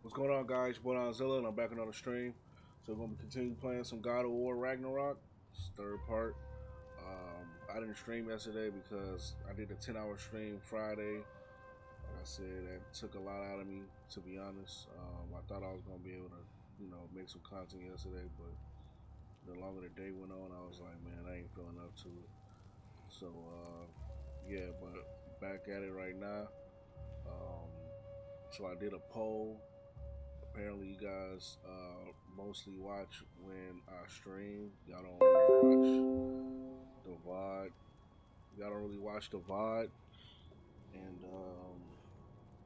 What's going on, guys? Your boy Zilla, and I'm back on another stream. So we're gonna continue playing some God of War Ragnarok. It's third part. I didn't stream yesterday because I did a 10-hour stream Friday. Like I said, that took a lot out of me, to be honest. I thought I was gonna be able to, make some content yesterday, but the longer the day went on, I was like, man, I ain't feeling up to it. So yeah, but back at it right now. So I did a poll. Apparently, you guys mostly watch when I stream. Y'all don't really watch the VOD. Y'all don't really watch the VOD. And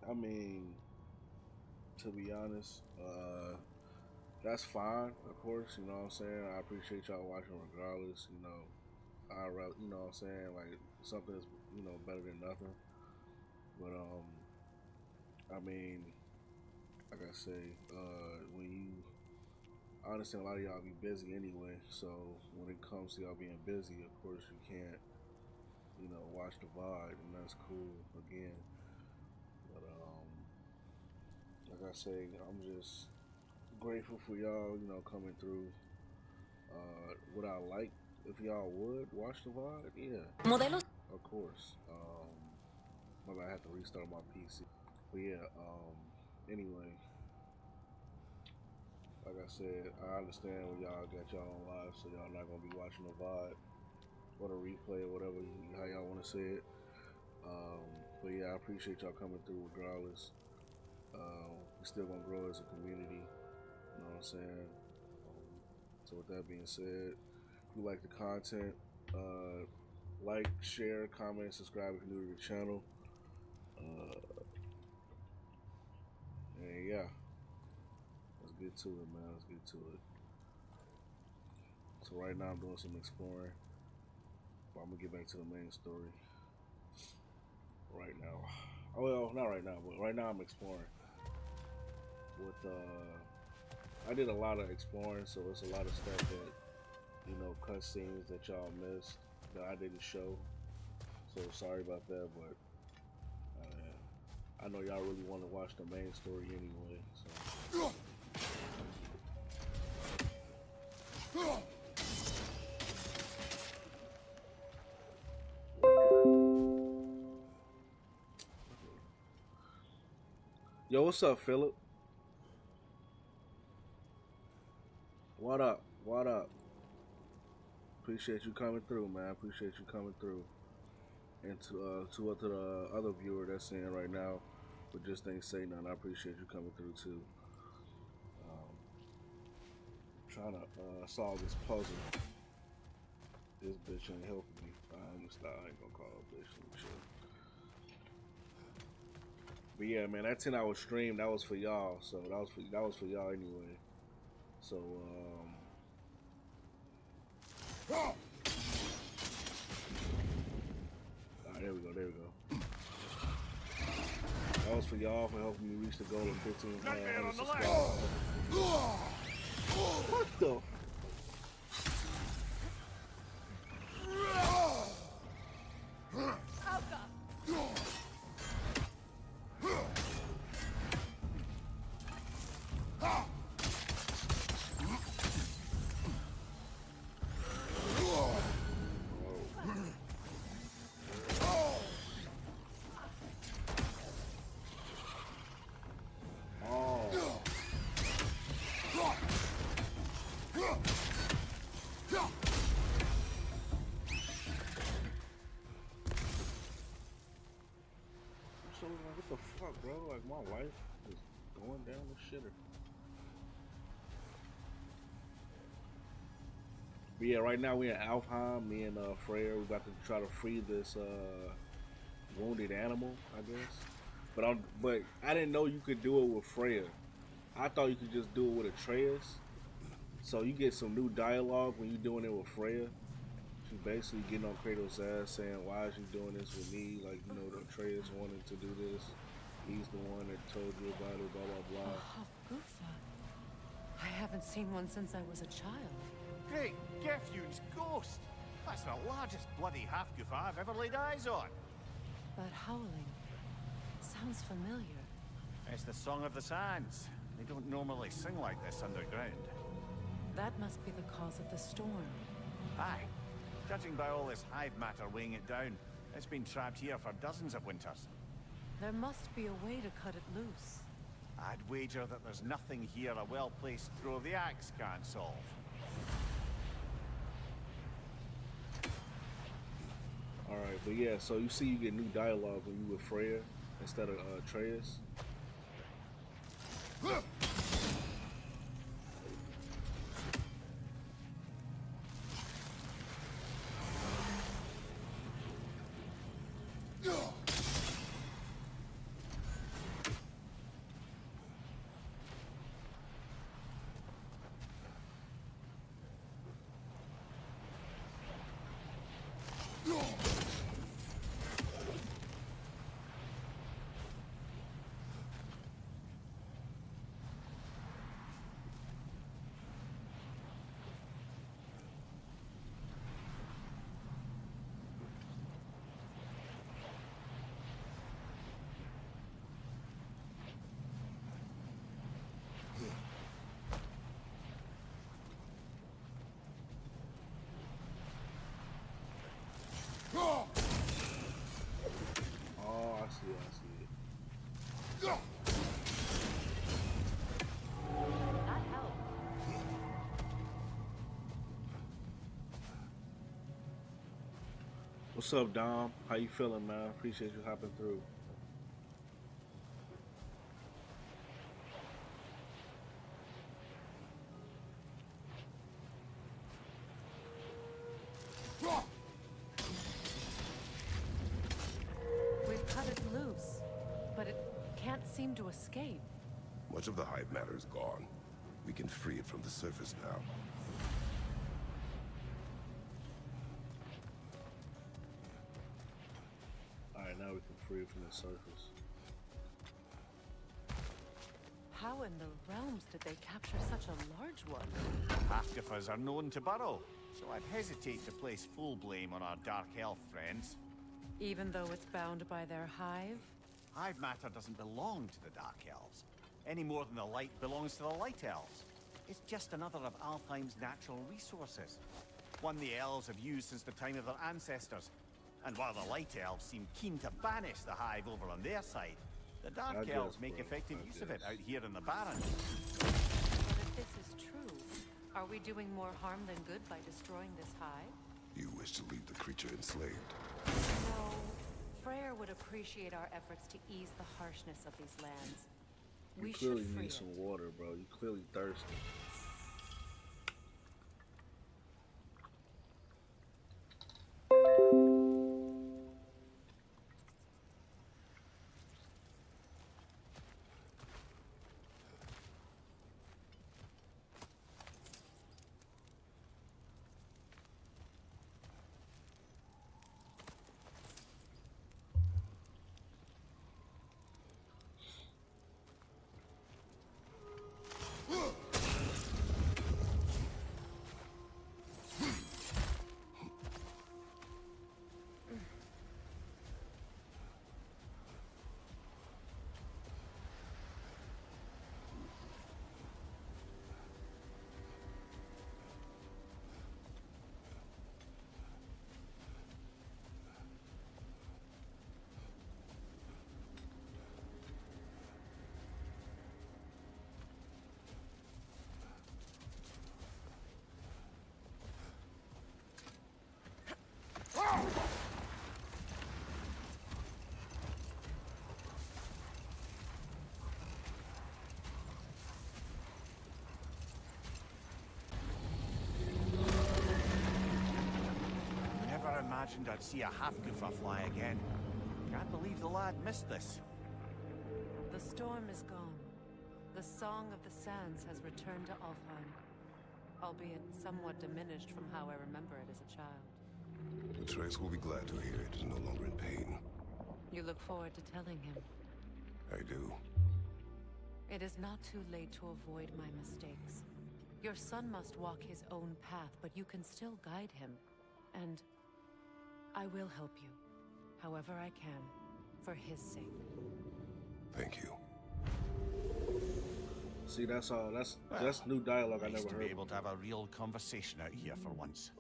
I mean, to be honest, that's fine, of course. You know what I'm saying? I appreciate y'all watching regardless. I rather, you know what I'm saying? Like, something is, better than nothing. But, I mean, like I say, when you I understand a lot of y'all be busy anyway, so when it comes to y'all being busy, of course you can't, watch the VOD, and that's cool again. But like I say, I'm just grateful for y'all, coming through. Would I like if y'all would watch the VOD? Yeah, Modelos. Of course. Maybe I have to restart my PC. But yeah, anyway, like I said, I understand when y'all got y'all on live, so y'all not gonna be watching the VOD or the replay or whatever how y'all want to say it. But yeah, I appreciate y'all coming through regardless. We still gonna grow as a community. You know what I'm saying? So with that being said, if you like the content, like, share, comment, subscribe if you're new to the channel. And yeah, let's get to it, man. Let's get to it. So right now I'm doing some exploring, but I'm gonna get back to the main story right now. Well, not right now, but right now I'm exploring. With I did a lot of exploring, so it's a lot of stuff that cutscenes that y'all missed that I didn't show. So sorry about that, but I know y'all really want to watch the main story anyway. So. Yo, what's up, Philip? What up? What up? Appreciate you coming through, man. Appreciate you coming through. And to the other viewer that's in right now, but just ain't say nothing. I appreciate you coming through too. Trying to solve this puzzle. This bitch ain't helping me. I'm gonna stop. I ain't gonna call her bitch. But yeah, man, that 10-hour stream that was for y'all. So that was for y'all anyway. So Alright, there we go. There we go. That was for y'all for helping me reach the goal of 15,000 subscribers. What the? What the fuck, bro? Like, my life is going down the shitter. But yeah, right now we're in Alfheim. Me and Freya, we're about to try to free this wounded animal, I guess. But I didn't know you could do it with Freya. I thought you could just do it with Atreus. So you get some new dialogue when you're doing it with Freya. She's basically getting on Kratos' ass saying, why is you doing this with me? Like, Atreus wanted to do this. He's the one that told you about it, blah, blah, blah. A Hofgufa. I haven't seen one since I was a child. Great, Gefjun's ghost! That's the largest bloody Hofgufa I've ever laid eyes on. That howling sounds familiar. It's the Song of the Sands. They don't normally sing like this underground. That must be the cause of the storm. Aye. Judging by all this hive matter weighing it down, it's been trapped here for dozens of winters. There must be a way to cut it loose. I'd wager that there's nothing here a well-placed throw of the axe can't solve. Alright, but yeah, so you see you get new dialogue when you with Freya instead of Atreus. Oh, I see it. That helped. What's up, Dom? How you feeling, man? Appreciate you hopping through. We've cut it loose, but it can't seem to escape. Much of the hive matter is gone. We can free it from the surface now. Alright, now we can free it from the surface. How in the realms did they capture such a large one? Half-giffers are known to burrow, so I'd hesitate to place full blame on our Dark Elf friends. Even though it's bound by their hive? Hive matter doesn't belong to the Dark Elves, any more than the light belongs to the Light Elves. It's just another of Alfheim's natural resources, one the elves have used since the time of their ancestors. And while the Light Elves seem keen to banish the hive over on their side, the Dark Elves make effective use of it out here in the Barrens. But if this is true, are we doing more harm than good by destroying this hive? You wish to leave the creature enslaved. No. Freyr would appreciate our efforts to ease the harshness of these lands. You We clearly should free need it. some water, bro. You clearly thirsty. Never imagined I'd see a half-goofer fly again. Can't believe the lad missed this. The storm is gone. The Song of the Sands has returned to Alfheim, albeit somewhat diminished from how I remember it as a child. Atreus will be glad to hear it is no longer in pain. You look forward to telling him. I do. It is not too late to avoid my mistakes. Your son must walk his own path, but you can still guide him. And I will help you, however I can, for his sake. Thank you. See, that's all. Well, That's new dialogue I nice never to be heard able to before. have a real conversation out here for once.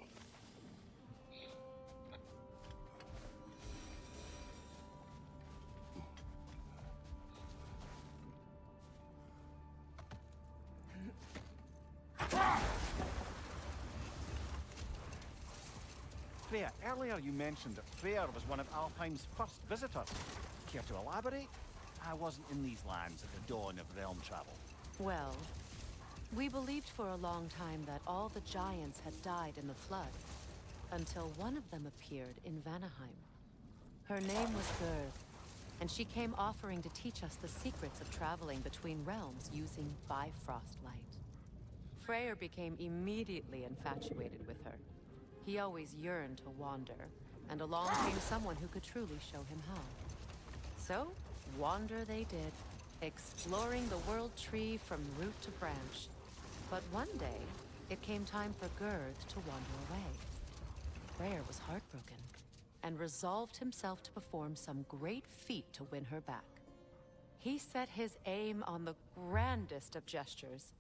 Freya, earlier you mentioned that Freyr was one of Alfheim's first visitors. Care to elaborate? I wasn't in these lands at the dawn of realm travel. Well, we believed for a long time that all the giants had died in the flood, until one of them appeared in Vanaheim. Her name was Gerd, and she came offering to teach us the secrets of traveling between realms using Bifrost light. Freyr became immediately infatuated with her. He always yearned to wander, and along came someone who could truly show him how. So, wander they did, exploring the world tree from root to branch. But one day, it came time for Gerd to wander away. Freyr was heartbroken, and resolved himself to perform some great feat to win her back. He set his aim on the grandest of gestures.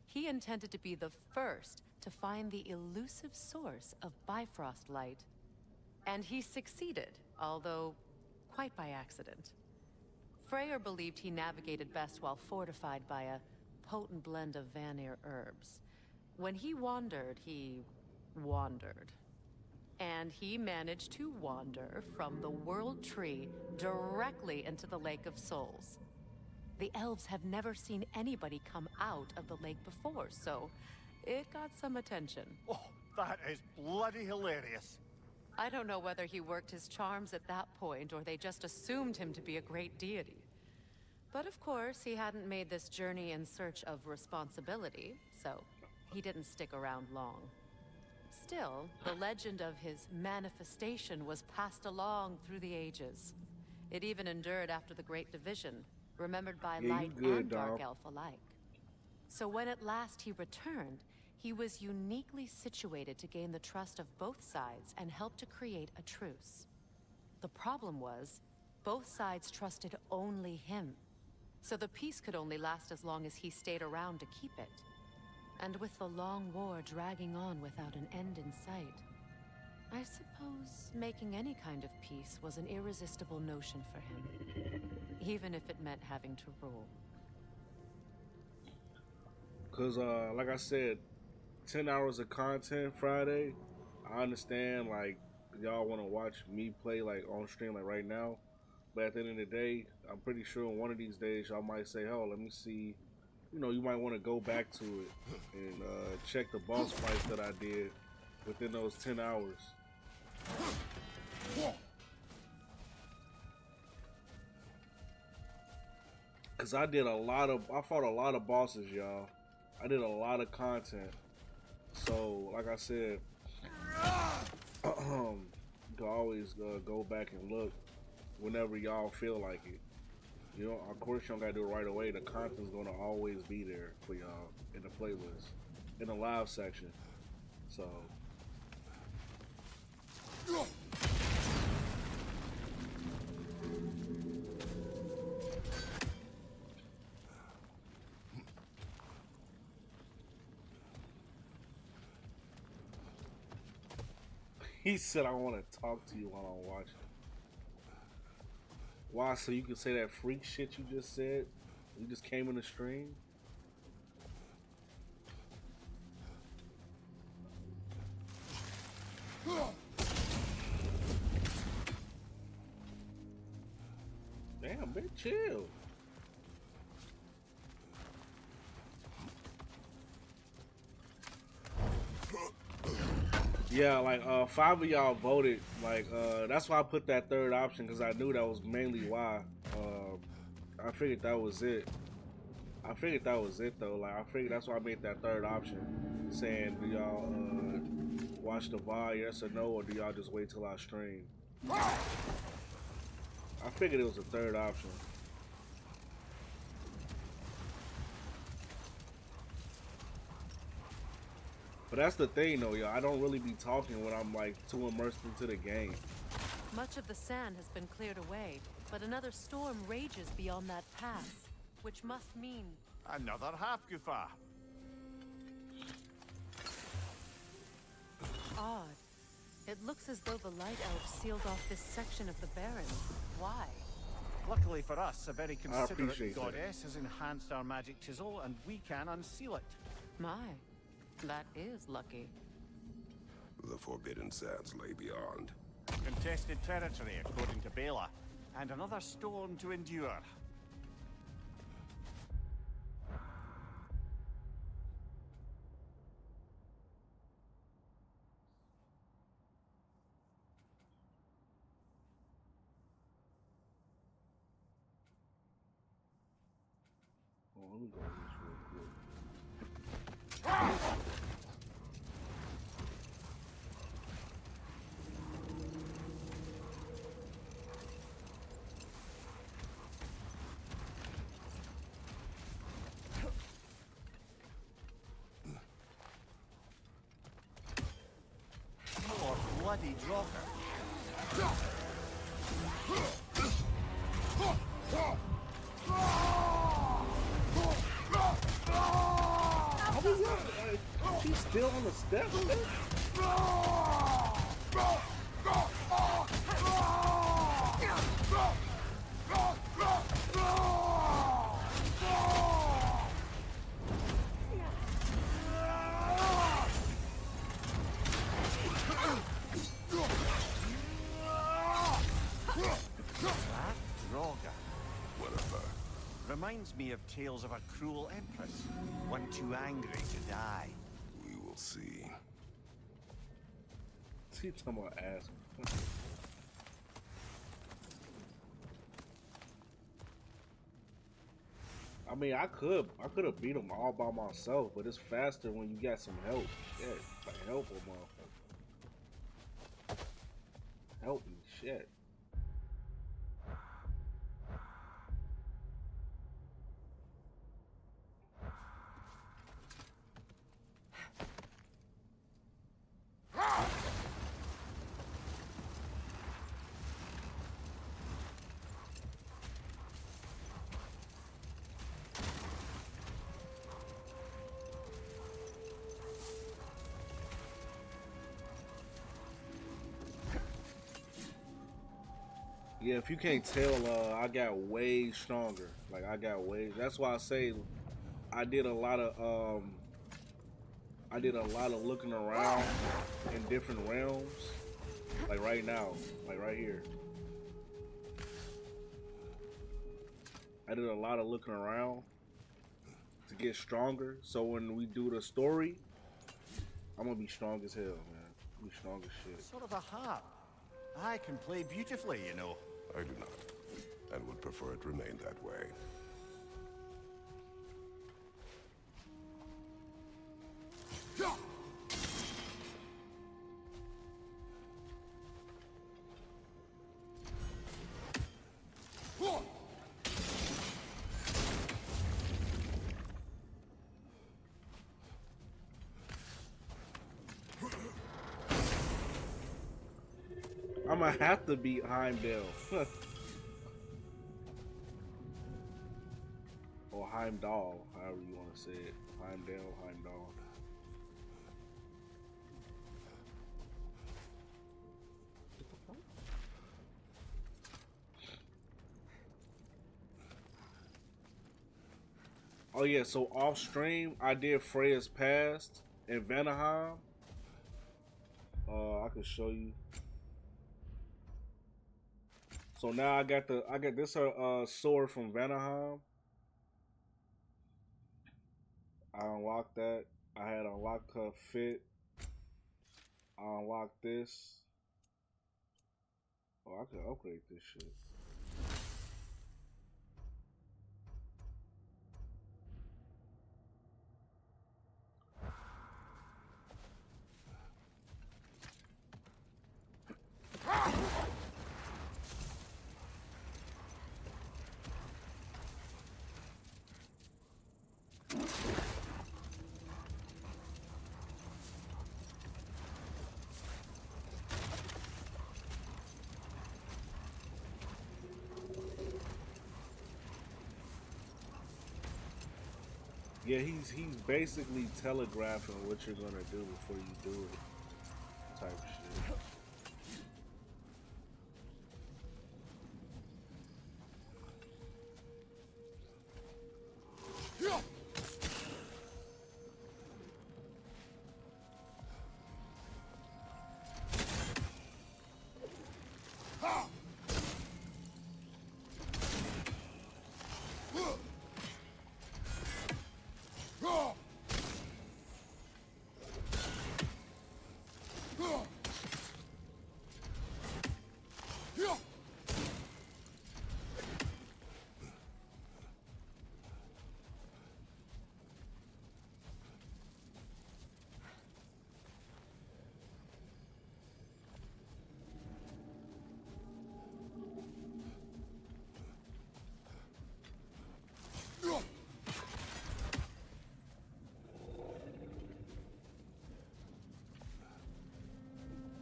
He intended to be the first to find the elusive source of Bifrost light. And he succeeded, although quite by accident. Freyr believed he navigated best while fortified by a potent blend of Vanir herbs. When he wandered, he wandered. And he managed to wander from the World Tree directly into the Lake of Souls. The elves have never seen anybody come out of the lake before, so it got some attention. Oh, that is bloody hilarious. I don't know whether he worked his charms at that point or they just assumed him to be a great deity. But of course, he hadn't made this journey in search of responsibility, so he didn't stick around long. Still, the legend of his manifestation was passed along through the ages. It even endured after the Great Division, remembered by Yeah, you light good, and dark dog. elf alike. So when at last he returned, he was uniquely situated to gain the trust of both sides and help to create a truce. The problem was, both sides trusted only him. So the peace could only last as long as he stayed around to keep it. And with the long war dragging on without an end in sight, I suppose making any kind of peace was an irresistible notion for him. Even if it meant having to rule. Cause like I said, 10 hours of content Friday. I understand like y'all want to watch me play like on stream like right now, but at the end of the day, I'm pretty sure one of these days y'all might say, "Oh, let me see." You know, you might want to go back to it and check the boss fights that I did within those 10 hours. Cause I fought a lot of bosses, y'all. I did a lot of content. So, like I said, you can always go back and look whenever y'all feel like it. You know, of course, you don't gotta do it right away. The content's gonna always be there for y'all in the playlist, in the live section. So, he said, "I want to talk to you while I'm watching." Why? So you can say that freak shit you just said? You just came in the stream? Damn, bitch, chill. Yeah, like 5 of y'all voted. Like that's why I put that third option because I knew that was mainly why. I figured that was it. I figured that was it though. Like I figured that's why I made that third option, saying do y'all watch the VOD, yes or no, or do y'all just wait till I stream? I figured it was a third option. But that's the thing though, yo. I don't really be talking when I'm like too immersed into the game. Much of the sand has been cleared away, but another storm rages beyond that pass, which must mean Another half-goofa. Odd. It looks as though the Light Elves sealed off this section of the Barrens. Why? Luckily for us, a very considerate appreciate that. goddess has enhanced our magic chisel, and we can unseal it. My, that is lucky. The Forbidden Sands lay beyond. Contested territory, according to Bela, and another storm to endure. Oh, let me go over this real quick. More bloody Draugr. How was that? She's still on the steps, man? That Draugr What of her? reminds me of tales of a cruel empress, one too angry to die. We will see. She's talking about ass. I mean, I could have beat them all by myself, but it's faster when you got some help. Yeah, like help a motherfucker. Help me, shit. Yeah, if you can't tell, I got way stronger. Like I got way. That's why I say I did a lot of looking around in different realms. Like right now, like right here. I did a lot of looking around to get stronger. So when we do the story, I'm gonna be strong as hell, man. Be strong as shit. Sort of a harp. I can play beautifully, you know. I do not, and would prefer it remain that way. I'm gonna have to beat Heimdall. Or Heimdall, however you want to say it. Heimdall. Oh yeah, so off stream I did Freya's Past in Vanaheim. I can show you. So now I got this sword from Vanaheim. I unlocked that. I had unlocked her fit. I unlocked this. Oh, I can upgrade this shit. Yeah, he's basically telegraphing what you're gonna do before you do it, type shit.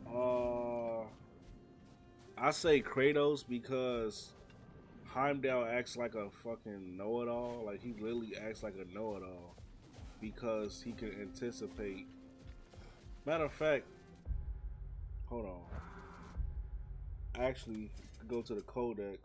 Uh, I say Kratos because Heimdall acts like a fucking know-it-all. Like he literally acts like a know-it-all because he can anticipate. Matter of fact, hold on. Actually, go to the codex.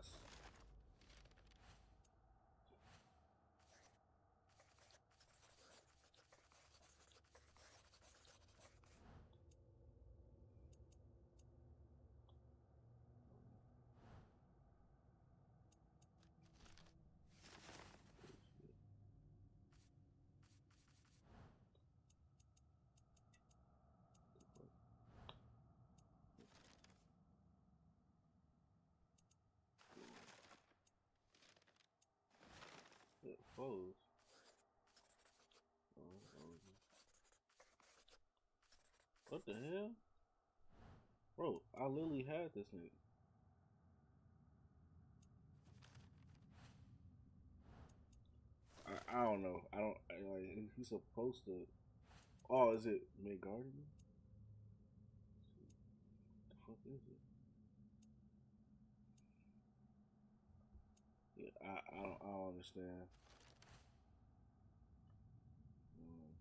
Yeah, foes. What the hell, bro? I literally had this nigga. I don't know. I don't like. He's supposed to. Oh, is it Midgardian? The fuck is it? Yeah, I don't understand. Mm,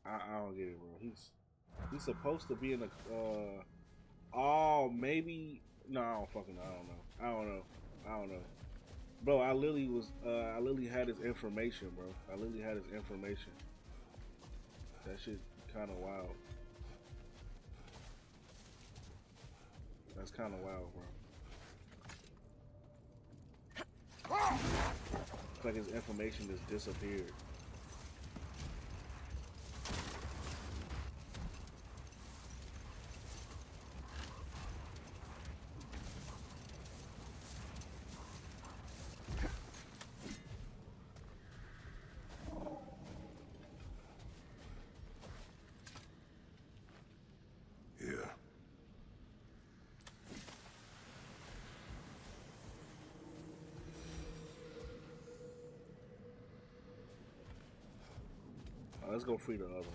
I don't get it, bro. He's supposed to be in a. Oh, maybe. No, I don't fucking know. I don't know. I don't know. I don't know. Bro, I literally was. I literally had his information, bro. I literally had his information. That shit kind of wild. That's kind of wild, bro. It's like his information just disappeared. Yeah. Let's go free the other one.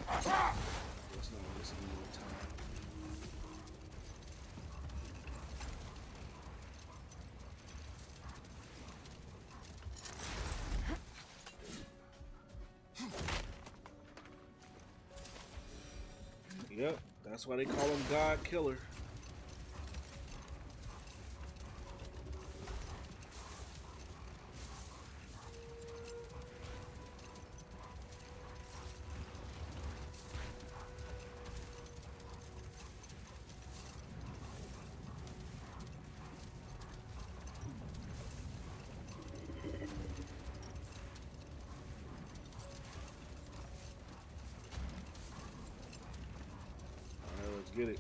Let's not waste any more time. Yep, that's why they call him God Killer. All right, let's get it.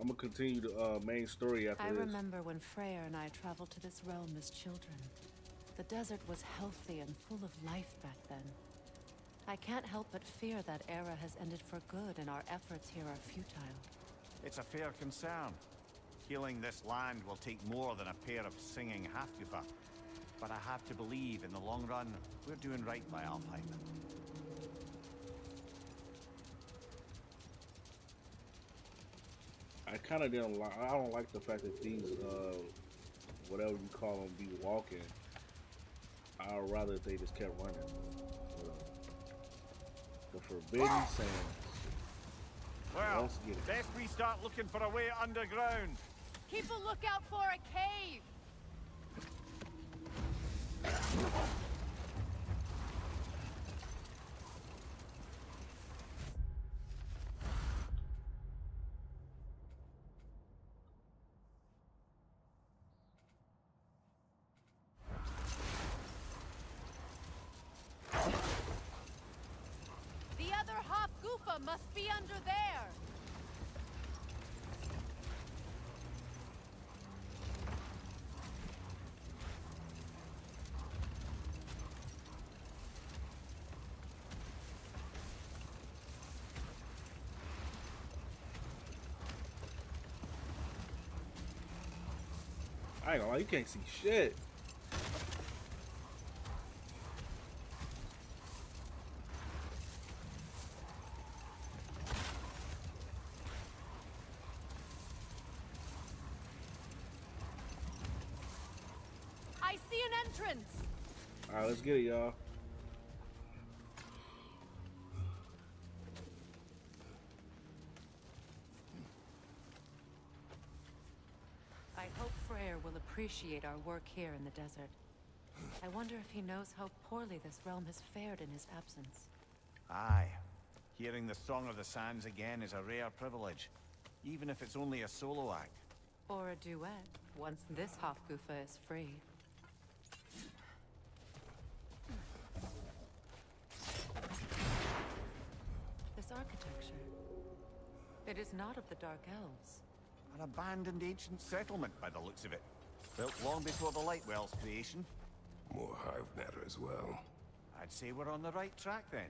I'm gonna continue the main story after I this. remember when Freyr and I traveled to this realm as children. The desert was healthy and full of life back then. I can't help but fear that era has ended for good and our efforts here are futile. It's a fair concern. Healing this land will take more than a pair of singing Halfgoofer. But I have to believe, in the long run, we're doing right by Alfheim. I kind of didn't like. I don't like the fact that these, whatever you call them, be walking. I'd rather if they just kept running. The Forbidden Sands. Well, Let's get it. best we start looking for a way underground. Keep a lookout for a cave! The other Hofgufa must be under there! I ain't gonna lie, you can't see shit. I see an entrance! Alright, let's get it, y'all. I hope Freyr will appreciate our work here in the desert. I wonder if he knows how poorly this realm has fared in his absence. Aye. Hearing the Song of the Sands again is a rare privilege, even if it's only a solo act. Or a duet, once this Hofgufa is free. This architecture. It is not of the Dark Elves. An abandoned ancient settlement by the looks of it. Built long before the Lightwell's creation. More hive matter as well. I'd say we're on the right track then.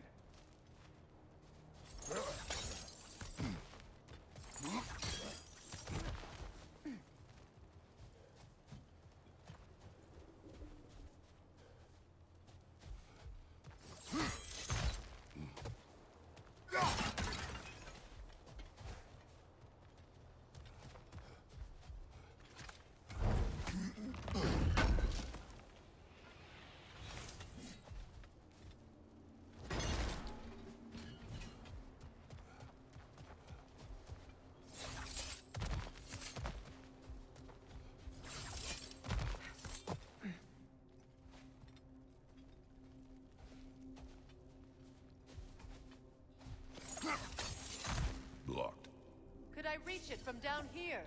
Blocked. Could I reach it from down here?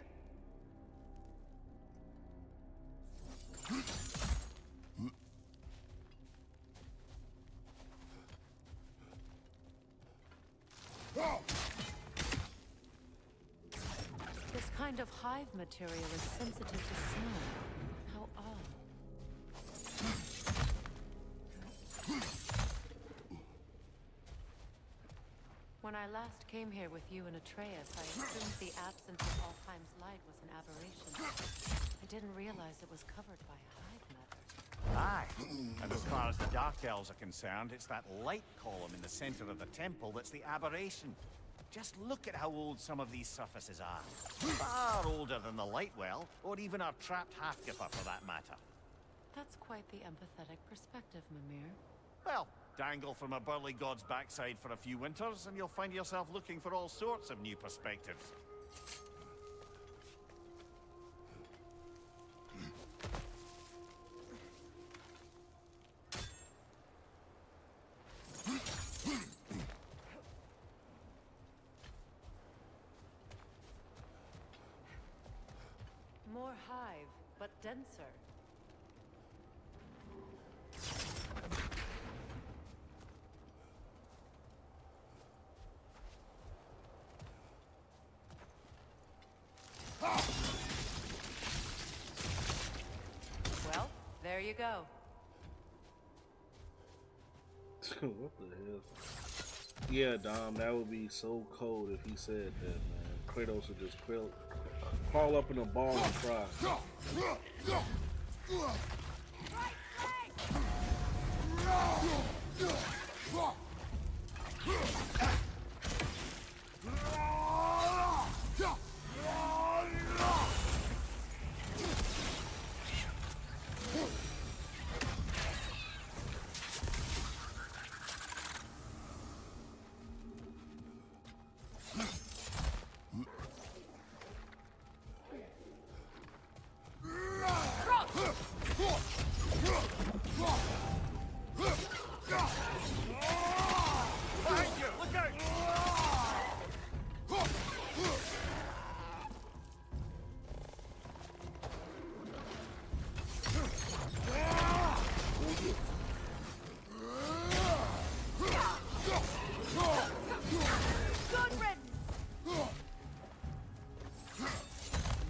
This kind of hive material is sensitive to smell. How odd. When I last came here with you and Atreus, I assumed the absence of Alfheim's light was an aberration. I didn't realize it was covered by hive matter. Aye. And as far as the Dark Elves are concerned, it's that light column in the center of the temple that's the aberration. Just look at how old some of these surfaces are. Far older than the Lightwell, or even our trapped Halfgoofer for that matter. That's quite the empathetic perspective, Mimir. Well, dangle from a burly god's backside for a few winters, and you'll find yourself looking for all sorts of new perspectives. More hive, but denser. Well, there you go. What the hell? Yeah, Dom, that would be so cold if he said that, man. Kratos would just crawl up in a ball and cry.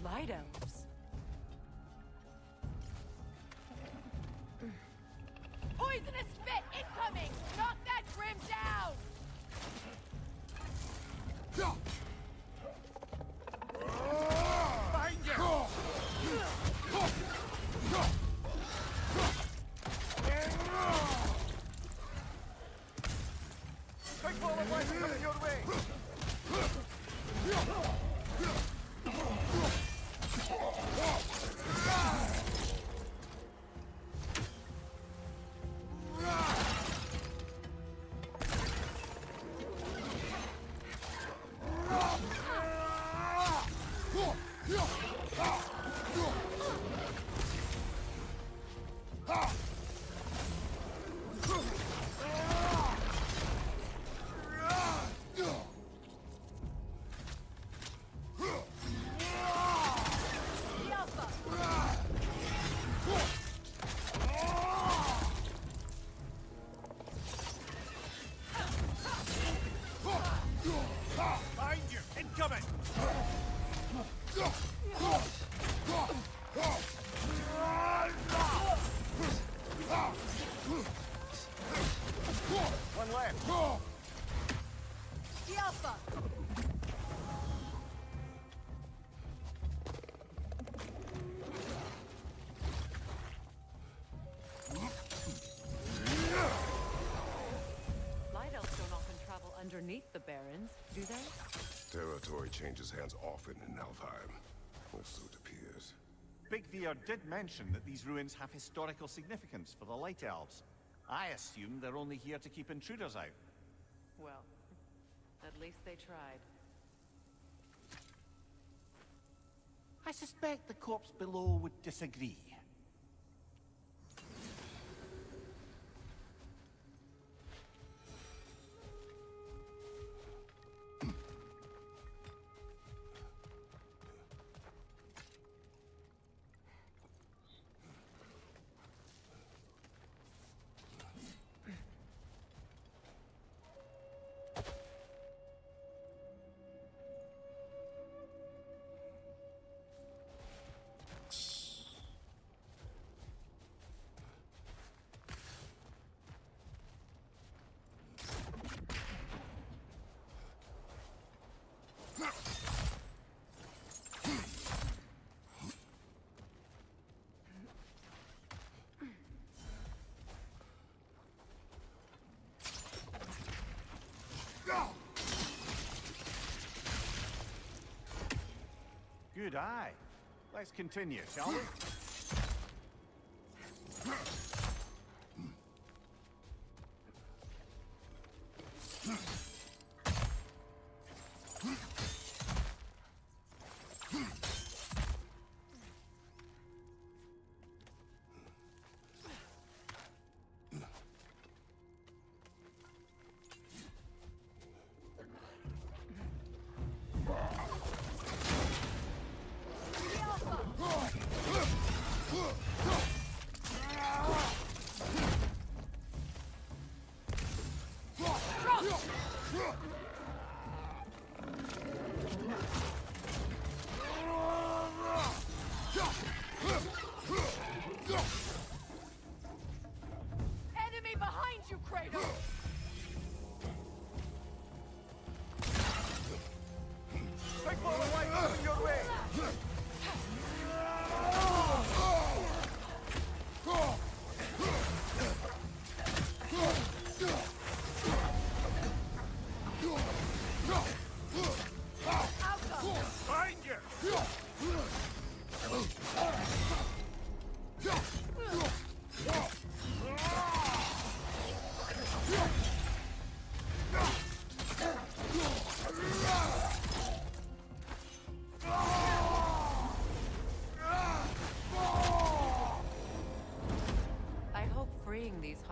Light elves. Poisonous spit incoming! Knock that grim down! Behind you! Quick ball of light coming your way! Behind you! Incoming! One left. The Alpha! Light elves don't often travel underneath the Barrens, do they? Territory changes hands often in Alfheim. Or so it appears. Big Veer did mention that these ruins have historical significance for the Light Elves. I assume they're only here to keep intruders out. Well, at least they tried. I suspect the corpse below would disagree. Good eye. Let's continue, shall we?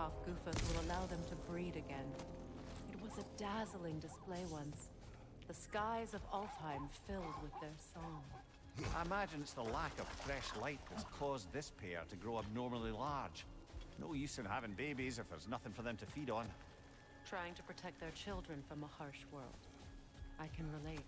Hofgufas will allow them to breed again. It was a dazzling display once. The skies of Alfheim filled with their song. I imagine it's the lack of fresh light that's caused this pair to grow abnormally large. No use in having babies if there's nothing for them to feed on. Trying to protect their children from a harsh world. I can relate.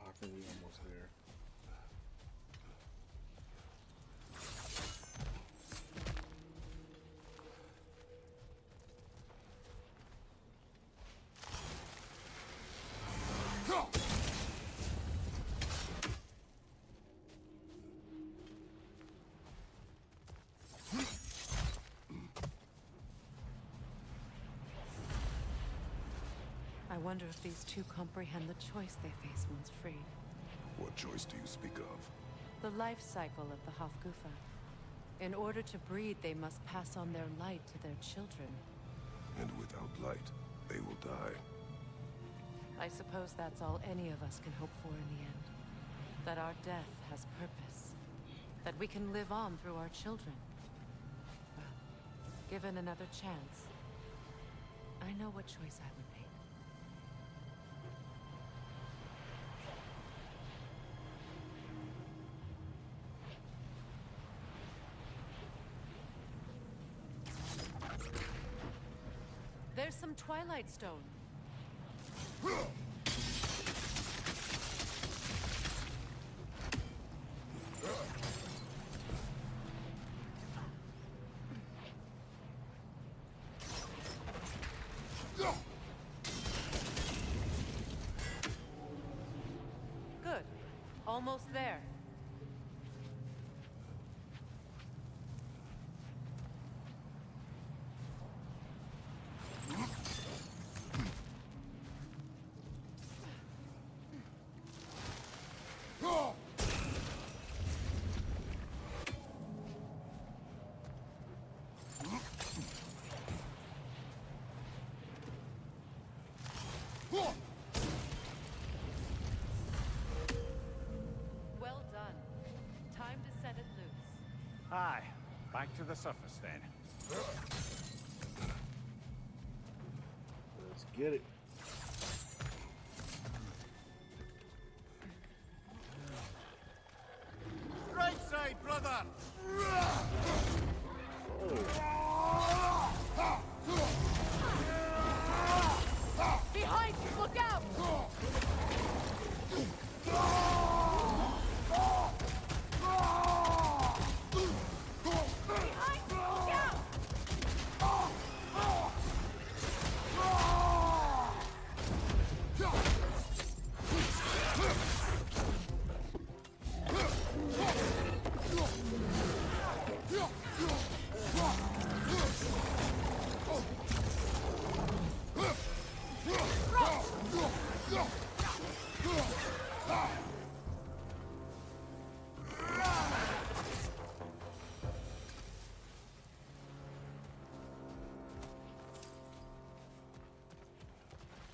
I think we're almost there. I wonder if these two comprehend the choice they face once freed. What choice do you speak of? The life cycle of the Hofgufa. In order to breed, they must pass on their light to their children. And without light, they will die. I suppose that's all any of us can hope for in the end. That our death has purpose. That we can live on through our children. Well, given another chance, I know what choice I would make. There's some Twilight Stone. Good. Almost there. Well done. Time to set it loose. Aye, back to the surface then. Let's get it. Right side, brother! Behind you! Look out! Behind you! Look out!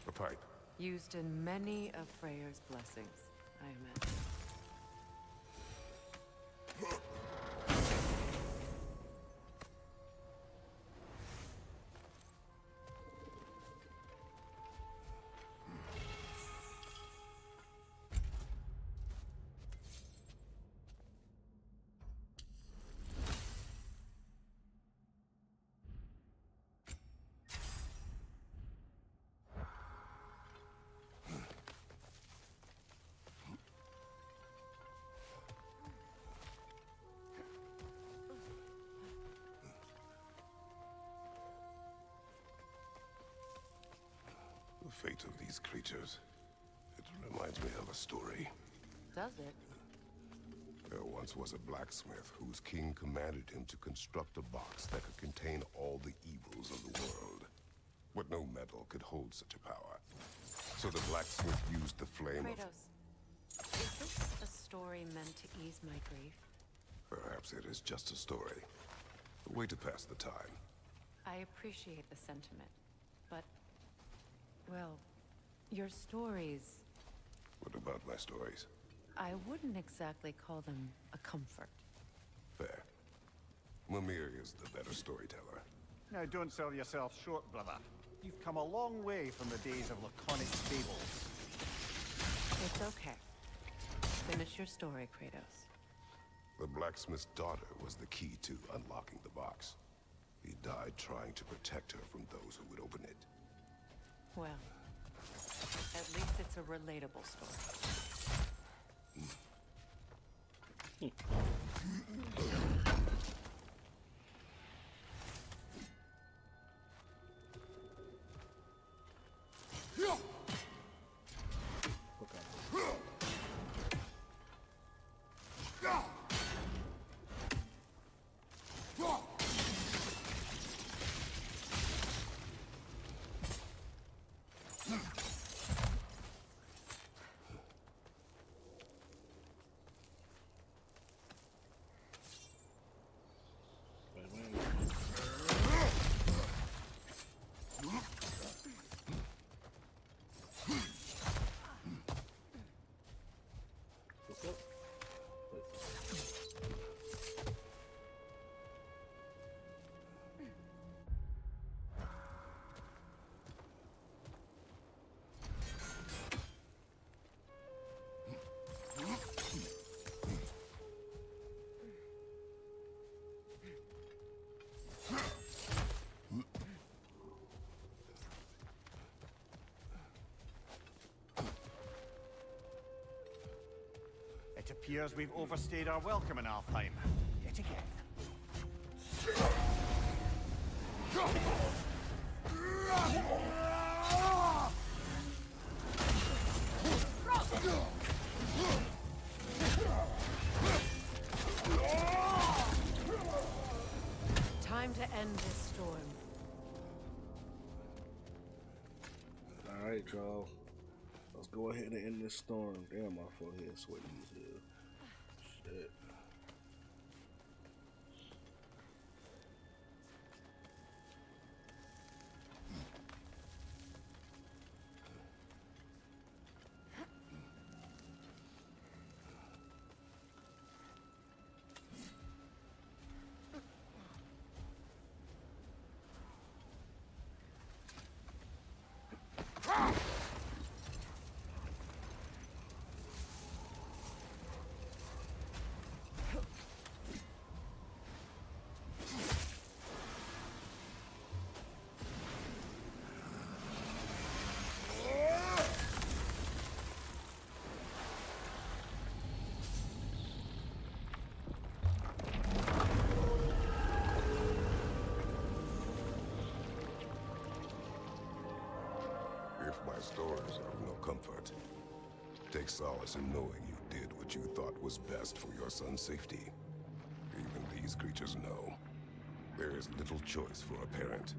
A pipe. Used in many of Freyr's blessings, I imagine. The fate of these creatures. It reminds me of a story. Does it? There once was a blacksmith whose king commanded him to construct a box that could contain all the evils of the world. But no metal could hold such a power. So the blacksmith used the flame Kratos, is this a story meant to ease my grief? Perhaps it is just a story. A way to pass the time. I appreciate the sentiment, but... well, your stories... What about my stories? I wouldn't exactly call them a comfort. Fair. Mimir is the better storyteller. Now, don't sell yourself short, brother. You've come a long way from the days of laconic fables. It's okay. Finish your story, Kratos. The blacksmith's daughter was the key to unlocking the box. He died trying to protect her from those who would open it. Well, at least it's a relatable story. It appears we've overstayed our welcome in Alfheim. Yet again. Time to end this storm. Alright, y'all. Let's go ahead and end this storm. Damn, my forehead sweating as hell. Shit. stories are of no comfort. Take solace in knowing you did what you thought was best for your son's safety. Even these creatures know. There is little choice for a parent.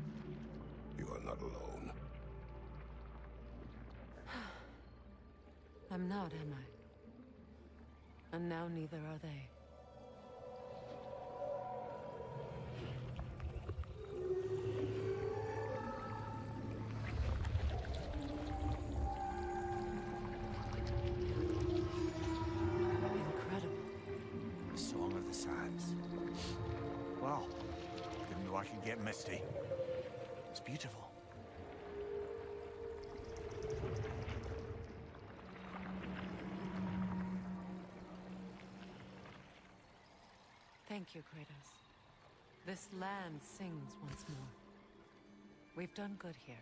You are not alone. I'm not, am I? And now neither are they. Incredible. The Song of the Sands. Wow. Didn't know I could get misty. It's beautiful. Thank you, Kratos. This land sings once more. We've done good here.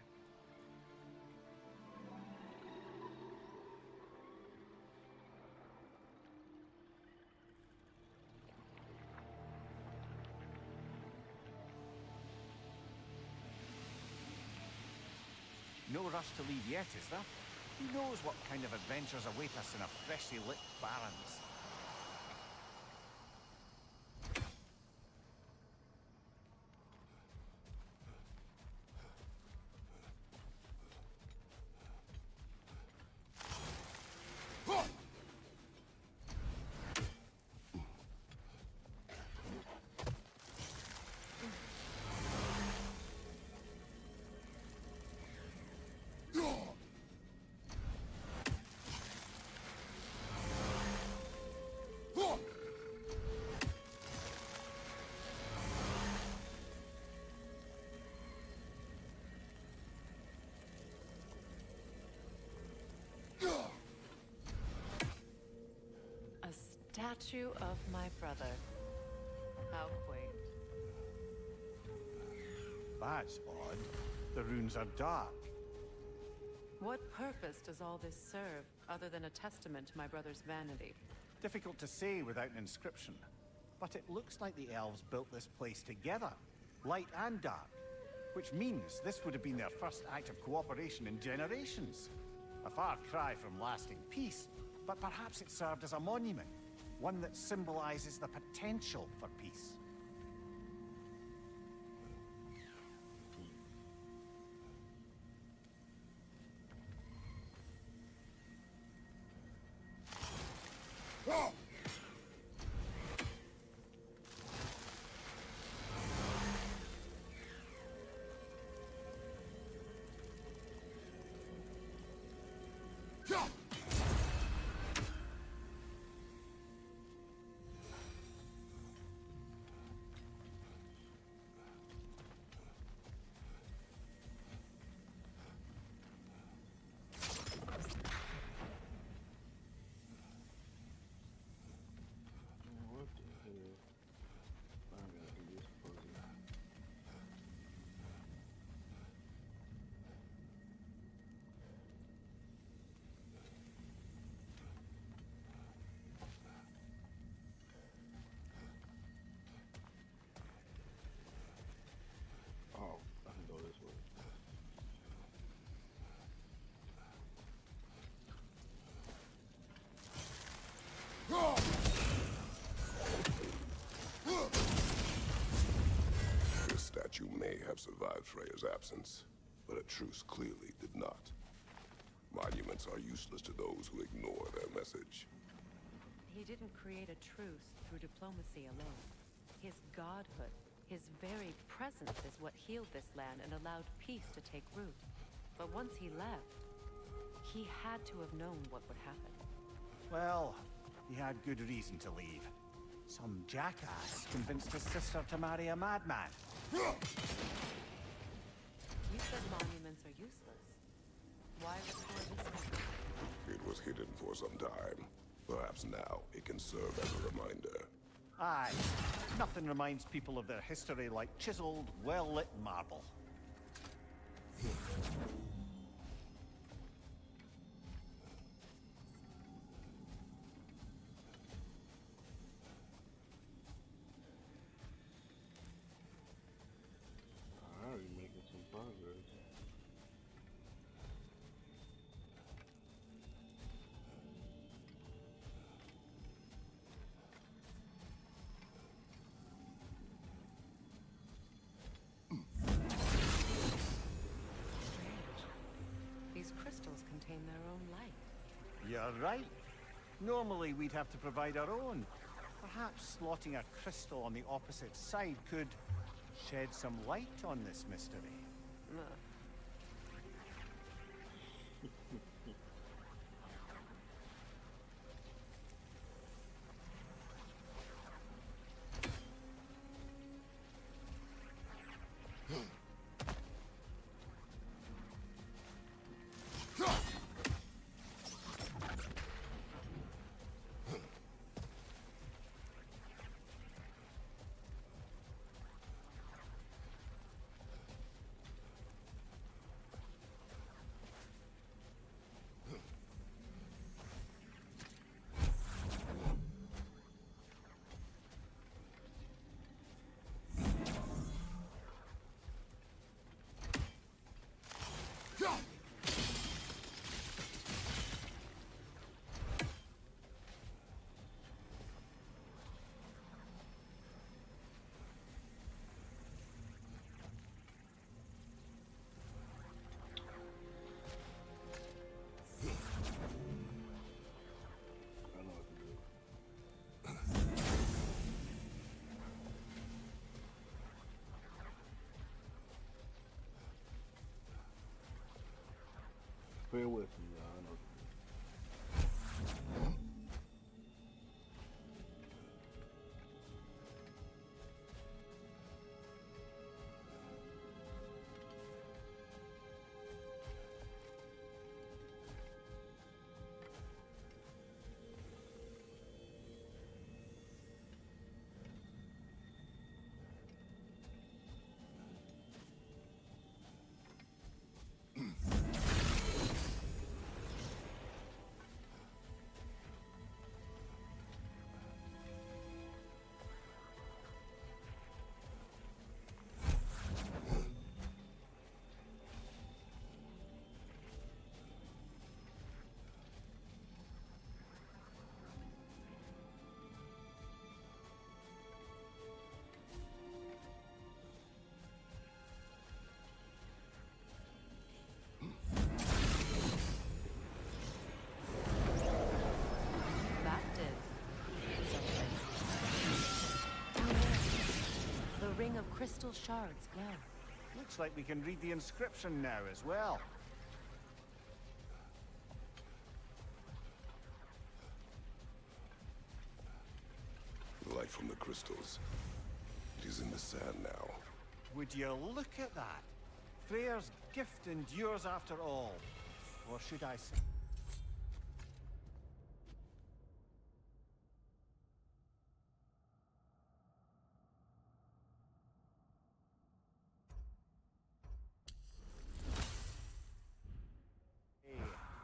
No rush to leave yet, is there? Who knows what kind of adventures await us in our freshly lit barrens? Statue of my brother. How quaint. That's odd. The runes are dark. What purpose does all this serve, other than a testament to my brother's vanity? Difficult to say without an inscription. But it looks like the elves built this place together, light and dark. Which means this would have been their first act of cooperation in generations. A far cry from lasting peace, but perhaps it served as a monument. One that symbolizes the potential for peace. What the hell? I gotta do this puzzle. Oh, I can go this way. This statue may have survived Freya's absence, but a truce clearly did not. Monuments are useless to those who ignore their message. He didn't create a truce through diplomacy alone. His godhood, his very presence is what healed this land and allowed peace to take root. But once he left, he had to have known what would happen. Well, he had good reason to leave. Some jackass convinced his sister to marry a madman. You said monuments are useless. Why restore this one? It was hidden for some time. Perhaps now it can serve as a reminder. Aye. Nothing reminds people of their history like chiseled, well-lit marble. Alright, making some progress. You're right. Normally we'd have to provide our own. Perhaps slotting a crystal on the opposite side could shed some light on this mystery. I know what to do. Bear with me, y'all. I know what to do. That did something. The ring of crystal shards glow. Looks like we can read the inscription now as well. The light from the crystals. It is in the sand now. Would you look at that? Freyr's gift endures after all. Or should I say?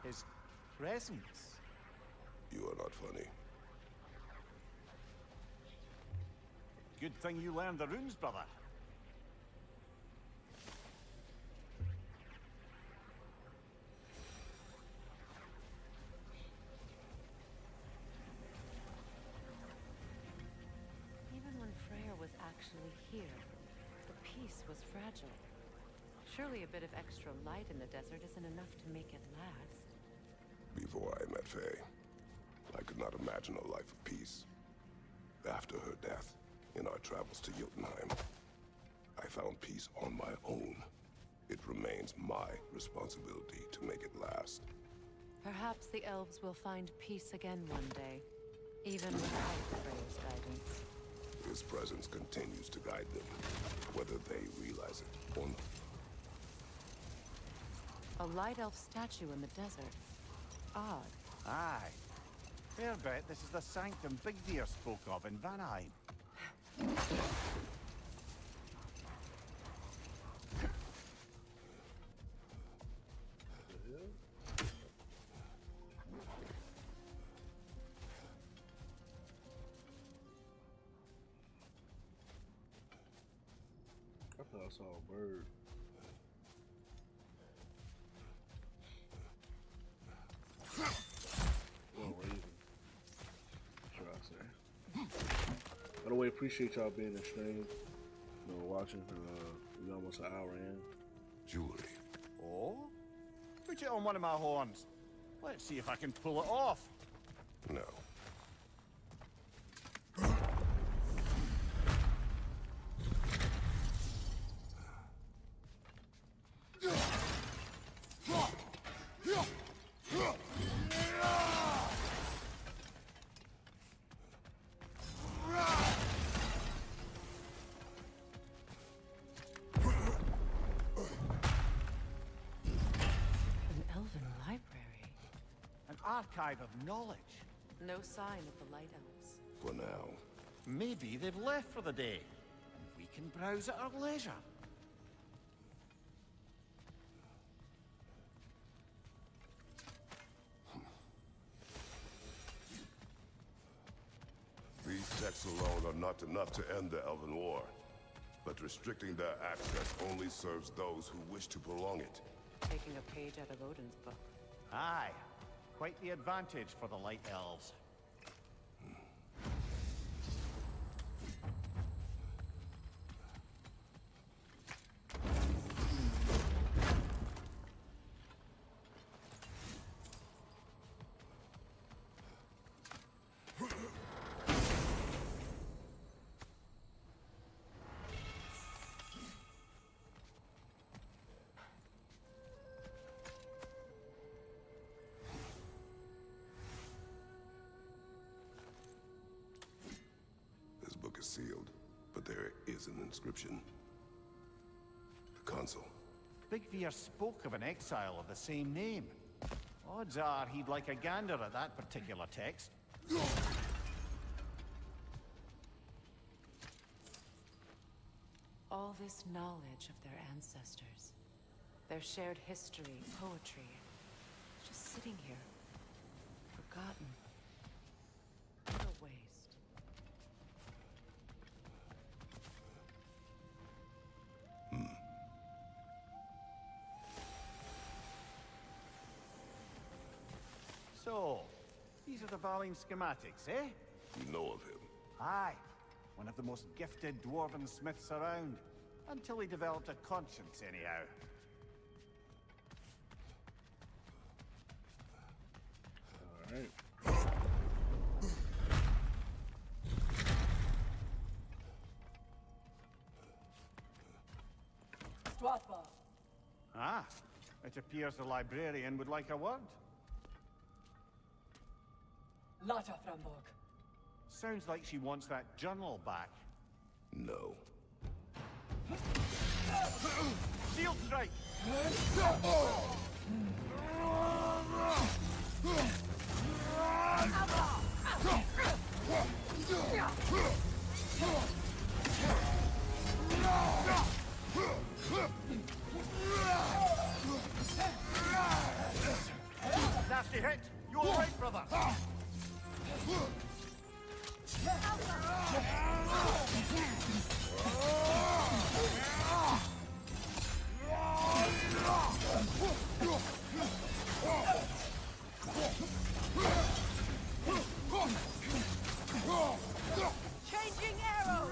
His presence. You are not funny. Good thing you learned the runes, brother. Even when Freyr was actually here, the peace was fragile. Surely a bit of extra light in the desert isn't enough to make it last. Before I met Faye, I could not imagine a life of peace. After her death, in our travels to Jotunheim, I found peace on my own. It remains my responsibility to make it last. Perhaps the elves will find peace again one day, even without Freyr's guidance. His presence continues to guide them, whether they realize it or not. A light elf statue in the desert. Odd. Aye. Fair bet this is the sanctum Big Deer spoke of in Vanheim. I thought I saw a bird. Well, raven. Sure I say. By the way, appreciate y'all being in stream. You know, watching. We almost an hour in. Jewelry. Oh? Put it on one of my horns. Let's see if I can pull it off. No. An elven library. An archive of knowledge. No sign of the Light Elves. For now. Maybe they've left for the day, and we can browse at our leisure. These texts alone are not enough to end the Elven War. But restricting their access only serves those who wish to prolong it. Taking a page out of Odin's book. Aye. Quite the advantage for the Light Elves. This book is sealed, but there is an inscription. The console. Big Veer spoke of an exile of the same name. Odds are he'd like a gander at that particular text. All this knowledge of their ancestors, their shared history, poetry, just sitting here, forgotten. What a waste. So, these are the Valine schematics, eh? You know of him. Aye. One of the most gifted dwarven smiths around. Until he developed a conscience, anyhow. Alright. Stratva. Ah, it appears the librarian would like a word. Lata Framborg. Sounds like she wants that journal back. No. Shield strike! Nasty hit! You alright, brother? Changing arrows.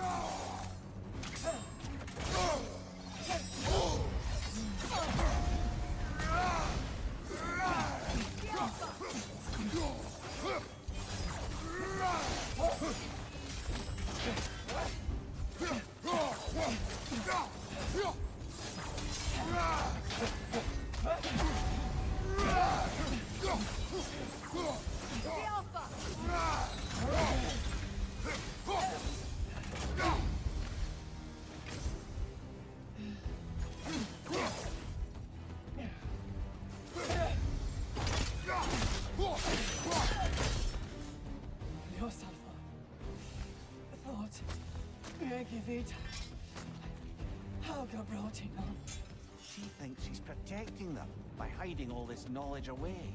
She thinks she's protecting them by hiding all this knowledge away.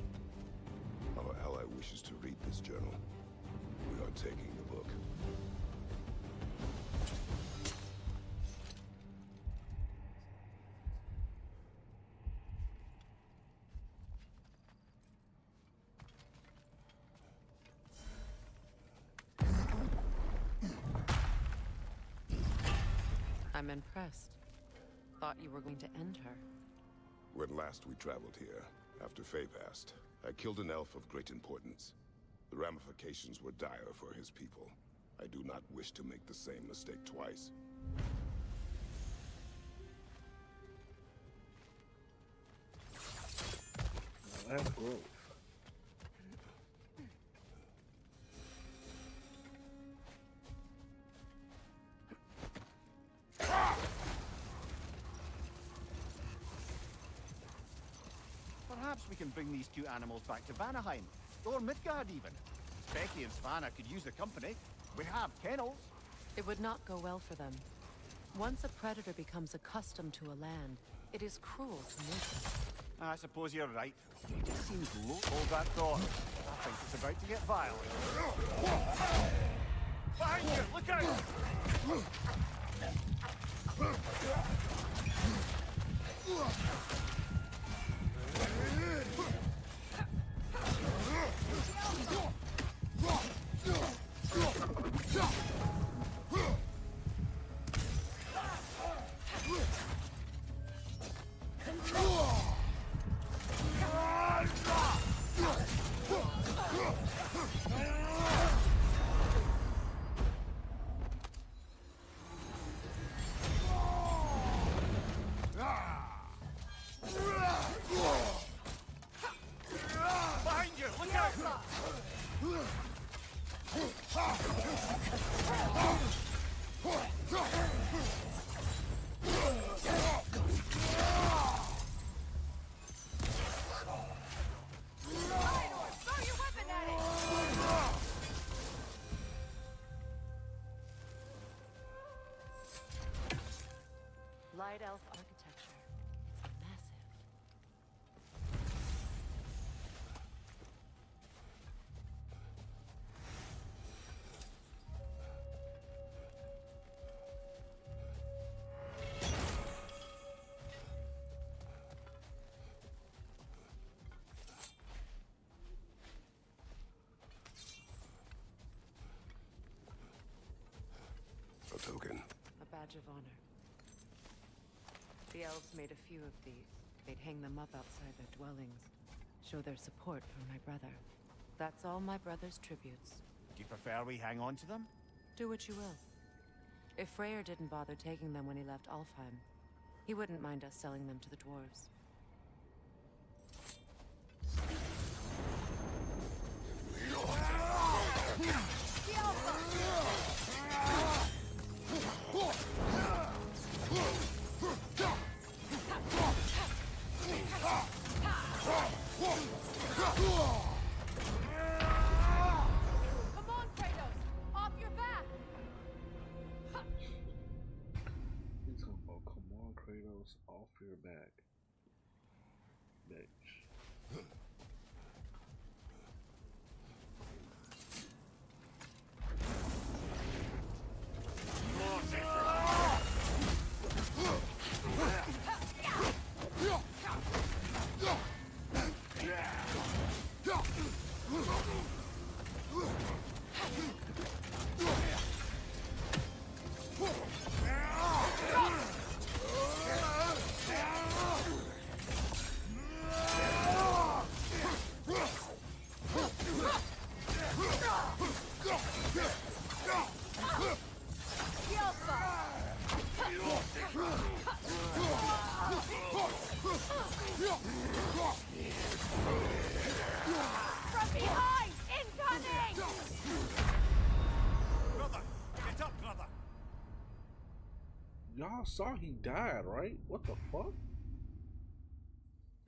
Our ally wishes to read this journal. We are taking the book. I'm impressed. Thought you were going to end her. When last we traveled here, after Faye passed, I killed an elf of great importance. The ramifications were dire for his people. I do not wish to make the same mistake twice. That's growth. Perhaps we can bring these two animals back to Vanaheim, or Midgard even. Becky and Svanna could use the company. We have kennels. It would not go well for them. Once a predator becomes accustomed to a land, it is cruel to move them. I suppose you're right. It just seems low. Hold that thought. I think it's about to get violent. Behind you! Look out! Behind you! Look out! Throw your weapon at it! Light elf architecture. It's massive. A token. A badge of honor. The elves made a few of these. They'd hang them up outside their dwellings. Show their support for my brother. That's all my brother's tributes. Do you prefer we hang on to them? Do what you will. If Freyr didn't bother taking them when he left Alfheim, he wouldn't mind us selling them to the dwarves. Come on, Kratos! Off your back! He's talking about, come on, Kratos, off your back. Bitch. From behind! Incoming! Brother! Get up, brother! Y'all saw he died, right? What the fuck?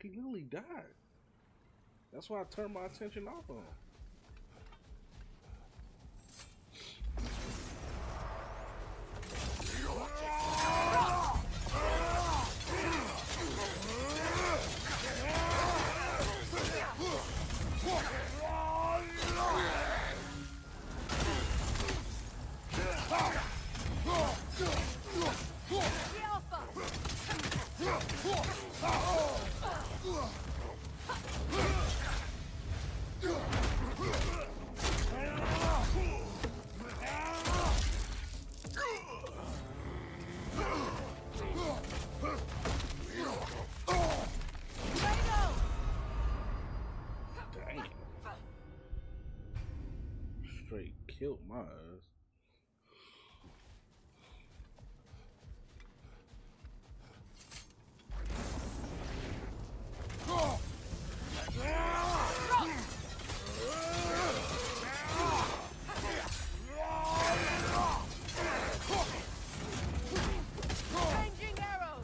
He literally died. That's why I turned my attention off on him. The Alpha! killed my ass. Changing arrows!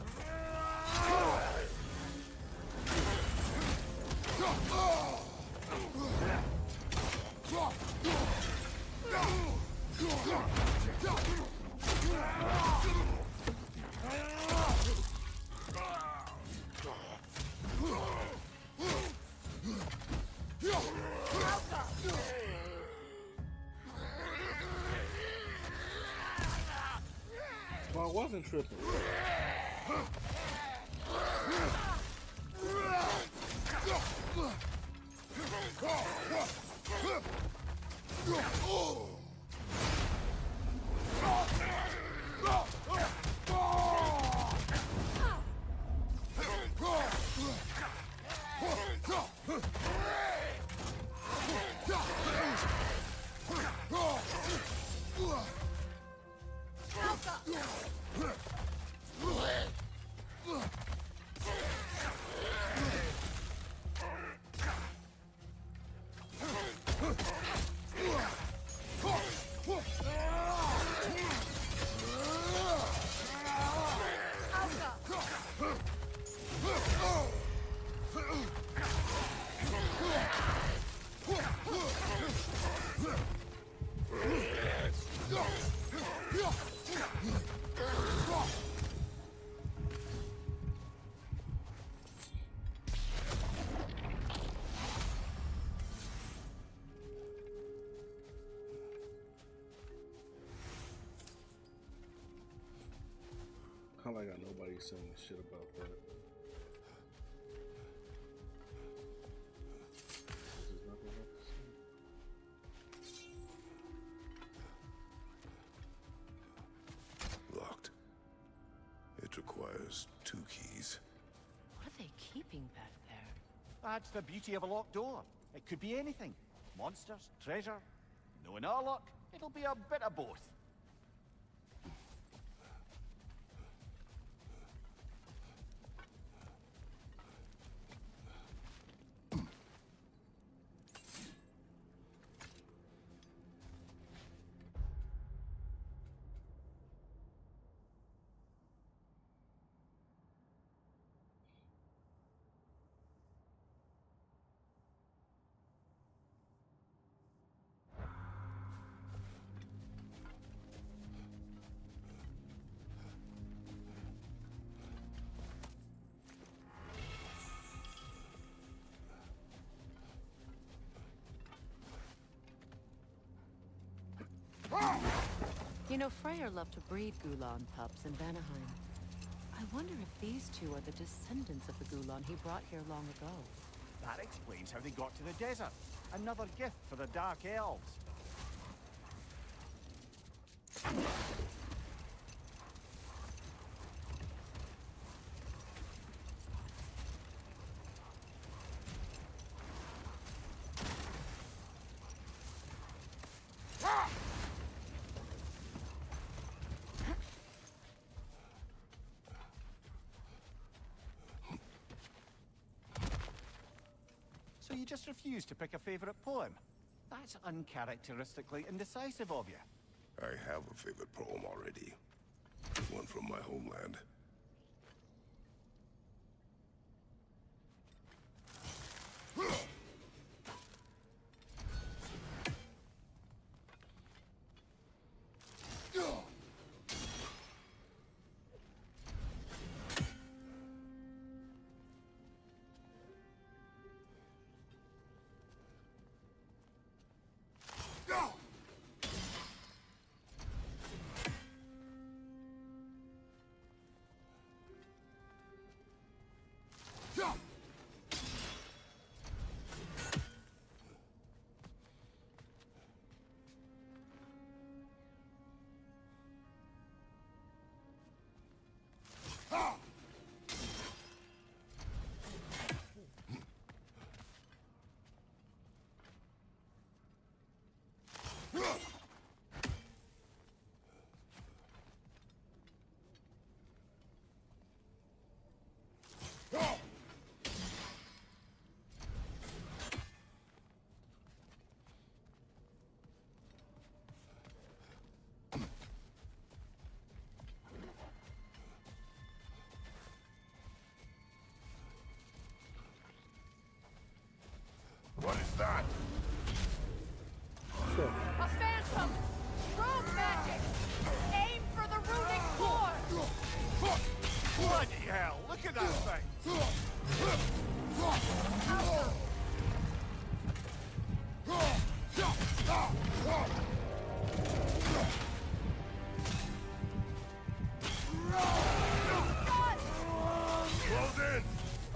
So I wasn't tripping. Kinda like I got nobody saying shit about that. This is nothing else to say. Locked. It requires 2 keys. What are they keeping back there? That's the beauty of a locked door. It could be anything. Monsters, treasure. Knowing our luck, it'll be a bit of both. You know, Freyr loved to breed Gulan pups in Vanaheim. I wonder if these two are the descendants of the Gulan he brought here long ago. That explains how they got to the desert. Another gift for the Dark Elves. So you just refuse to pick a favorite poem? That's uncharacteristically indecisive of you. I have a favorite poem already. One from my homeland.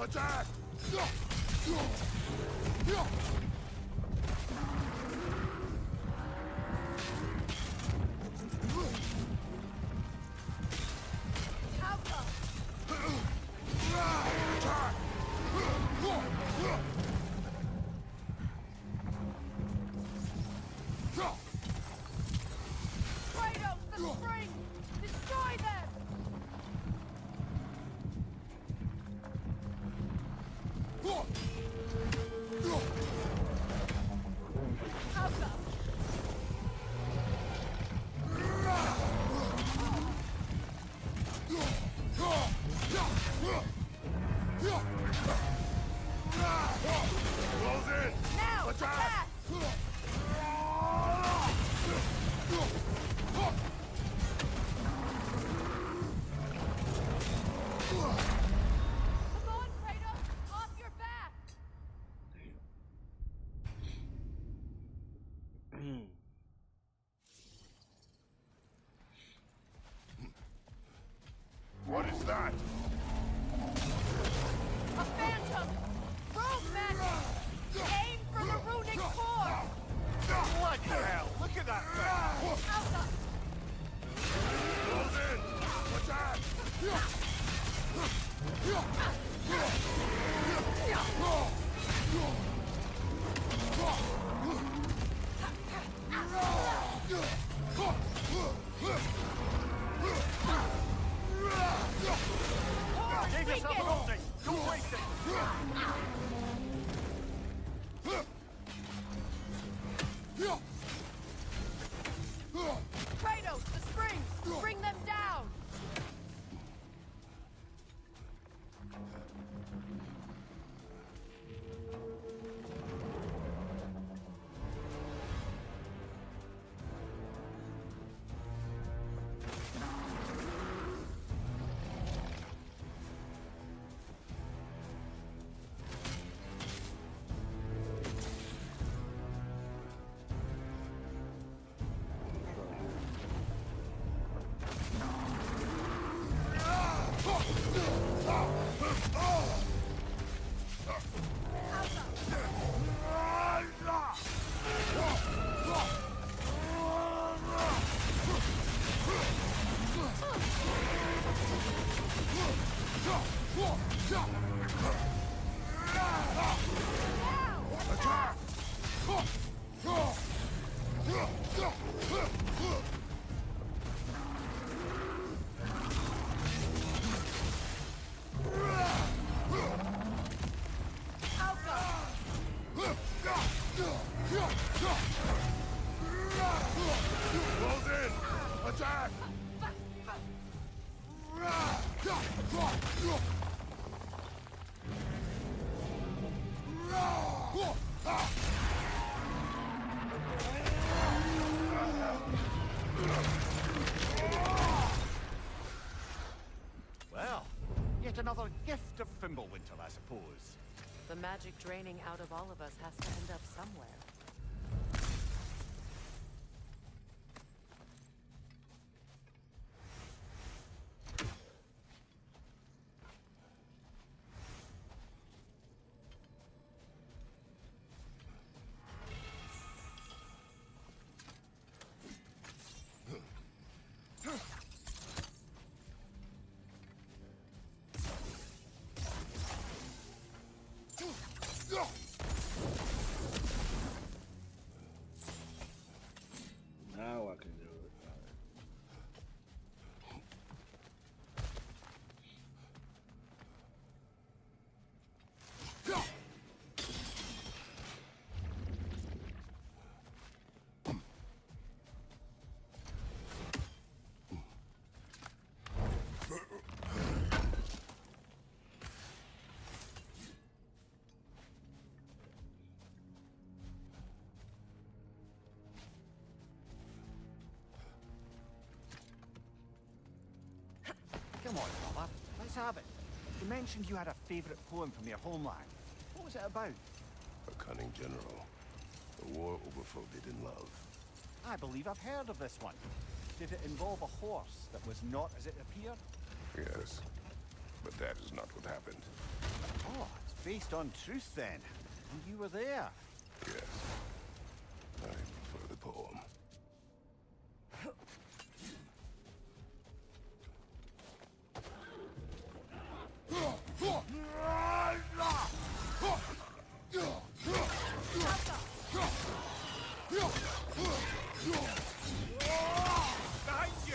Attack! Kratos, the springs! Destroy them! Alpha! Close in! Now! Attack! Come on, Kratos! Off your back! What is that? A phantom! Rogue magic! Aim for the runic core! Bloody hell! Look at that thing! Alpha! Close in! Attack! Give yourself an opening! Don't waste it! Kratos, the springs! Bring them down! Attack! Close in! Attack! Well, yet another gift of Fimbulwinter, I suppose. The magic draining out of all of us has to end up somewhere. Now I can do it. Come on, brother. Let's have it. You mentioned you had a favourite poem from your homeland. What was it about? A cunning general. A war over forbidden love. I believe I've heard of this one. Did it involve a horse that was not as it appeared? Yes. But that is not what happened. Oh, it's based on truth then. And you were there. Yes. I prefer the poem. Behind you!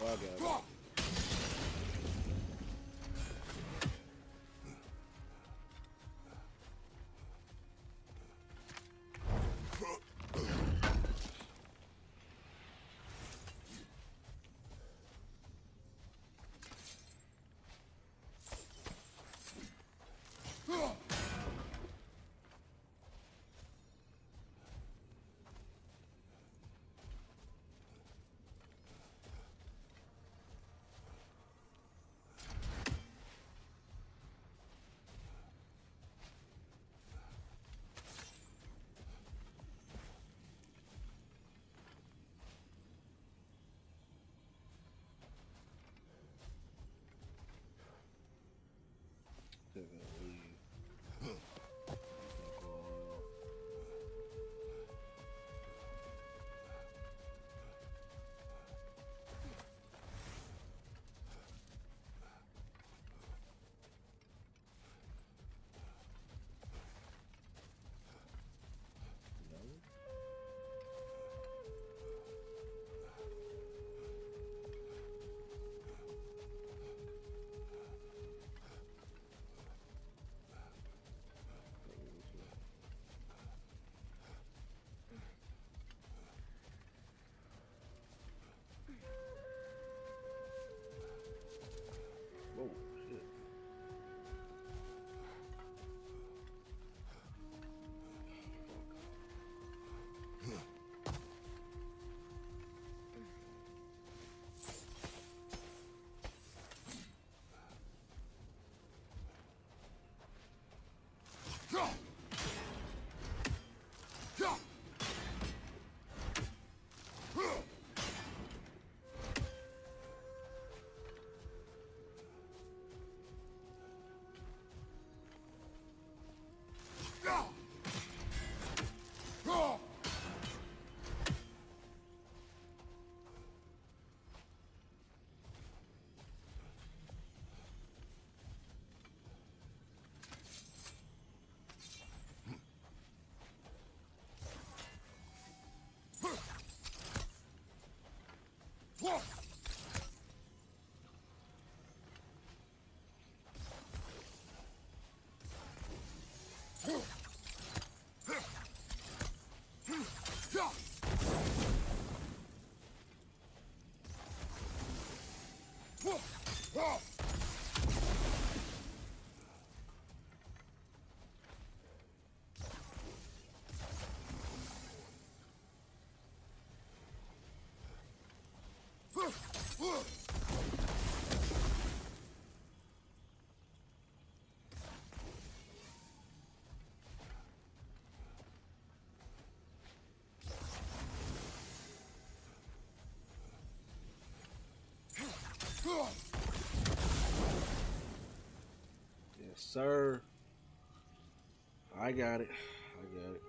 Oh, I got it. Oh, shit. Yes, sir. I got it. I got it.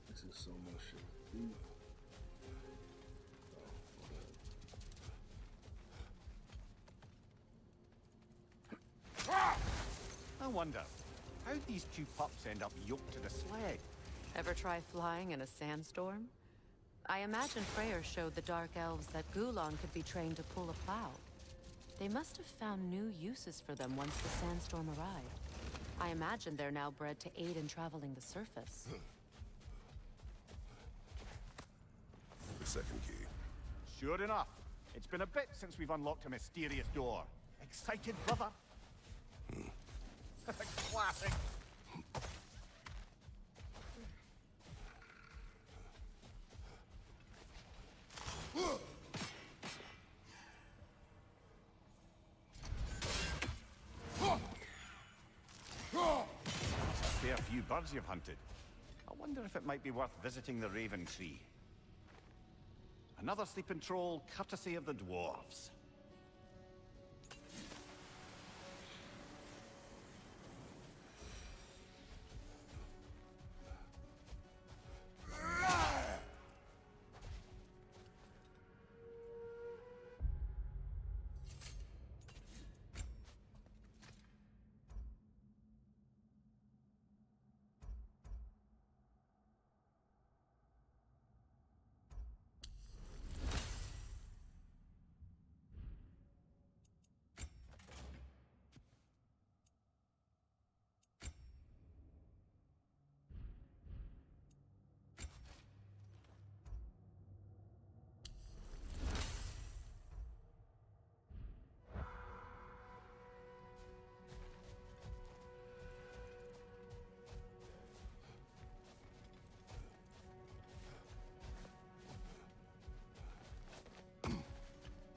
This is so much shit. I wonder, how'd these two pups end up yoked to the sled? Ever try flying in a sandstorm? I imagine Freyr showed the Dark Elves that Gulon could be trained to pull a plow. They must have found new uses for them once the sandstorm arrived. I imagine they're now bred to aid in traveling the surface. The second key. Sure enough. It's been a bit since we've unlocked a mysterious door. Excited, brother? Classic. That's a fair few birds you've hunted. I wonder if it might be worth visiting the Raven Tree. Another sleeping troll, courtesy of the dwarves.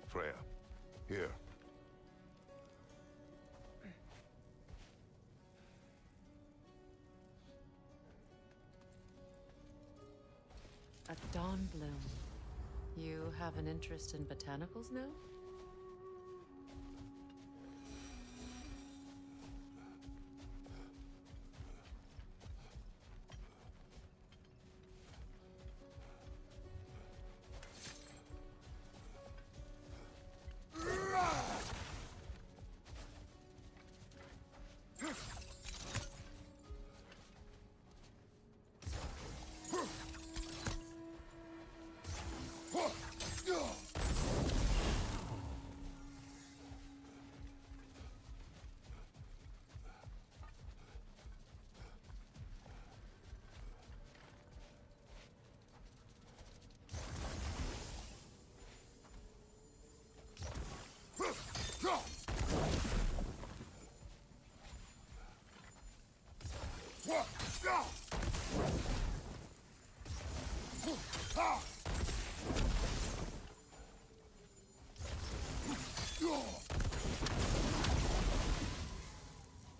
Freya, here. A dawn bloom. You have an interest in botanicals now?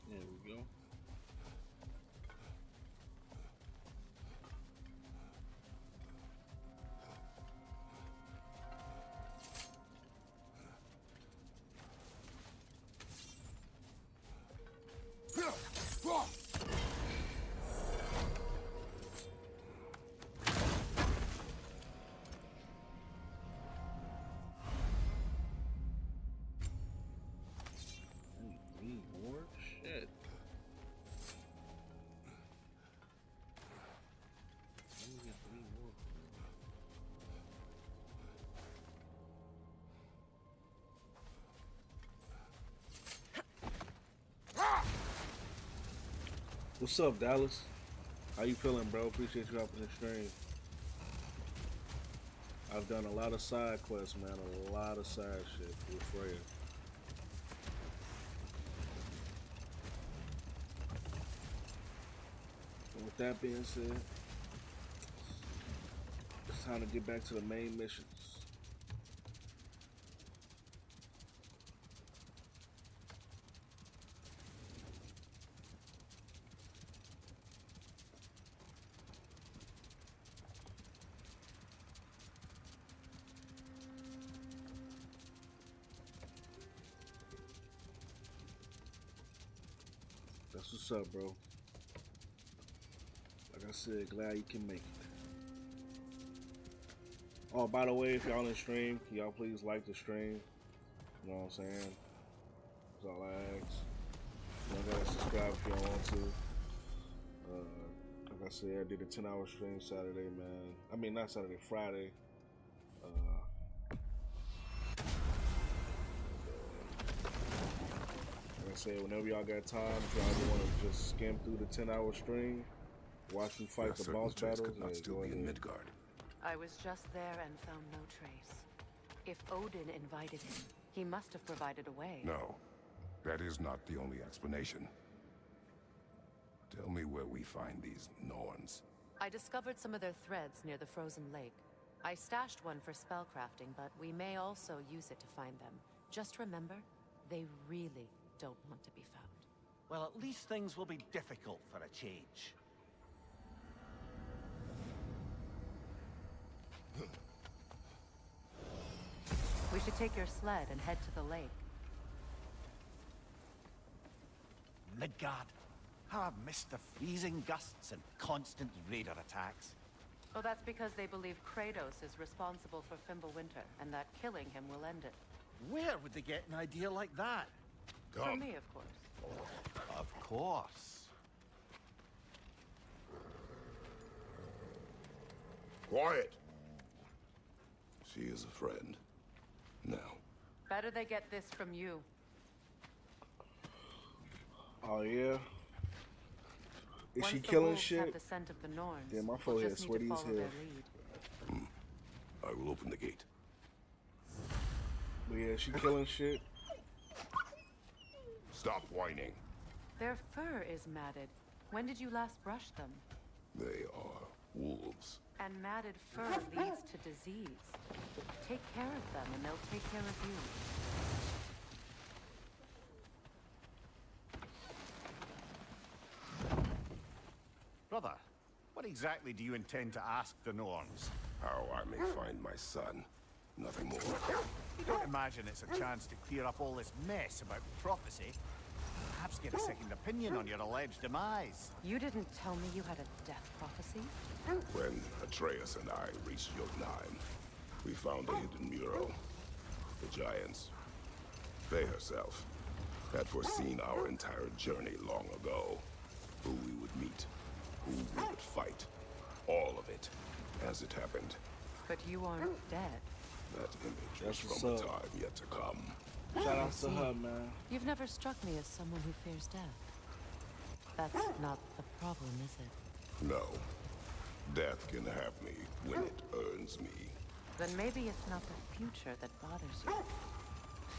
There we go. What's up, Dallas? How you feeling, bro? Appreciate you hopping the stream. I've done a lot of side quests, man. A lot of side shit with Freya. And with that being said, it's time to get back to the main missions. That's what's up, bro. Like I said, glad you can make it. Oh, by the way, if y'all in stream, can y'all please like the stream? You know what I'm saying? That's all I ask. Y'all gotta subscribe if y'all want to. Like I said, I did a 10-hour stream Saturday, man. I mean, not Saturday, Friday. Like I said, whenever y'all got time, if y'all want to just skim through the 10-hour stream, watch me fight the boss battles, could not yeah, still go be in ahead. Midgard. I was just there and found no trace. If Odin invited him, he must have provided a way. No, that is not the only explanation. Tell me where we find these Norns. I discovered some of their threads near the frozen lake. I stashed one for spellcrafting, but we may also use it to find them. Just remember, they really don't want to be found. Well, at least things will be difficult for a change. We should take your sled and head to the lake. Midgard. How I've missed the freezing gusts and constant raider attacks. Oh, that's because they believe Kratos is responsible for Fimbulwinter, and that killing him will end it. Where would they get an idea like that? From me, of course. Of course. Quiet! She is a friend. Now. Better they get this from you. Oh, yeah? Is Once she the killing wolves shit? have the scent of the Norns, Yeah, my we'll forehead just need sweaty to as follow their hell. lead. I will open the gate. But yeah, she killing shit. Stop whining. Their fur is matted. When did you last brush them? They are wolves. And matted fur leads to disease. Take care of them and they'll take care of you. Brother, what exactly do you intend to ask the Norns? How I may find my son. Nothing more. You don't imagine it's a chance to clear up all this mess about prophecy? Perhaps get a second opinion on your alleged demise. You didn't tell me you had a death prophecy? When Atreus and I reached Jotunheim, we found a hidden mural. The Giants, Faye herself, had foreseen our entire journey long ago. Who we would meet, who we would fight. All of it, as it happened. But you aren't dead. That image That's is what's from a up. time yet to come. Shout out to her, man. You've never struck me as someone who fears death. That's not the problem, is it? No. Death can have me when it earns me. Then maybe it's not the future that bothers you.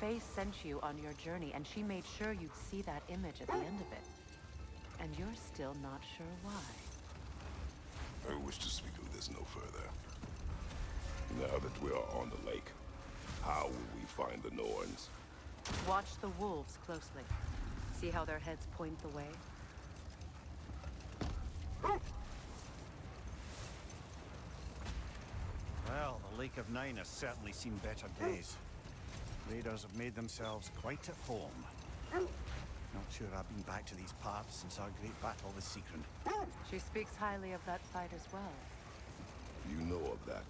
Faye sent you on your journey, and she made sure you'd see that image at the end of it. And you're still not sure why. I wish to speak of this no further. Now that we are on the lake, how will we find the Norns? Watch the wolves closely. See how their heads point the way? Well, the Lake of Nine has certainly seen better days. Raiders have made themselves quite at home. Not sure I've been back to these parts since our great battle with Sigrun. She speaks highly of that fight as well. You know of that?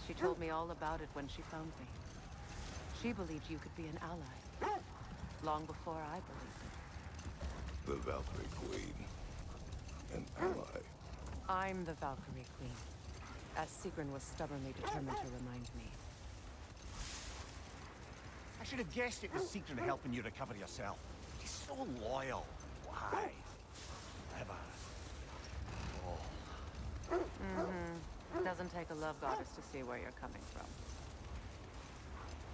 She told me all about it when she found me. She believed you could be an ally. Long before I believed it. The Valkyrie Queen. An ally. I'm the Valkyrie Queen, as Sigrun was stubbornly determined to remind me. I should have guessed it was Sigrun helping you recover yourself. She's so loyal. Why? However, Doesn't take a love goddess to see where you're coming from.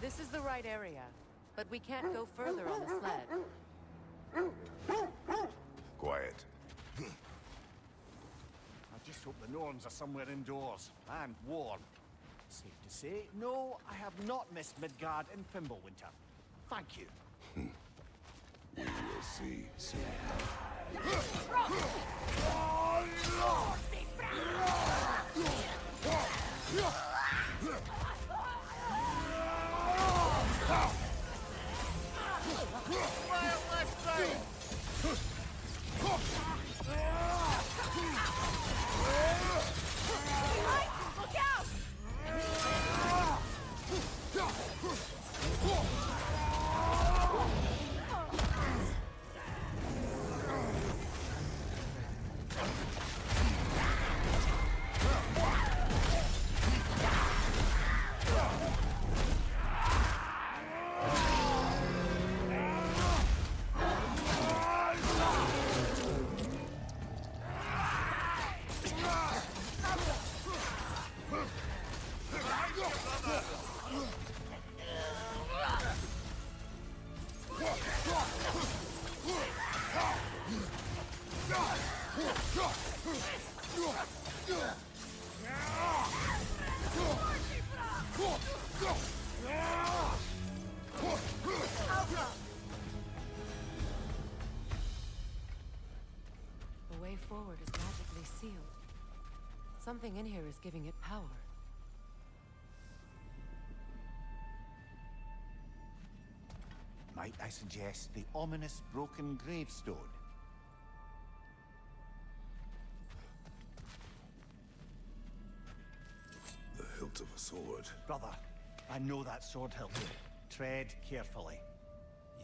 This is the right area, but we can't go further on the sled. Quiet. I just hope the Norns are somewhere indoors and warm. Safe to say, no, I have not missed Midgard in Fimbulwinter. Thank you. We will see soon. Look out! The way forward is magically sealed. Something in here is giving it power. Might I suggest the ominous broken gravestone? The hilt of a sword. Brother, I know that sword hilt. Tread carefully.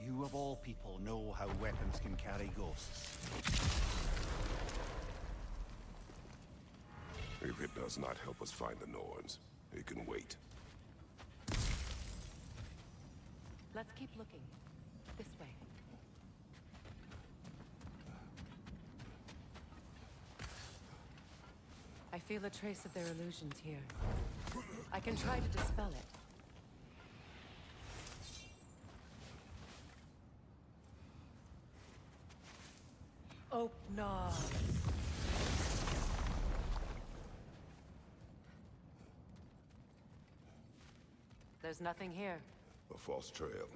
You of all people know how weapons can carry ghosts. If it does not help us find the Norns, it can wait. Let's keep looking. This way. I feel a trace of their illusions here. I can try to dispel it. Oh, no. There's nothing here. A false trail.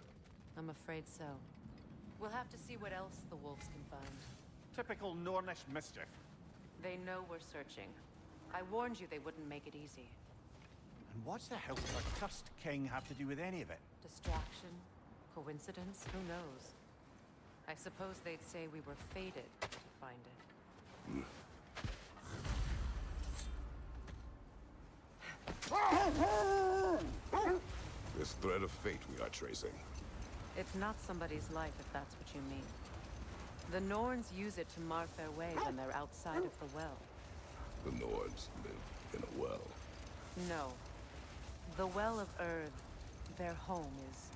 I'm afraid so. We'll have to see what else the wolves can find. Typical Nornish mischief. They know we're searching. I warned you they wouldn't make it easy. And what's the hell does a cursed king have to do with any of it? Distraction? Coincidence? Who knows? I suppose they'd say we were fated to find it. This thread of fate we are tracing. It's not somebody's life, if that's what you mean. The Norns use it to mark their way when they're outside of the well. The Nords live in a well. No. The Well of Earth, their home, is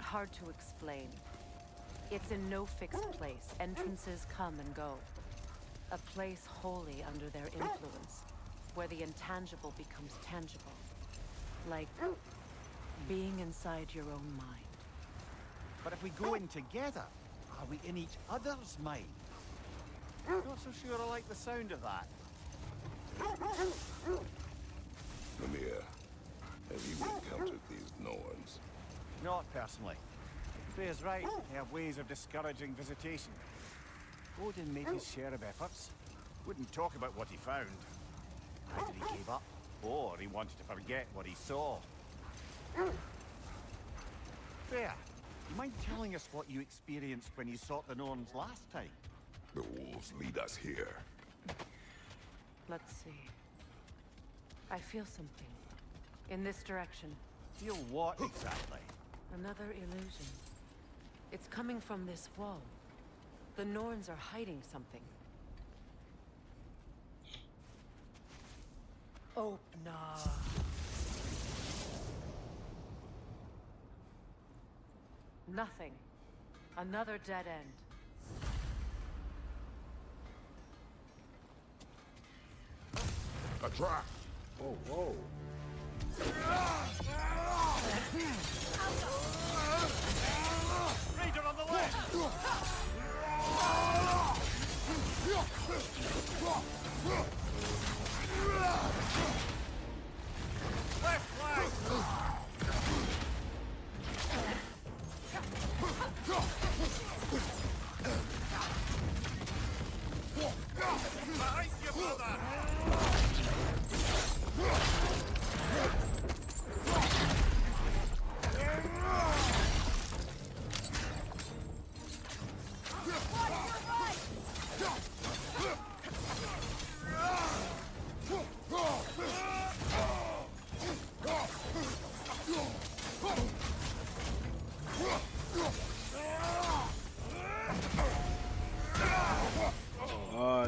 hard to explain. It's in no fixed place. Entrances come and go. A place wholly under their influence, where the intangible becomes tangible. Like being inside your own mind. But if we go in together, are we in each other's mind? Not so sure I like the sound of that. Mimir, have you encountered these Norns? Not personally. Freya's right. They have ways of discouraging visitation. Odin made his share of efforts. Wouldn't talk about what he found. Either he gave up, or he wanted to forget what he saw. Freya, you mind telling us what you experienced when you sought the Norns last time? The wolves lead us here. Let's see. I feel something. In this direction. Feel what exactly? Another illusion. It's coming from this wall. The Norns are hiding something. Oh, no. Nothing. Another dead end. A trap! Oh, whoa. Raider on the left! Left flank! Behind you, brother!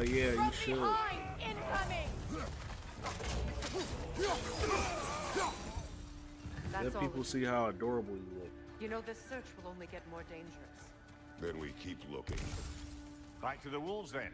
Yeah, you should. Behind! Incoming! That's Let all. people see how adorable you look. You know, this search will only get more dangerous. Then we keep looking. Back to the wolves, then.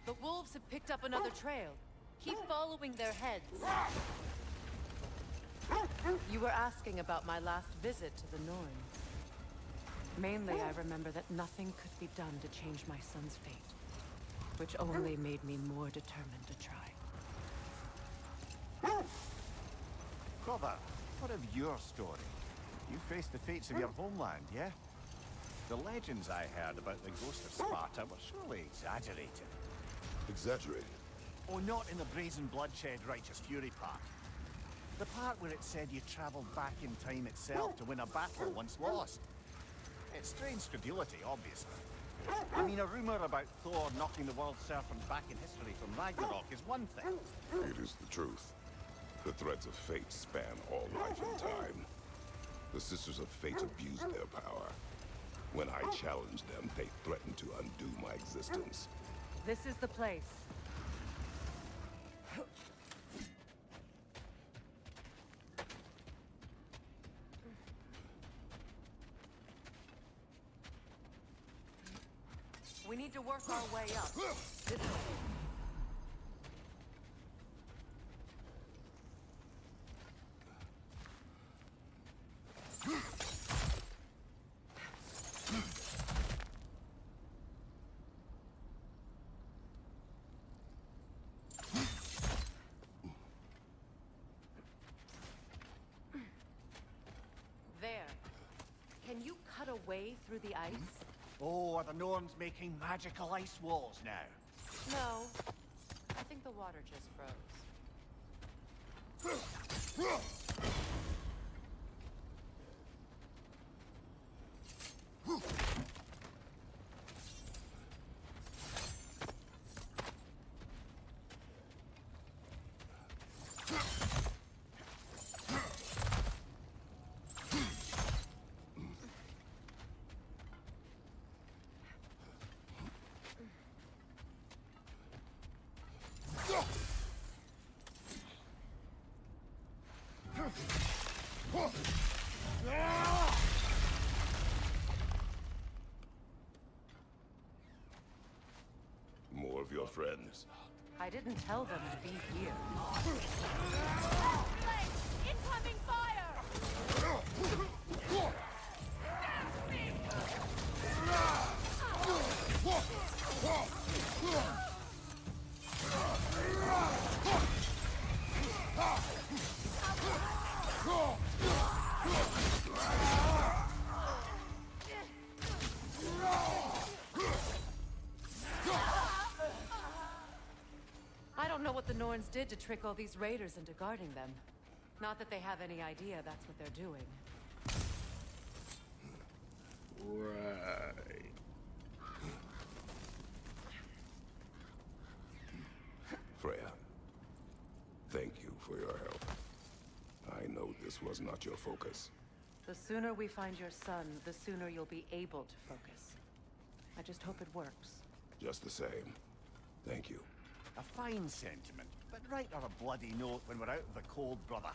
The wolves have picked up another trail. Keep following their heads. You were asking about my last visit to the Norns. Mainly, I remember that nothing could be done to change my son's fate, which only made me more determined to try. Brother, what of your story? You faced the fates of your homeland, yeah? The legends I heard about the ghost of Sparta were surely exaggerated. Exaggerated? Oh, not in the brazen bloodshed righteous fury part. The part where it said you travelled back in time itself to win a battle once lost. It's strange credulity, obviously. I mean, a rumour about Thor knocking the world serpent back in history from Ragnarok is one thing. It is the truth. The threads of fate span all life and time. The Sisters of Fate abused their power. When I challenged them, they threatened to undo my existence. This is the place. We need to work our way up. This way. There. Can you cut a way through the ice? Oh, are the Norns making magical ice walls now? No. I think the water just froze. More of your friends. I didn't tell them to be here. Flank! Incoming fire! I don't know what the Norns did to trick all these raiders into guarding them. Not that they have any idea that's what they're doing. Right. Freya, thank you for your help. I know this was not your focus. The sooner we find your son, the sooner you'll be able to focus. I just hope it works. Just the same. Thank you. A fine sentiment, but write her a bloody note when we're out of the cold, brother.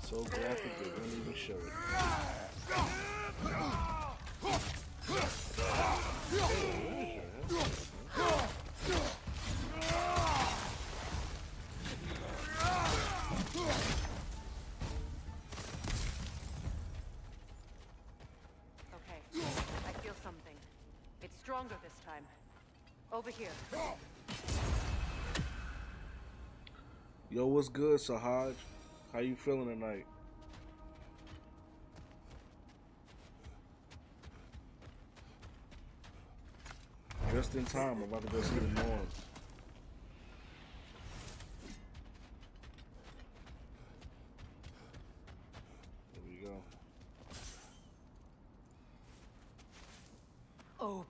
So graphic they don't even show it. Okay, I feel something. It's stronger this time. Over here. Yo, what's good, Sahaj? How you feeling tonight? Just in time, I'm about to go see the Norms. There we go. Open.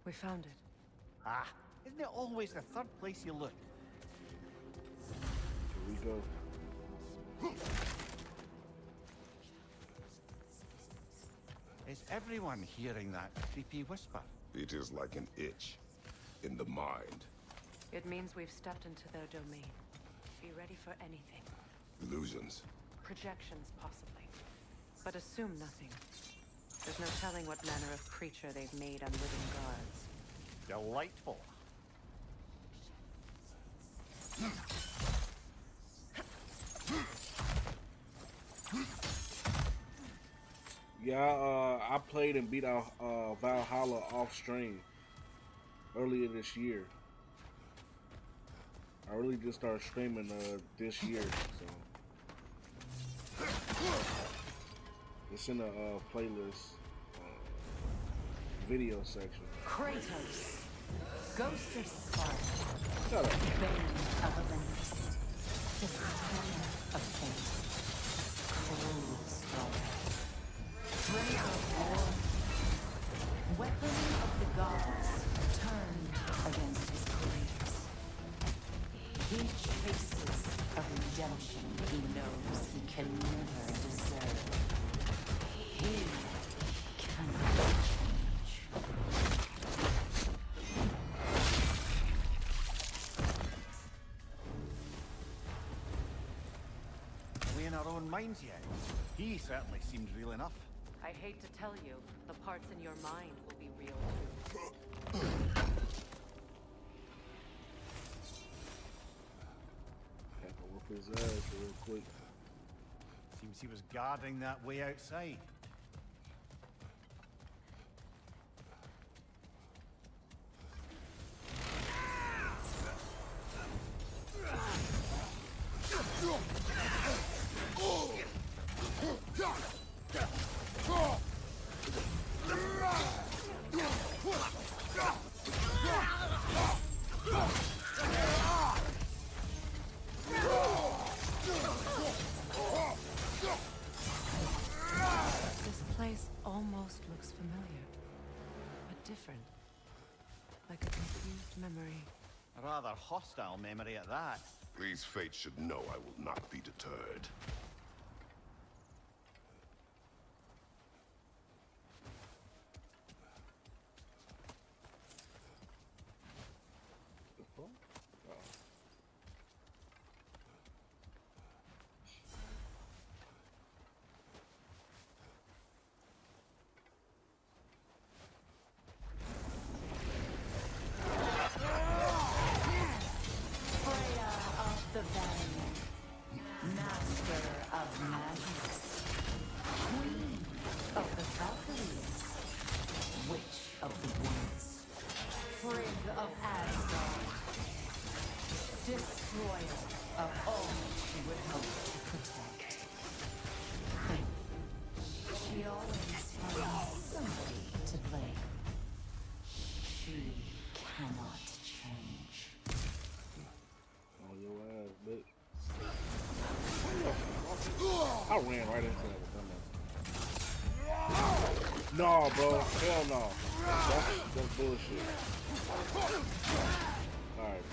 We found it. Ah, isn't it always the third place you look? Here we go. Is everyone hearing that creepy whisper? It is like an itch in the mind. It means we've stepped into their domain. Be ready for anything. Illusions. Projections, possibly. But assume nothing. There's no telling what manner of creature they've made unwitting guards. Delightful. Yeah, I played and beat out Valhalla off stream earlier this year. I really just started streaming this year, so it's in the playlist video section. Kratos, Ghost of Sparta, Shut up. Bane of Olympus, Destroyer of Fate, Cruel Slaughter, Bringer of War, Weapon of the Gods, turned against his creators. He chases a redemption he knows he can never deserve. He cannot change. We in our own minds yet? He certainly seemed real enough. I hate to tell you, the parts in your mind will be real too. Have to whoop his ass real quick. Seems he was guarding that way outside. This place almost looks familiar, but different. Like a confused memory. A rather hostile memory at that. These fates should know I will not be deterred. Destroyer of all she would hope to protect. She always finds somebody to blame. She cannot change. On your ass, bitch. I ran right into that with them. No, bro. Hell no. That's bullshit. Alright.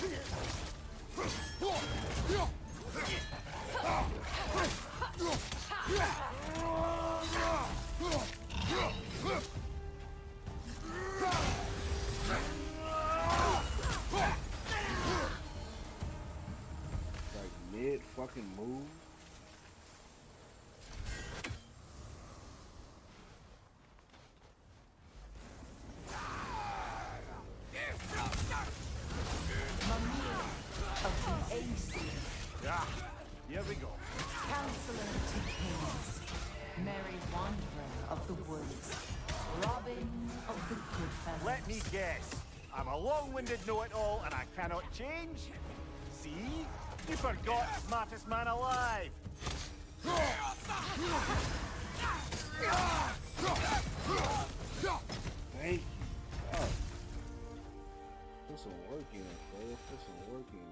Like mid fucking move. Yeah, here we go. Counselor to kings, Merry Wanderer of the woods, Robin of the good fellows. Let me guess. I'm a long-winded know-it-all and I cannot change? See? You forgot smartest man alive. Thank you. Oh. Put some work in it, bro. Put some work in it.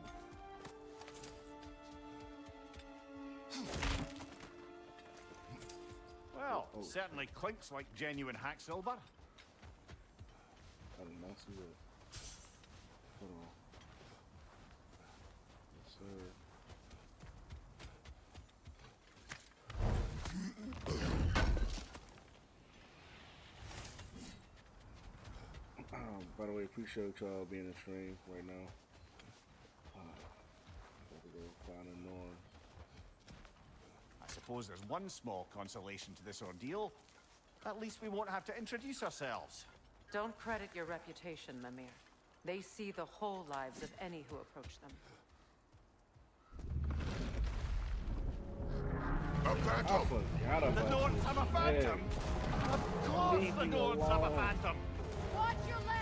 Well, certainly clinks like genuine hack silver. I did not see that. Hold on. Yes, sir. By the way, appreciate y'all being in the stream right now. Gotta go find a noise. I suppose there's one small consolation to this ordeal. At least we won't have to introduce ourselves. Don't credit your reputation, Mimir. They see the whole lives of any who approach them. A I phantom! forgot about The Norns have a phantom! Of course Leave the me Norns have a alone. phantom! Watch your left!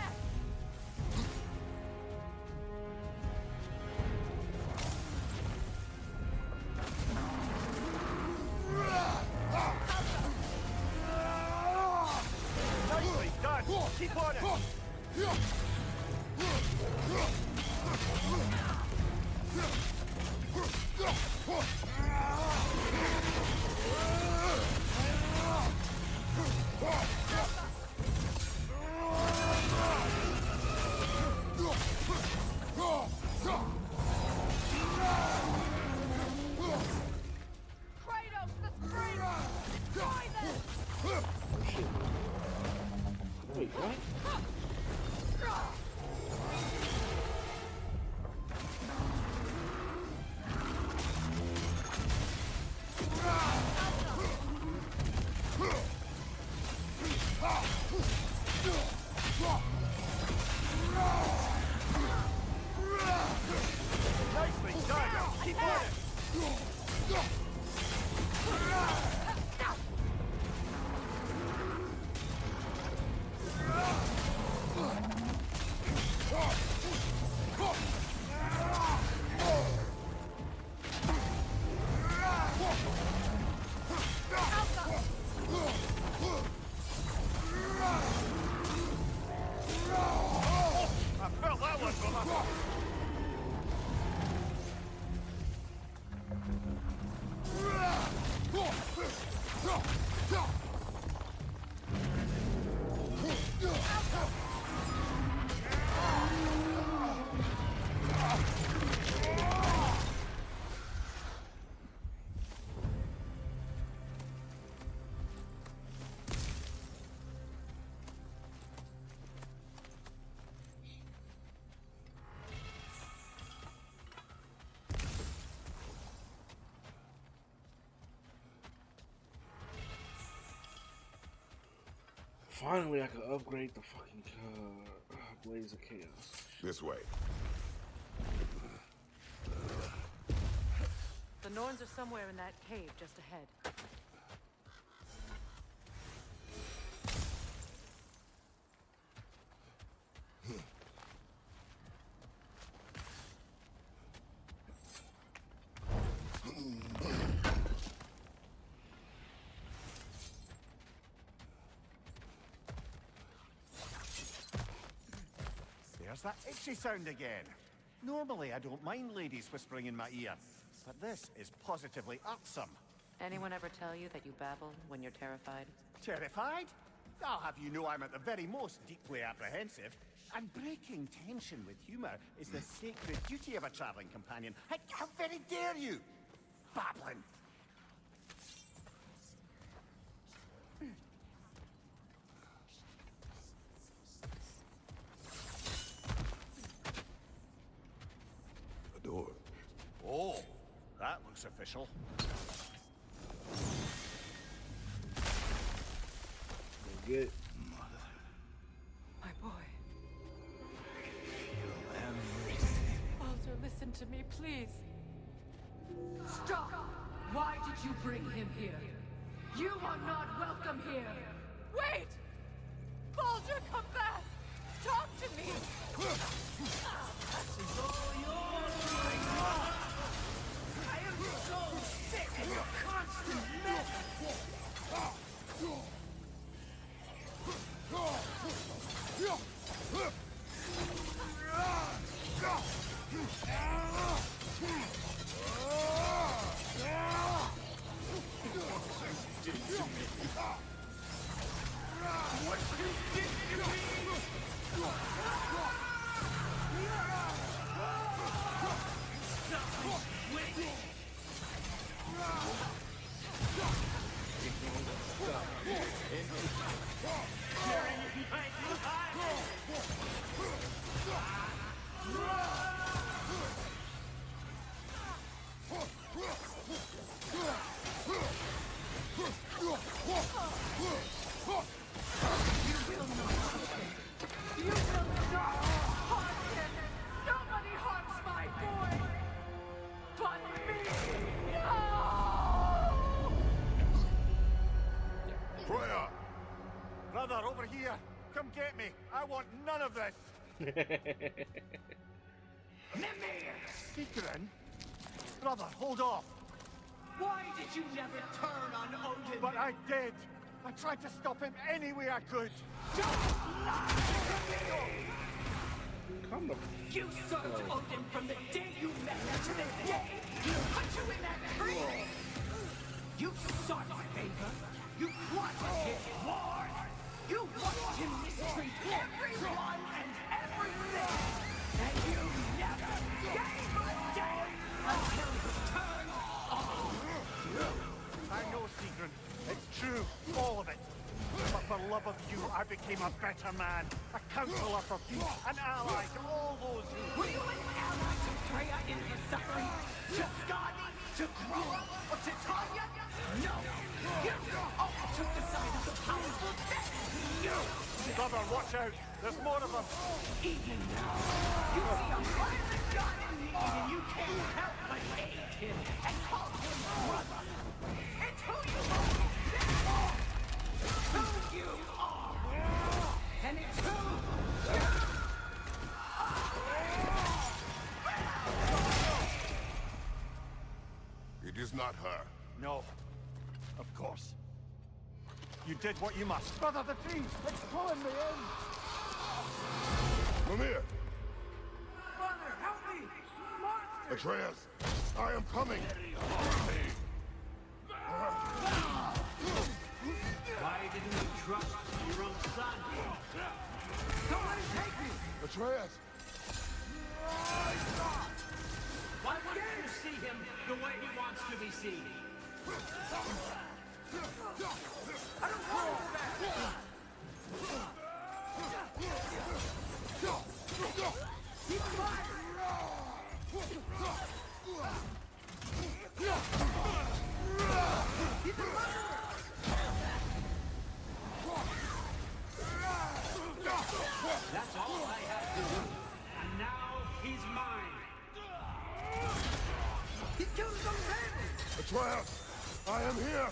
Nicely done! Keep on it! Kratos, the spring! Destroy them! Wait, what? Nicely done! Keep on it! I felt that one, brother! Finally, I can upgrade the fucking Blaze of Chaos. This way. The Norns are somewhere in that cave just ahead. There's that itchy sound again. Normally, I don't mind ladies whispering in my ear, but this is positively irksome. Anyone ever tell you that you babble when you're terrified? Terrified? I'll have you know I'm at the very most deeply apprehensive. And breaking tension with humor is the sacred duty of a traveling companion. How very dare you? Babbling. A door. Oh, that looks official. Good. My boy. Feel everything. Baldur, listen to me, please. Stop! Why did you bring him here? You are not welcome here! Wait! Baldur, come back! Talk to me! This is all yours. I am so sick of your constant mess. What you did to me! You will not harm him! Nobody harms my boy! But me! No! Freya! Brother, over here. Come get me. I want none of this. Secret? Brother, hold off. Why did you never turn on Odin? But I did. I tried to stop him any way I could. Come the You served Odin from the day you met him to the day he put you in that tree! You sought my favor. You wanted his war. You watched him mistreat everyone and everything. And you never gave a damn until he turned on you. I know, Secret. It's true. All of it. But for love of you, I became a better man. A counselor for peace. An ally to all those who... Were you an ally to Freya in her suffering? To Skadi? To Groa? Or to Tanya? No! You always took the side of the powerful then! You! Brother, watch out. There's more of them. Even now, you see a violent god in need and you can't help but hate him and call him brother! It's who you are! It's who you are! And it's who you It is not her. No. Of course. You did what you must. Brother, the tree! It's pulling me in! Mimir! Mother, help me! Monster! Atreus! I am coming! Why didn't you trust your own son? Don't let him take me! Atreus! Why wouldn't you see him the way he wants to be seen? I don't want to go back! Keep him alive! Keep him alive! That's all I have to do. And now he's mine. He's killed his own family! Atreus! I am here!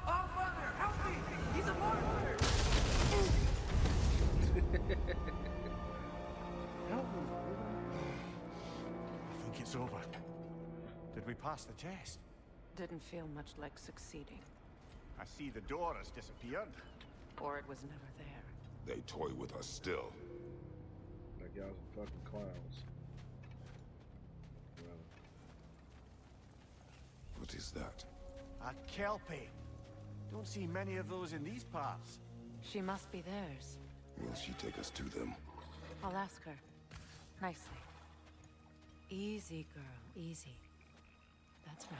Oh, Father, help me! He's a monster! It's over. Did we pass the test? Didn't feel much like succeeding. I see the door has disappeared. Or it was never there. They toy with us still. Like y'all some fucking clowns. Well, What is that? A kelpie. Don't see many of those in these parts. She must be theirs. Will she take us to them? I'll ask her. Nicely. Easy, girl. Easy. That's right.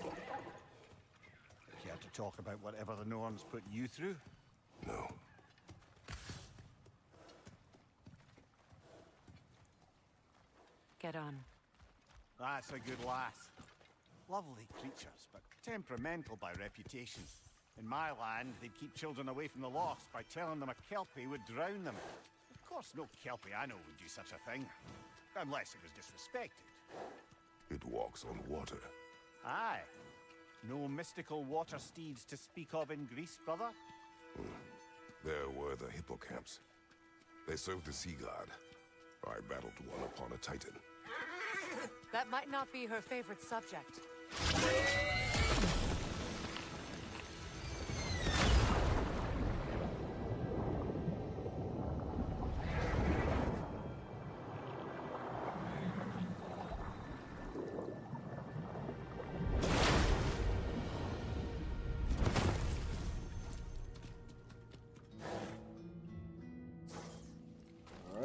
Good. Care to talk about whatever the Norns put you through? No. Get on. That's a good lass. Lovely creatures, but temperamental by reputation. In my land, they'd keep children away from the lost by telling them a kelpie would drown them. Of course, no kelpie I know would do such a thing. Unless it was disrespected. It walks on water. Aye. No mystical water steeds to speak of in Greece, brother? There were the hippocamps. They served the sea god. I battled one upon a titan. That might not be her favorite subject.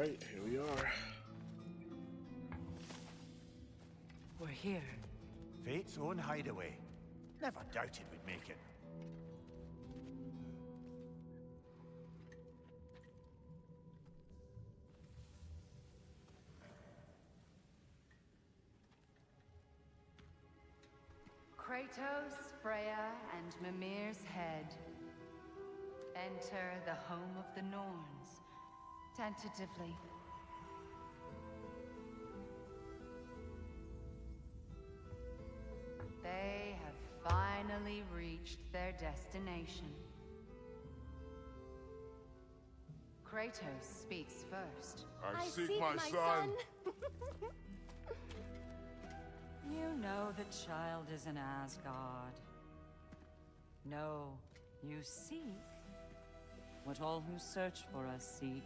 alright, here we are. We're here. Fate's own hideaway. Never doubted we'd make it. Kratos, Freya, and Mimir's head. Enter the home of the Norns, tentatively. They have finally reached their destination. Kratos speaks first. I seek my son. You know the child is in Asgard. No, you seek what all who search for us seek.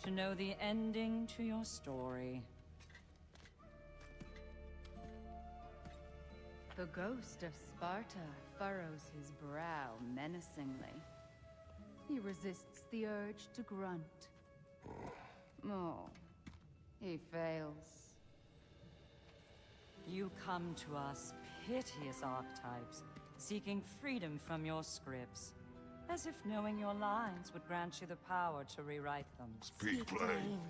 To know the ending to your story. The ghost of Sparta furrows his brow menacingly. He resists the urge to grunt. Oh, he fails. You come to us, piteous archetypes, seeking freedom from your scripts. As if knowing your lines would grant you the power to rewrite them. Speak plain.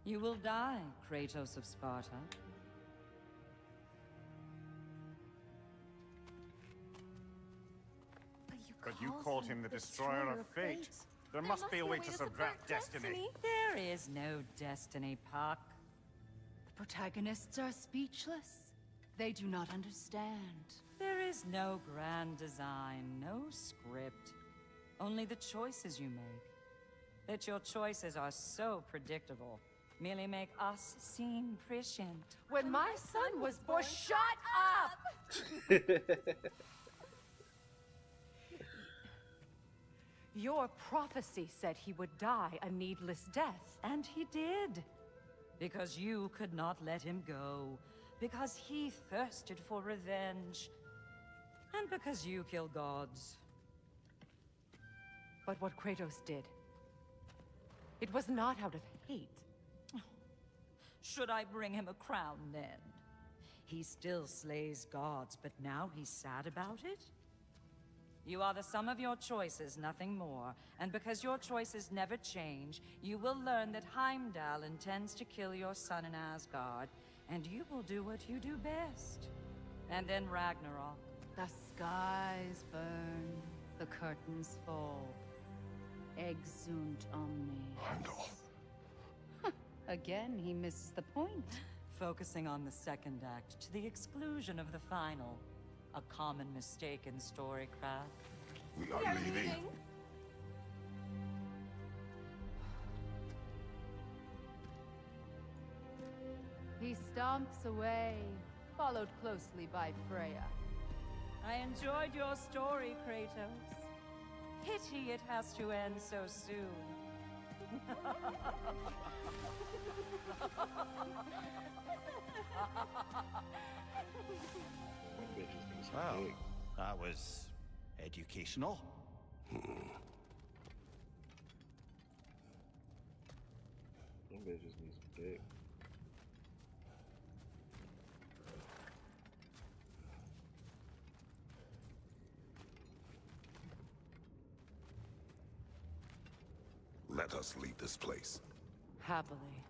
You will die, Kratos of Sparta. But you called him the destroyer of fate. There must be a way to subvert destiny. There is no destiny, Puck. The protagonists are speechless. They do not understand. There is no grand design, no script. Only the choices you make. That your choices are so predictable merely make us seem prescient. When my son was born, shut up! Your prophecy said he would die a needless death. And he did. Because you could not let him go. Because he thirsted for revenge. And because you kill gods. But what Kratos did, it was not out of hate. Should I bring him a crown then? He still slays gods, but now he's sad about it? You are the sum of your choices, nothing more. And because your choices never change, you will learn that Heimdall intends to kill your son in Asgard, and you will do what you do best. And then Ragnarok. The skies burn, the curtains fall. Exunt omnes. Heimdall. Again, he misses the point. Focusing on the second act to the exclusion of the final. A common mistake in storycraft. We are leaving. stomps away, followed closely by Freya. I enjoyed your story, Kratos. Pity it has to end so soon. Them bitches need some Well, dick. that was educational. Them bitches need some dick. Let us leave this place. Happily.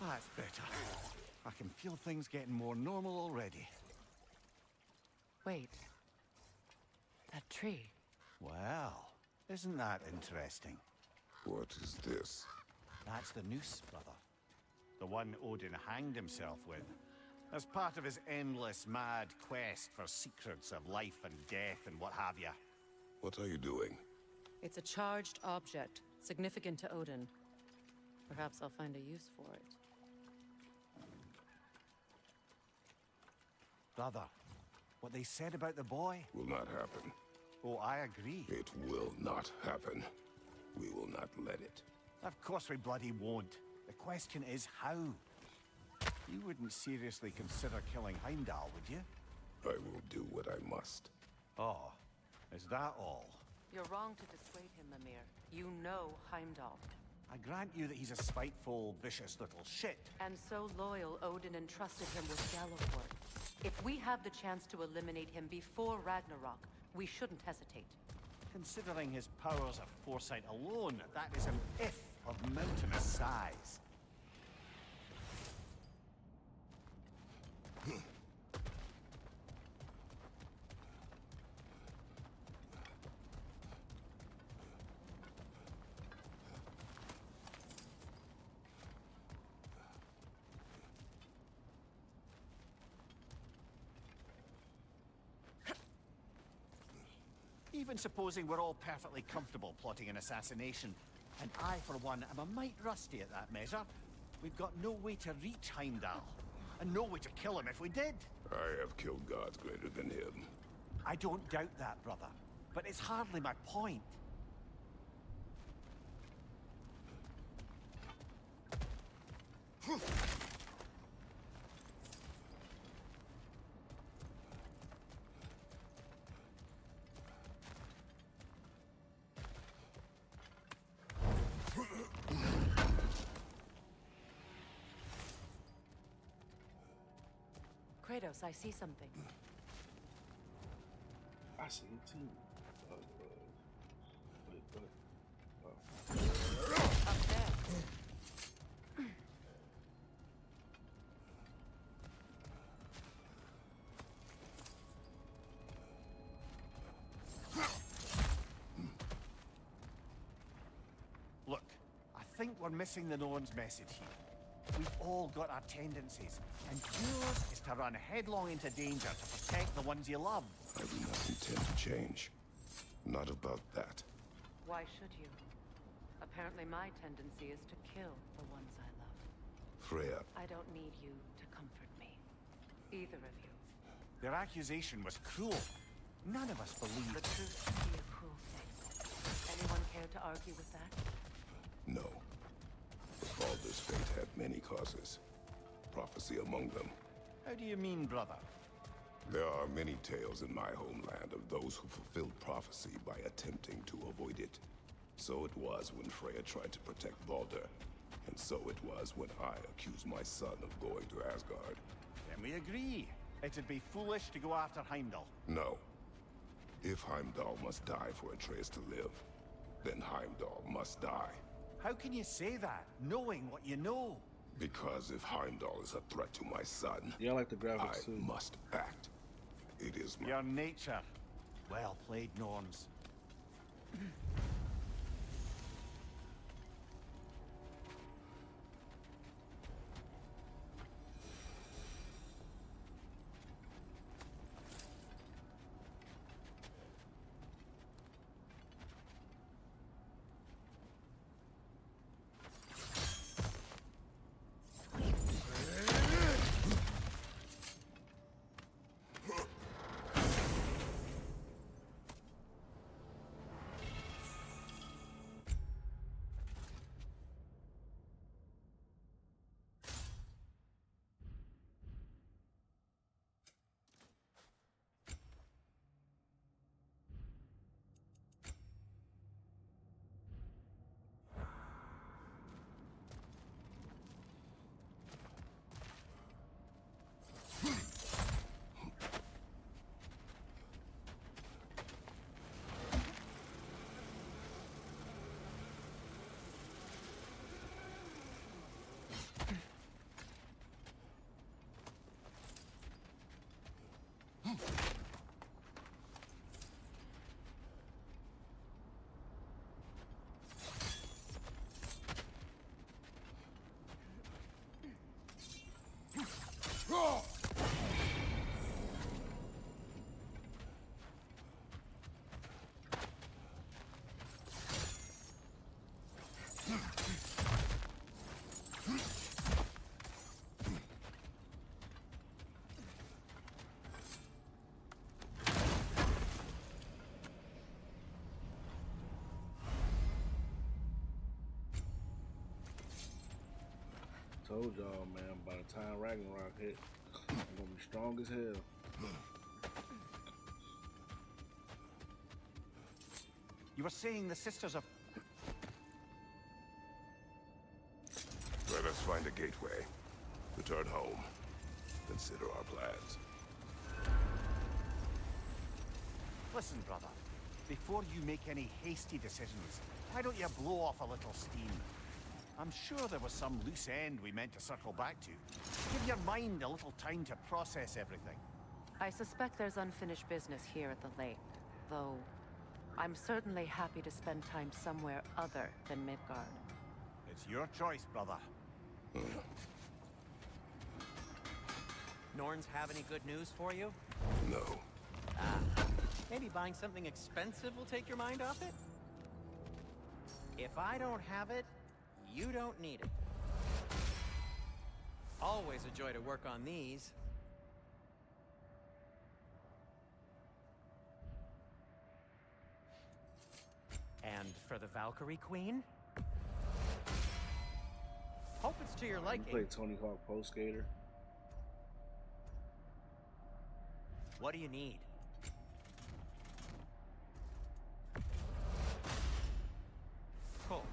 That's better. I can feel things getting more normal already. Wait. That tree. Well, isn't that interesting? What is this? That's the noose, brother. The one Odin hanged himself with. As part of his endless, mad quest for secrets of life and death and what have you. What are you doing? It's a charged object, significant to Odin. Perhaps I'll find a use for it. Brother, what they said about the boy? Will not happen. Oh, I agree. It will not happen. We will not let it. Of course we bloody won't. The question is how. You wouldn't seriously consider killing Heimdall, would you? I will do what I must. Oh, is that all? You're wrong to dissuade him, Mimir. You know Heimdall. I grant you that he's a spiteful, vicious little shit. And so loyal, Odin entrusted him with Galliford. If we have the chance to eliminate him before Ragnarok, we shouldn't hesitate. Considering his powers of foresight alone, that is an if of mountainous size. Even supposing we're all perfectly comfortable plotting an assassination, and I, for one, am a mite rusty at that measure, we've got no way to reach Heimdall, and no way to kill him if we did. I have killed gods greater than him. I don't doubt that, brother, but it's hardly my point. Kratos, I see something. I see it too. Up there. Look, I think we're missing the Norn's message here. We've all got our tendencies, and yours is to run headlong into danger to protect the ones you love. I do not intend to change. Not about that. Why should you? Apparently my tendency is to kill the ones I love. Freya, I don't need you to comfort me. Either of you. Their accusation was cruel. None of us The believed. truth can be a cruel thing. Anyone care to argue with that? no. The Baldur's fate had many causes. Prophecy among them. How do you mean, brother? There are many tales in my homeland of those who fulfilled prophecy by attempting to avoid it. So it was when Freya tried to protect Baldur. And so it was when I accused my son of going to Asgard. Then we agree. It'd be foolish to go after Heimdall. No. If Heimdall must die for Atreus to live, then Heimdall must die. How can you say that, knowing what you know? Because if Heimdall is a threat to my son, Yeah, I like the I graphics too. must act. It is my... Your nature. Well played, Norns. Told y'all, man, by the time Ragnarok hit, I'm gonna be strong as hell. You were saying the Sisters of... Let us find a gateway. Return home. Consider our plans. Listen, brother. Before you make any hasty decisions, why don't you blow off a little steam? I'm sure there was some loose end we meant to circle back to. Give your mind a little time to process everything. I suspect there's unfinished business here at the lake, though I'm certainly happy to spend time somewhere other than Midgard. It's your choice, brother. Norns have any good news for you? No. Maybe buying something expensive will take your mind off it? If I don't have it, you don't need it. Always a joy to work on these. And for the Valkyrie Queen? Hope it's to your You liking. play Tony Hawk Pro Skater. What do you need? Cool.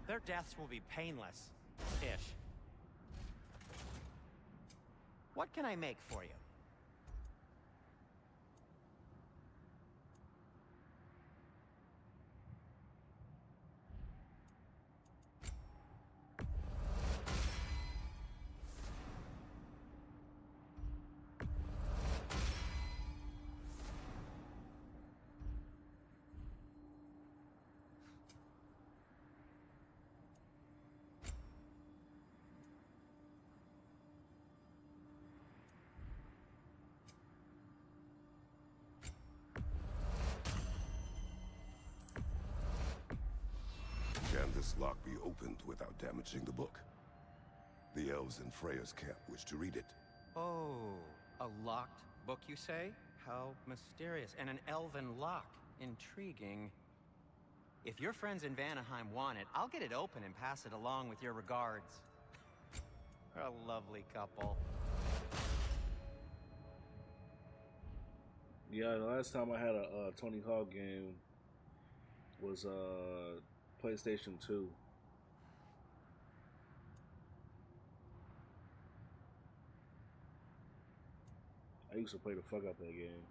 Their deaths will be painless-ish. What can I make for you? Can this lock be opened without damaging the book? The elves in Freya's camp wish to read it. Oh, a locked book, you say? How mysterious. And an elven lock. Intriguing. If your friends in Vanaheim want it, I'll get it open and pass it along with your regards. A lovely couple. Yeah, the last time I had a Tony Hawk game was PlayStation 2. I used to play the fuck out that game,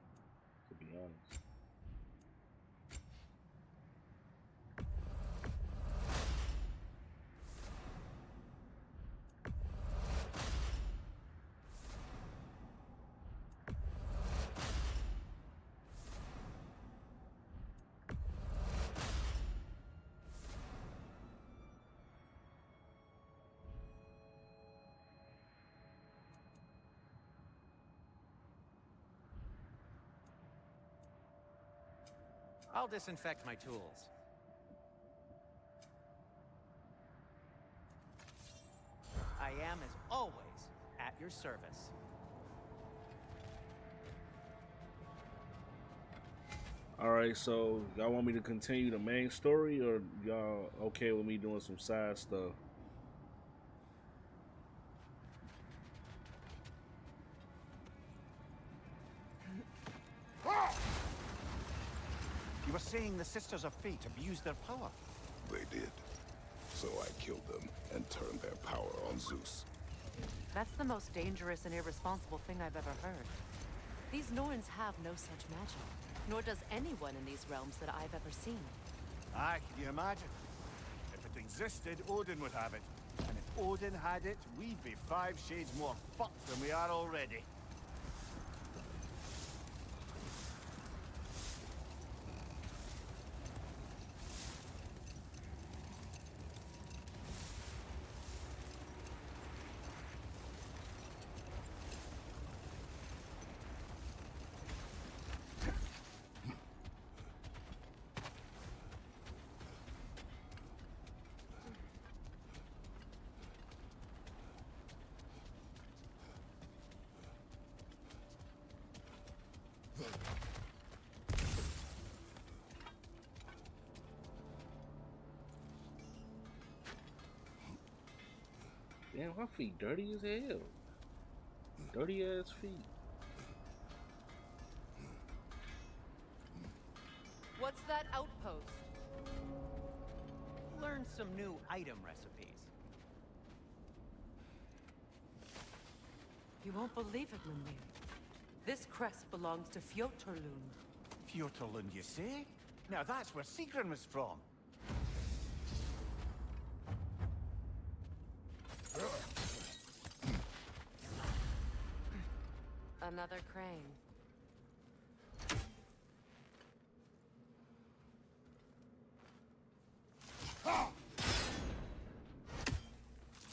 to be honest. I'll disinfect my tools. I am, as always, at your service. Alright, so y'all want me to continue the main story, or y'all okay with me doing some side stuff? You were saying the Sisters of Fate abused their power. They did. So I killed them and turned their power on Zeus. That's the most dangerous and irresponsible thing I've ever heard. These Norns have no such magic, nor does anyone in these realms that I've ever seen. Aye, can you imagine? If it existed, Odin would have it. And if Odin had it, we'd be 5 shades more fucked than we are already. Damn, my feet dirty as hell. Dirty ass feet. What's that outpost? Learn some new item recipes. You won't believe it, Mimir. This crest belongs to Fjotorlund. Fjotorlund, you say? Now that's where Sigrun was from. Another crane.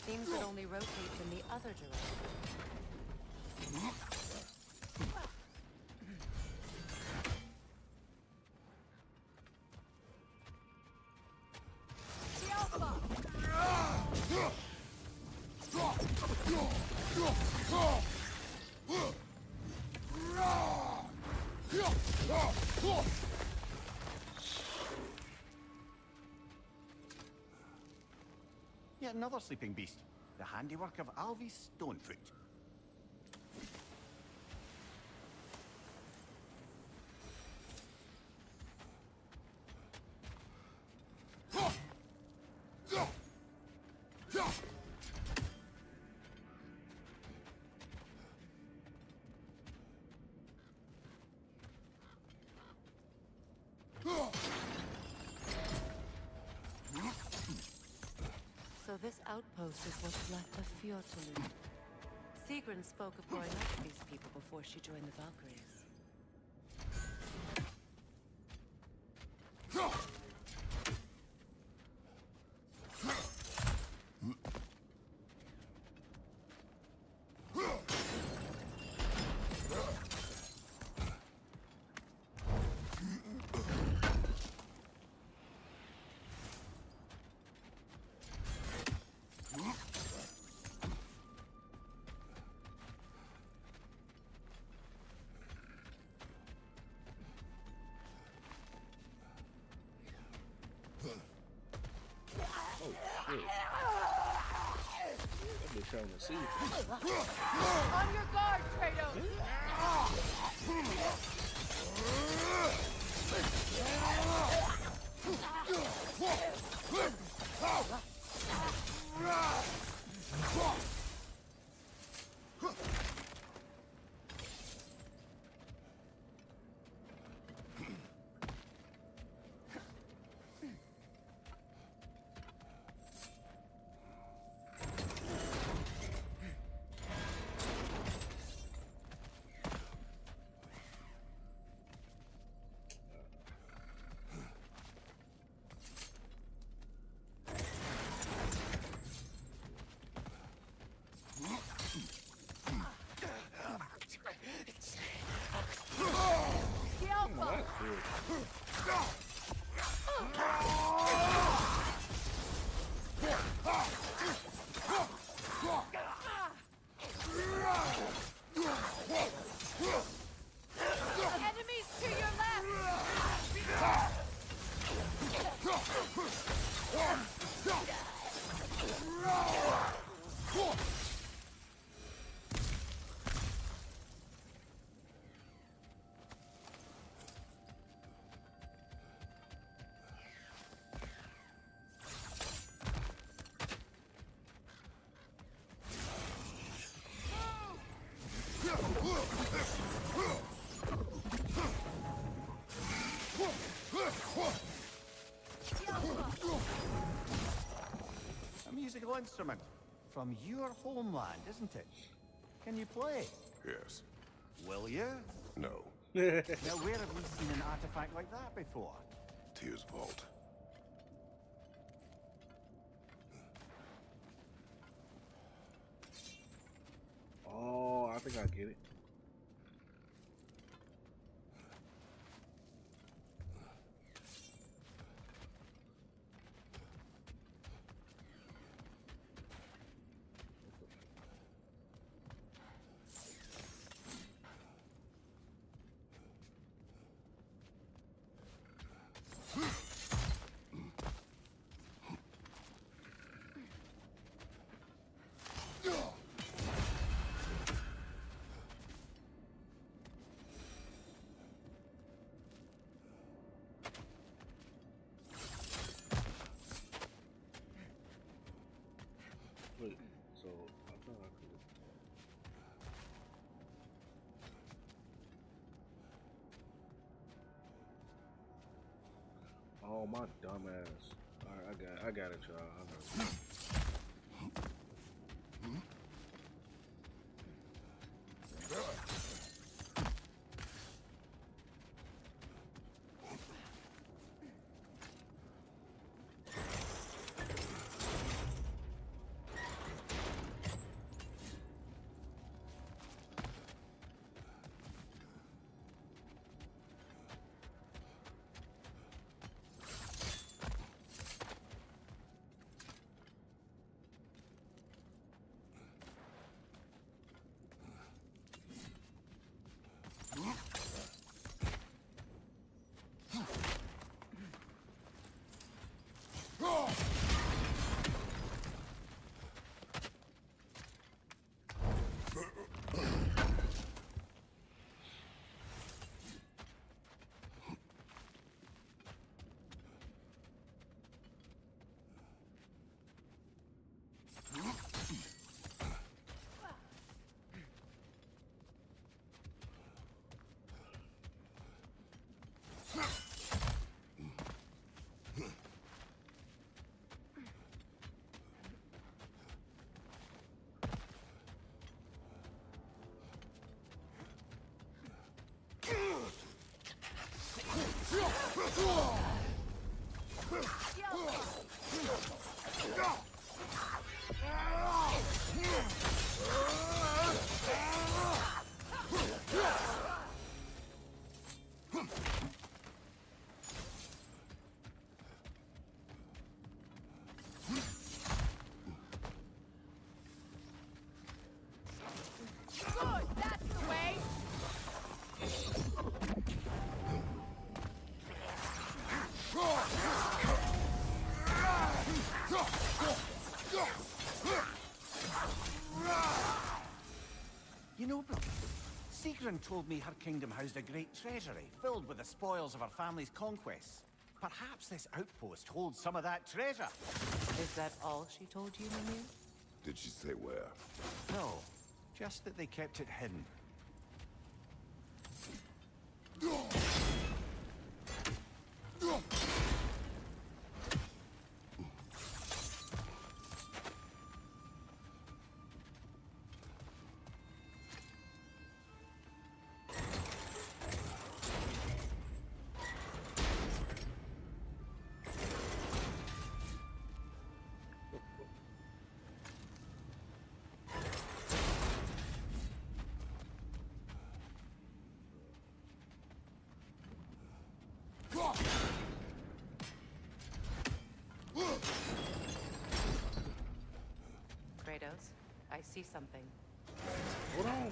Seems it only rotates in the other direction. Yet another sleeping beast. The handiwork of Alvi Stonefoot. So this outpost is what's left of Fjotorlund. Sigrun spoke of going after these people before she joined the Valkyries. I've been trying to see. On your guard, Kratos! Enemies to your left! A musical instrument. From your homeland, isn't it? Can you play? Yes. Will you? No. Now, where have we seen an artifact like that before? Tyr's vault. Oh, I think I get it. Wait, so I thought I could. Oh my dumb ass. Alright, I got it, y'all. I got it. Good, that's the way! You know, brother, Sigrun told me her kingdom housed a great treasury filled with the spoils of her family's conquests. Perhaps this outpost holds some of that treasure. Is that all she told you, Mimir? Did she say where? No, just that they kept it hidden. Kratos, I see something. Hold on, man.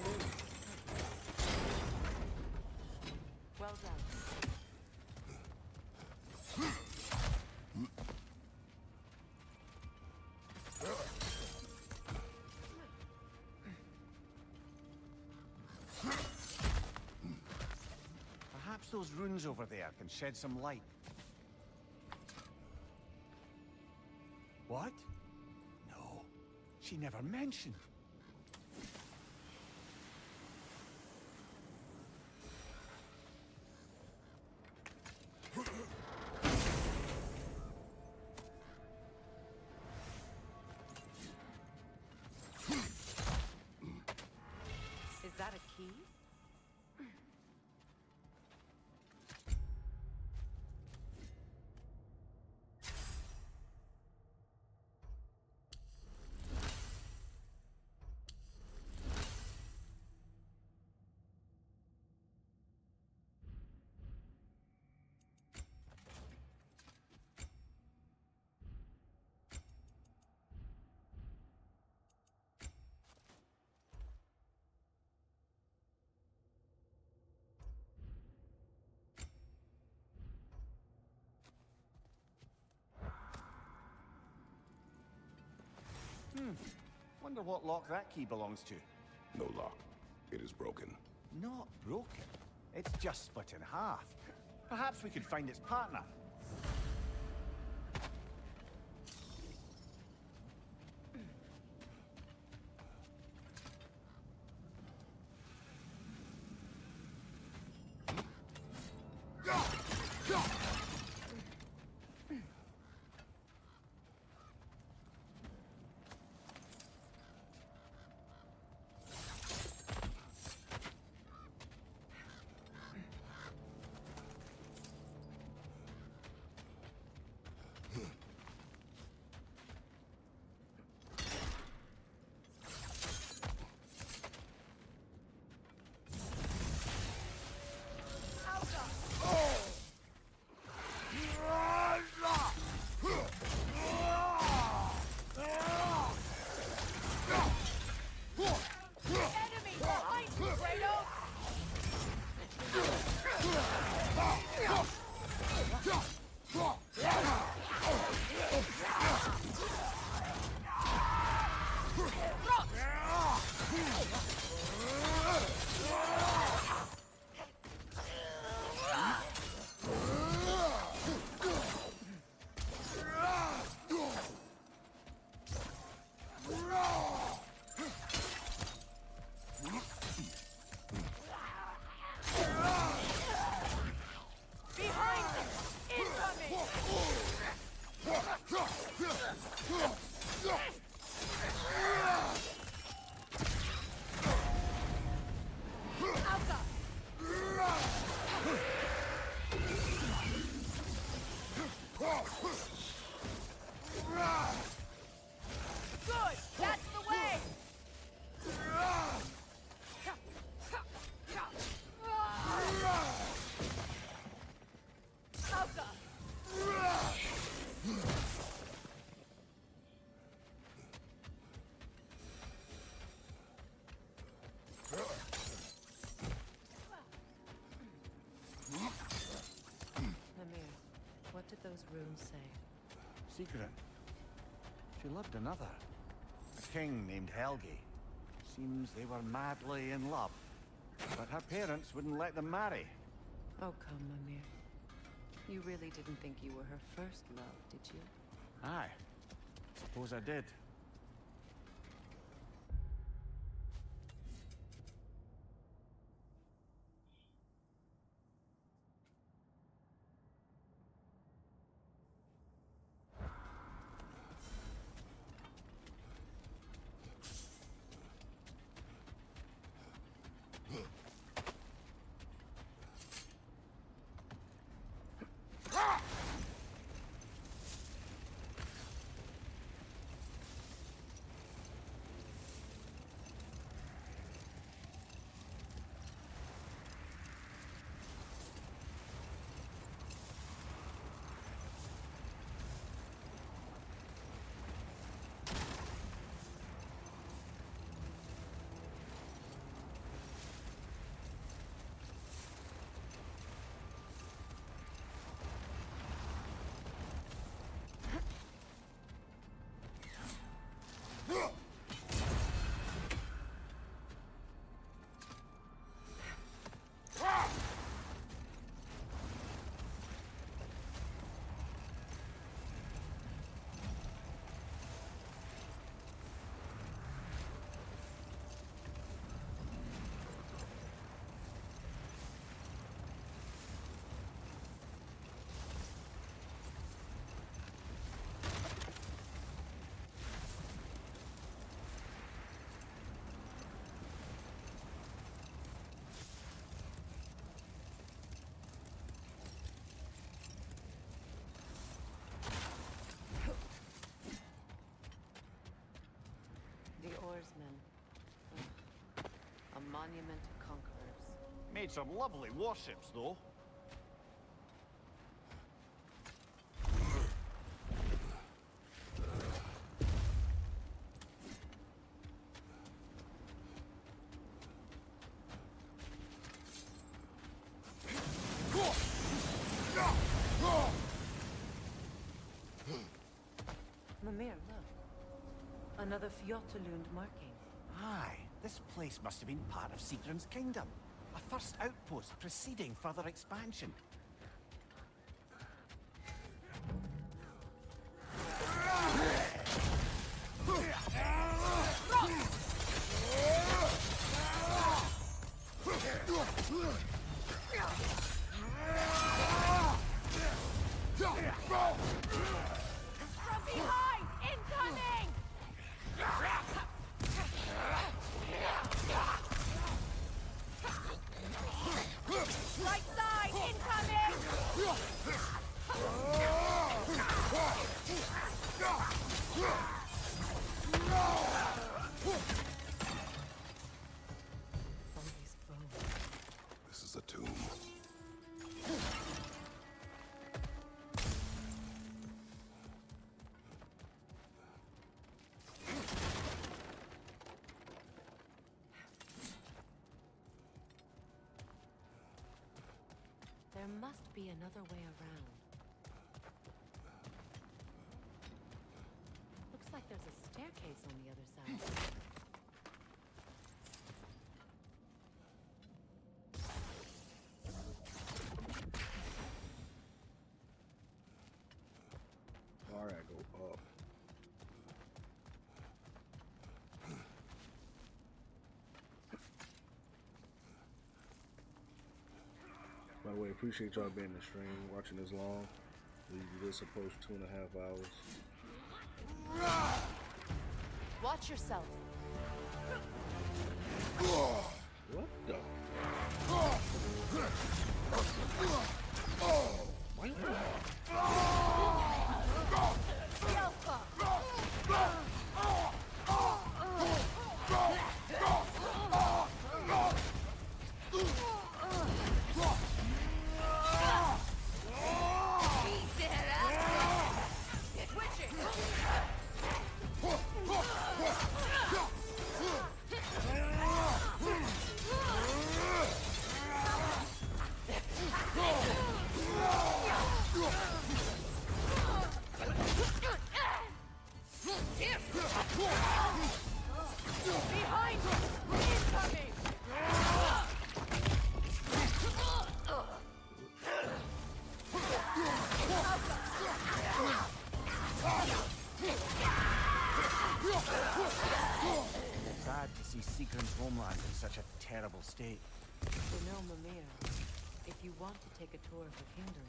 Well done. Perhaps those runes over there can shed some light. What? No, she never mentioned. Is that a key? Wonder what lock that key belongs to. No lock. It is broken. Not broken. It's just split in half. Perhaps we could find its partner. What did those runes say? Secret. She loved another. A king named Helgi. Seems they were madly in love. But her parents wouldn't let them marry. Oh, come, Mimir. You really didn't think you were her first love, did you? Aye. Suppose I did. The oarsmen. A monument to conquerors. Made some lovely warships, though. Mimir, look. Another Fjotalund marking. Aye, this place must have been part of Sigrun's kingdom. A first outpost preceding further expansion. There must be another way around. Looks like there's a staircase on the other side. Alright, go up. By the way, appreciate y'all being in the stream, watching this long. We do this approach 2.5 hours. Watch yourself. What the? Sad to see Seagram's homeland in such a terrible state. You know, Mimir, if you want to take a tour of the kingdom,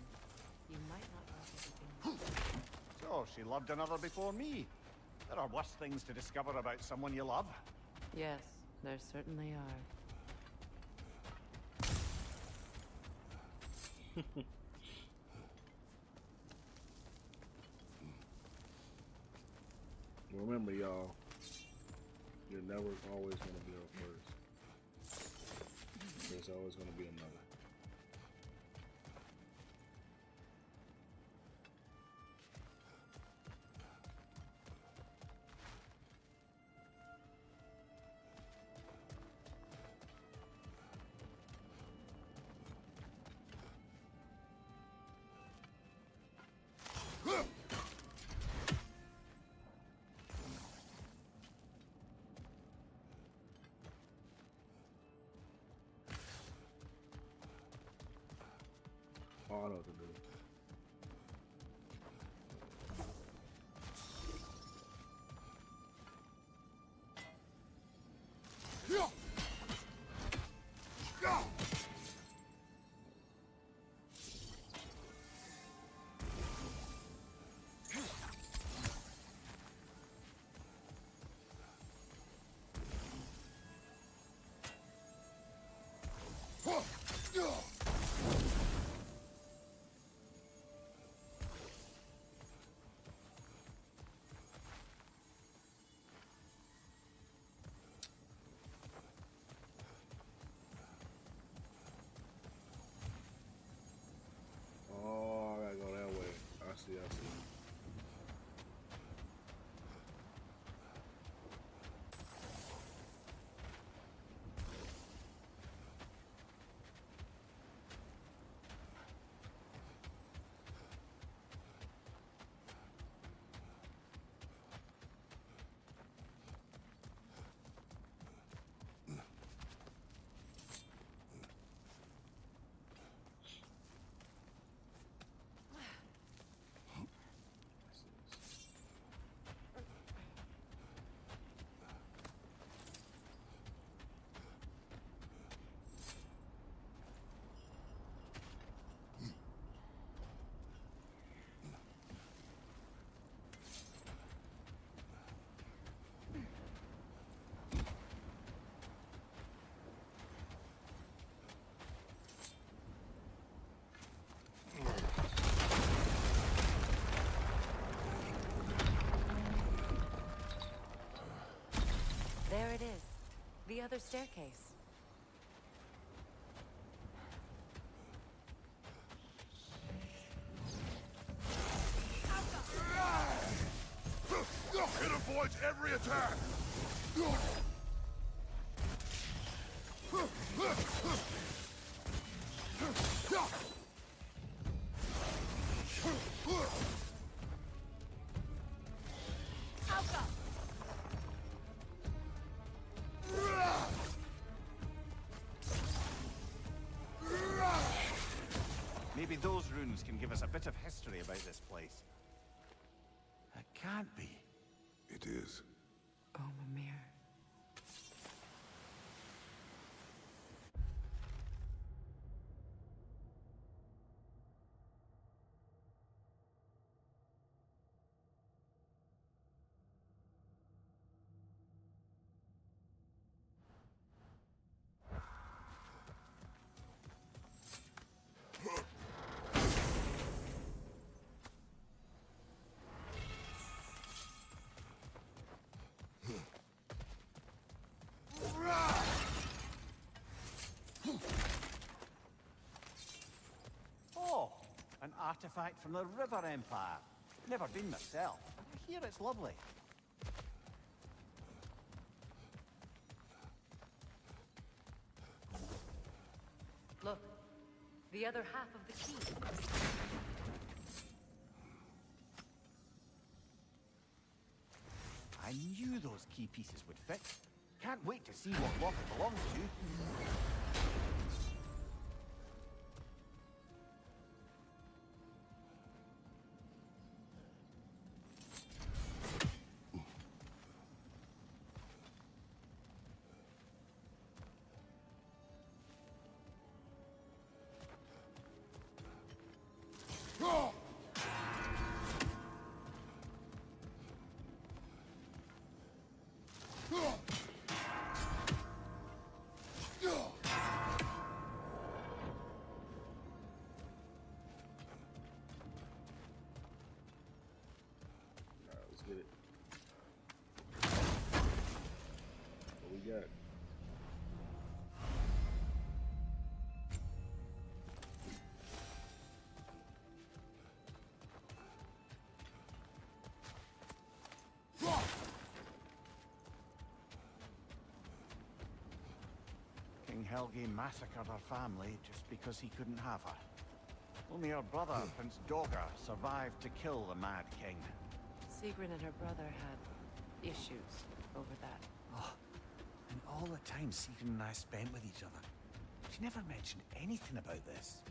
you might not love everything. So, she loved another before me. There are worse things to discover about someone you love. Yes, there certainly are. Remember, y'all, you're never always going to be up first. There's always going to be another. Oh, I know what to do. Oh, I gotta go that way. I see, I see. There it is. The other staircase. It avoids every attack! ruins can give us a bit of history about this place. It can't be. It is. Oh, Mimir. Oh, an artifact from the River Empire. Never been myself, but I hear it's lovely. Look, the other half of the key. I knew those key pieces would fit. Can't wait to see what lock it belongs to. Alright, let's get it. What we got? King Helge massacred her family just because he couldn't have her. Only her brother, Prince Dogger, survived to kill the Mad King. Sigrun and her brother had issues over that. Oh, and all the time Sigrun and I spent with each other, she never mentioned anything about this.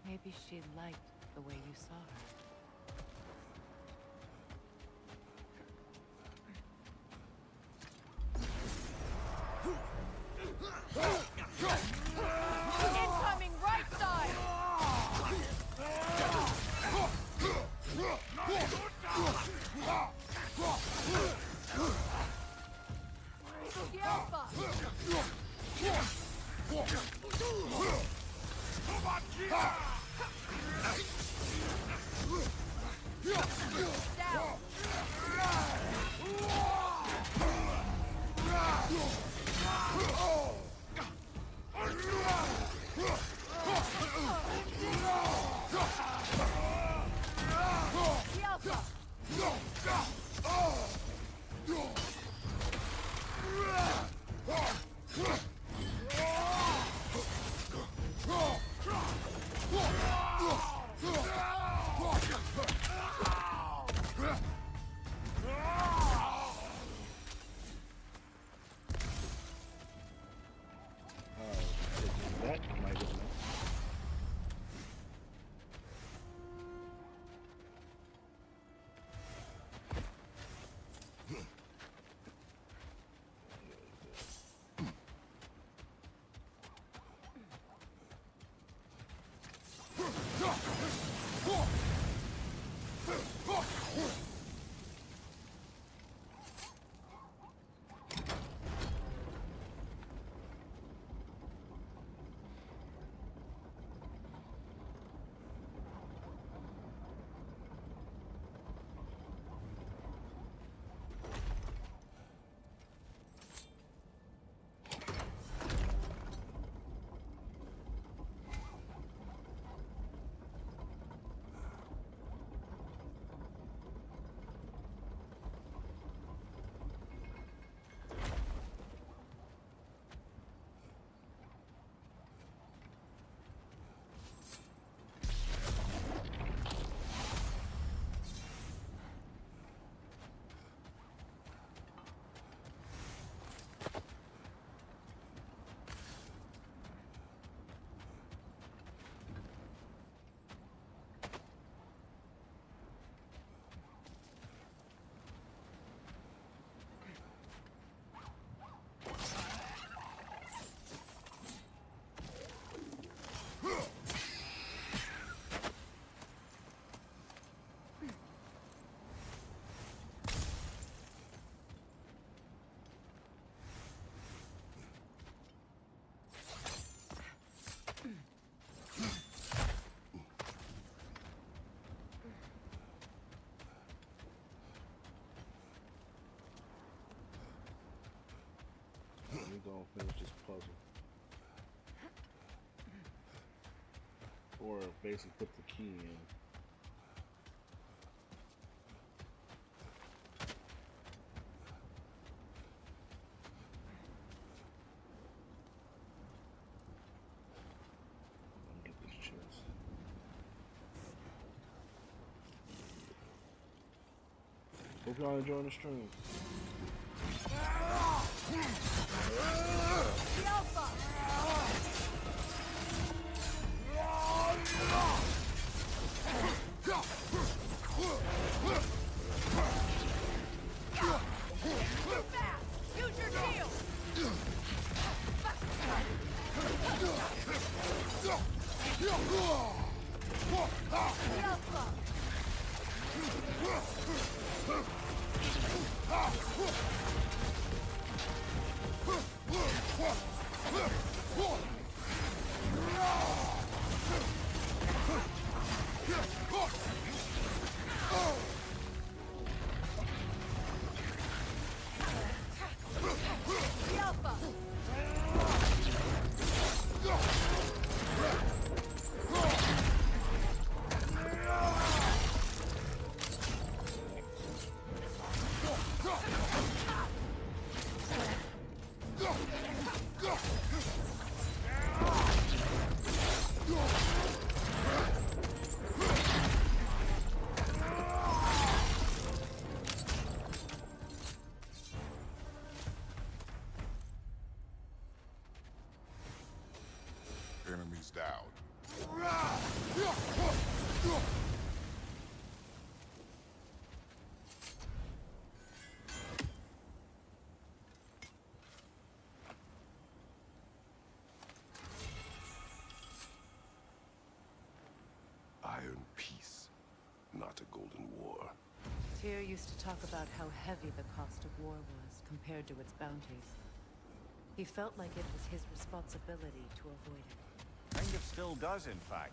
Maybe she liked the way you saw her. Incoming right side! go and finish this puzzle. Or basically put the key in. Get this chest. Hope y'all enjoying the stream. Use your shield! Enemies down. Iron peace, not a golden war. Tyr used to talk about how heavy the cost of war was compared to its bounties. He felt like it was his responsibility to avoid it. Kind of still does, in fact.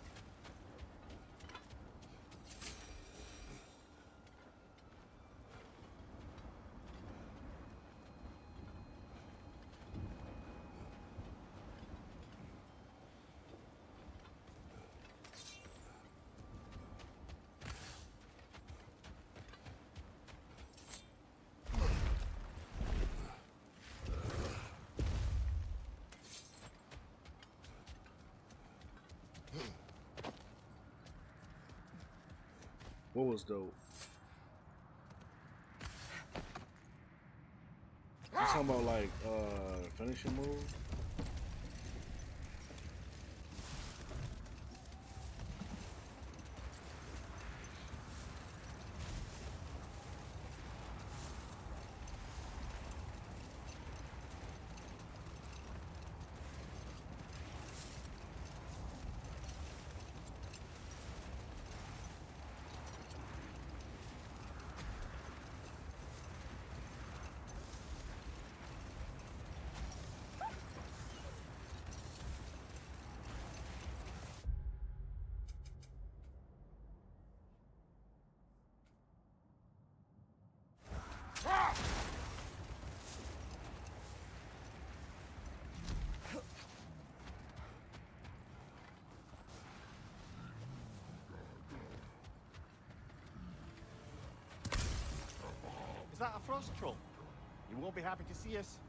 What was dope? You talking about like finishing move? Is that a frost troll? You won't be happy to see us.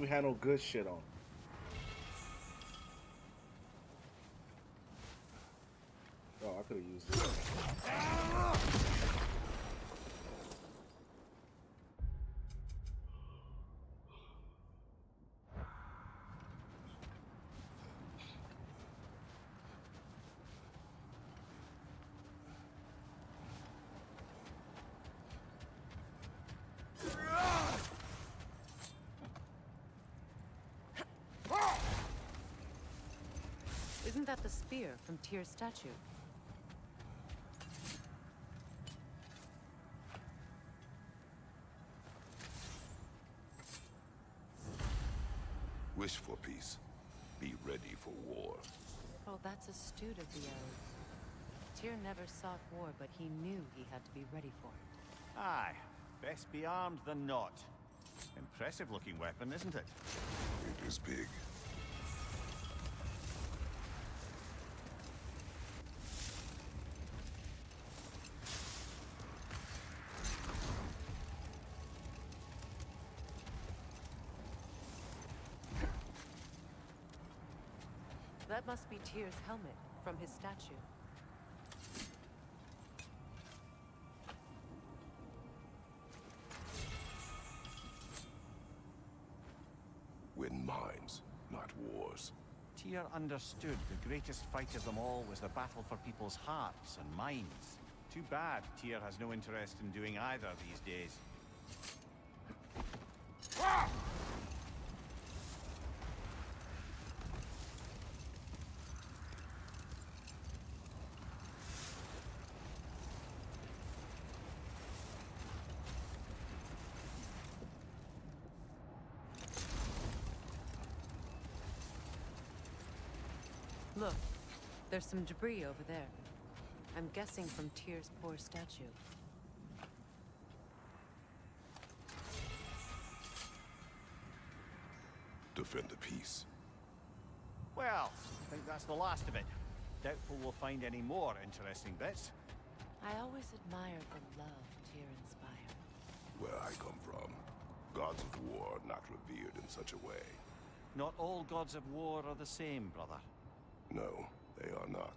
had no good shit on. Oh, I could have used this. Isn't that the spear from Tyr's statue? Wish for peace. Be ready for war. Oh, that's astute of the elves. Tyr never sought war, but he knew he had to be ready for it. Aye, best be armed than not. Impressive looking weapon, isn't it? It is big. That must be Tyr's helmet from his statue. Win minds, not wars. Tyr understood the greatest fight of them all was the battle for people's hearts and minds. Too bad Tyr has no interest in doing either these days. Look, there's some debris over there. I'm guessing from Tyr's poor statue. Defend the peace. Well, I think that's the last of it. Doubtful we'll find any more interesting bits. I always admired the love Tyr inspired. Where I come from, gods of war are not revered in such a way. Not all gods of war are the same, brother. No, they are not.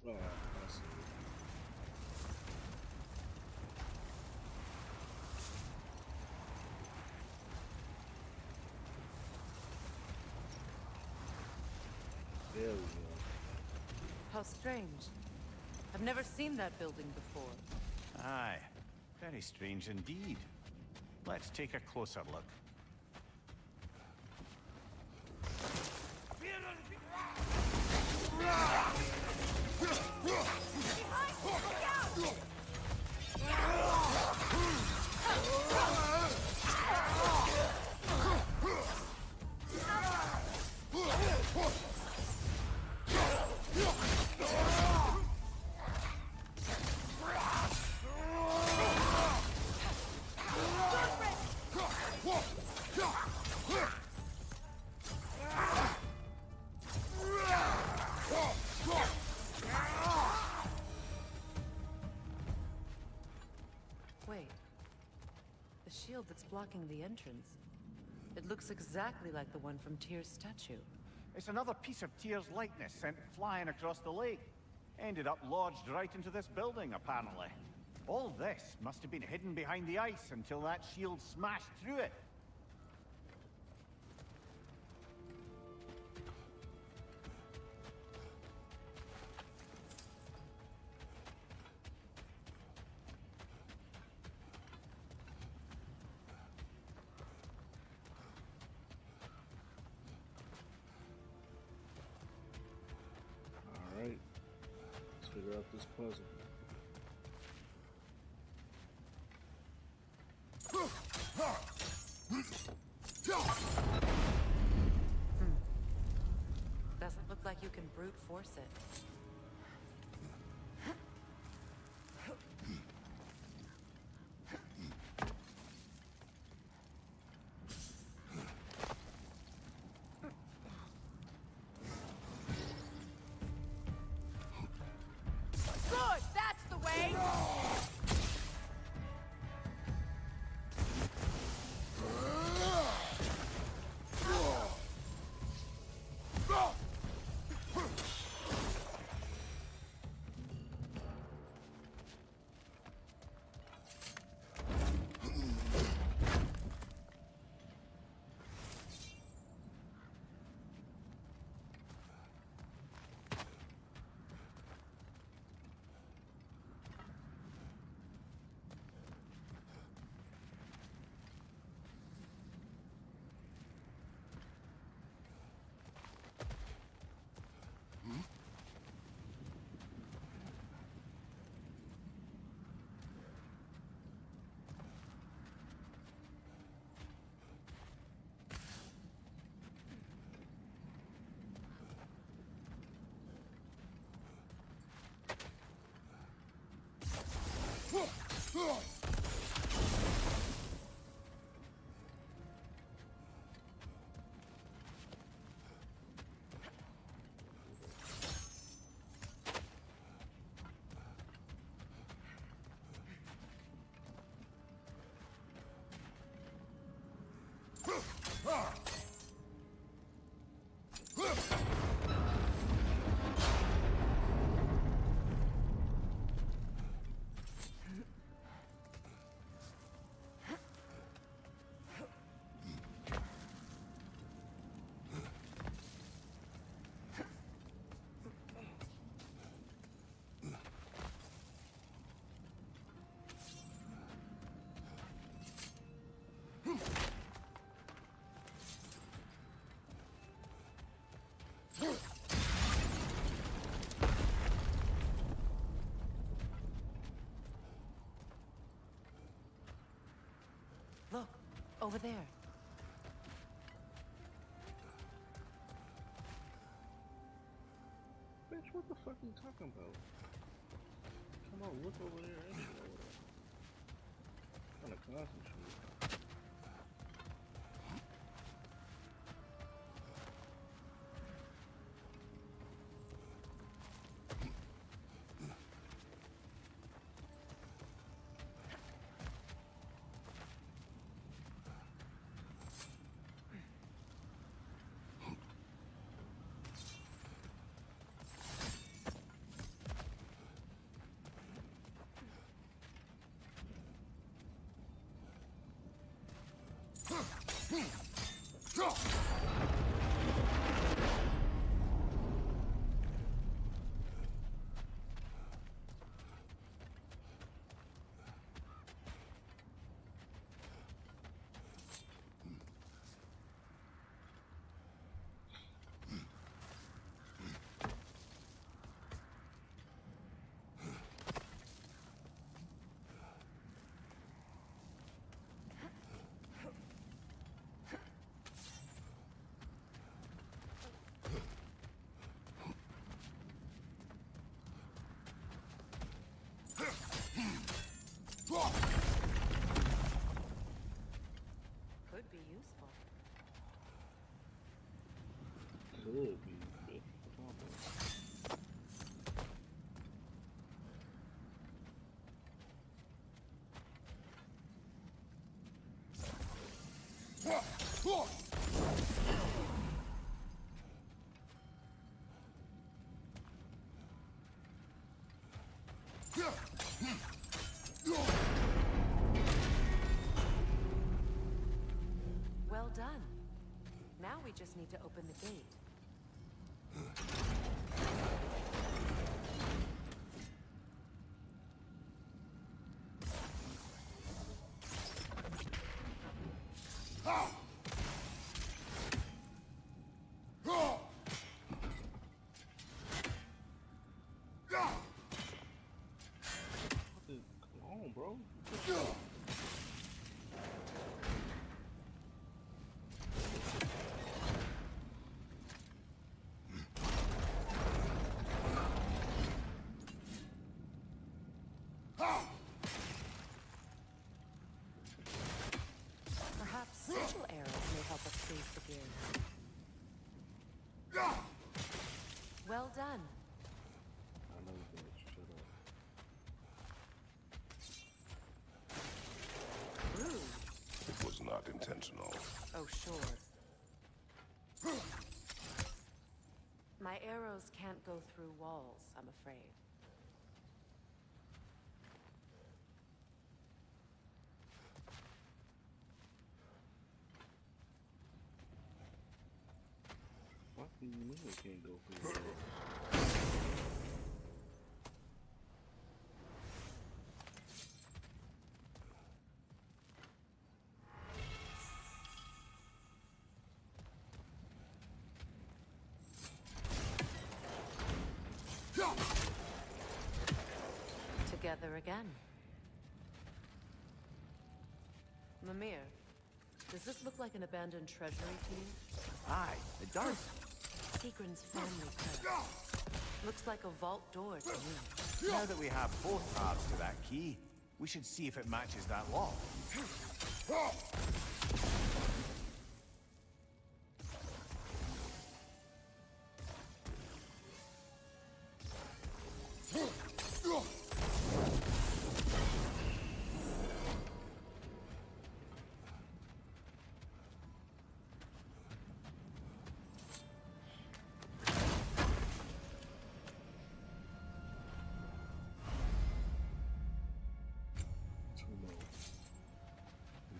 Oh, I see. There we go. How strange. I've never seen that building before. Aye, very strange indeed. Let's take a closer look. Wait. The shield that's blocking the entrance. It looks exactly like the one from Tyr's statue. It's another piece of Tyr's likeness sent flying across the lake. Ended up lodged right into this building, apparently. All this must have been hidden behind the ice until that shield smashed through it. this puzzle. Doesn't look like you can brute force it. Good! That's the way! Look, over there. Bitch, what the fuck are you talking about? Come on, look over there. That shit over there. I'm trying to concentrate. Could be useful. Could be, bitch. Come on, bro. Well done. Now we just need to open the gate. so sure. My arrows can't go through walls, I'm afraid. What do you mean it can't go through the wall? Together again. Mimir, does this look like an abandoned treasury to you? Aye, it does. Sigrun's family curse. Looks like a vault door to me. Now that we have both halves to that key, we should see if it matches that lock.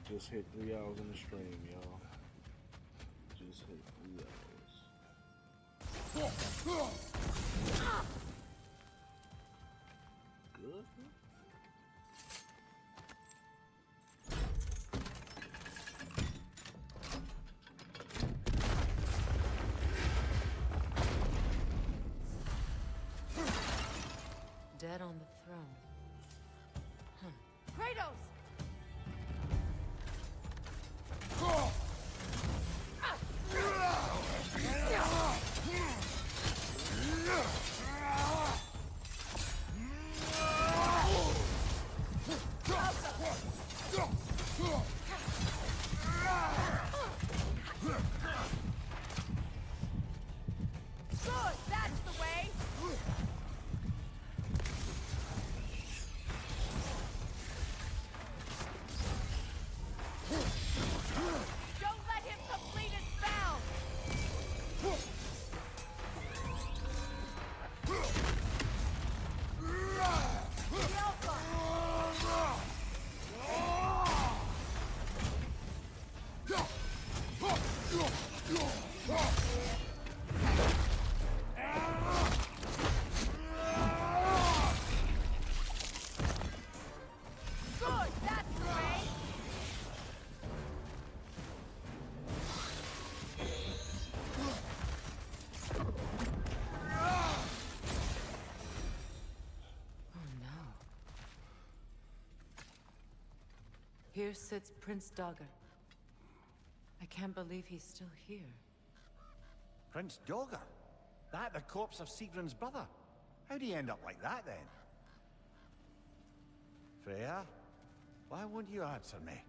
Just hit 3 hours in the stream, y'all. Just hit 3 hours. Good. Dead on the throne. Kratos! Good, that's the way! Don't let him complete his spell! The Alpha! Good, that's the way! Oh no. Here sits Prince Dagger. I can't believe he's still here. Prince Dogger? That the corpse of Sigrun's brother? How'd he end up like that, then? Freya? Why won't you answer me?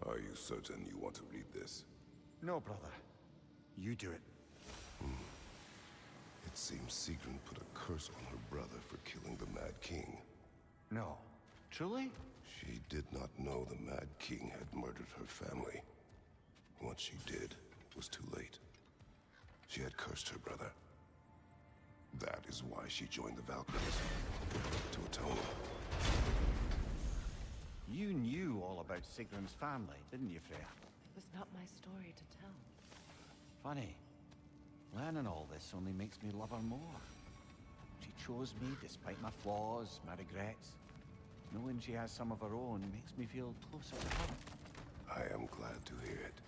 Are you certain you want to read this? No, brother. You do it. It seems Sigrun put a curse on her brother for killing the Mad King. No. Truly? She did not know the Mad King had murdered her family. Once she did, it was too late. She had cursed her brother. That is why she joined the Valkyries. To atone. You knew all about Sigrun's family, didn't you, Freya? It was not my story to tell. Funny. Learning all this only makes me love her more. She chose me despite my flaws, my regrets. Knowing she has some of her own makes me feel closer to her. I am glad to hear it.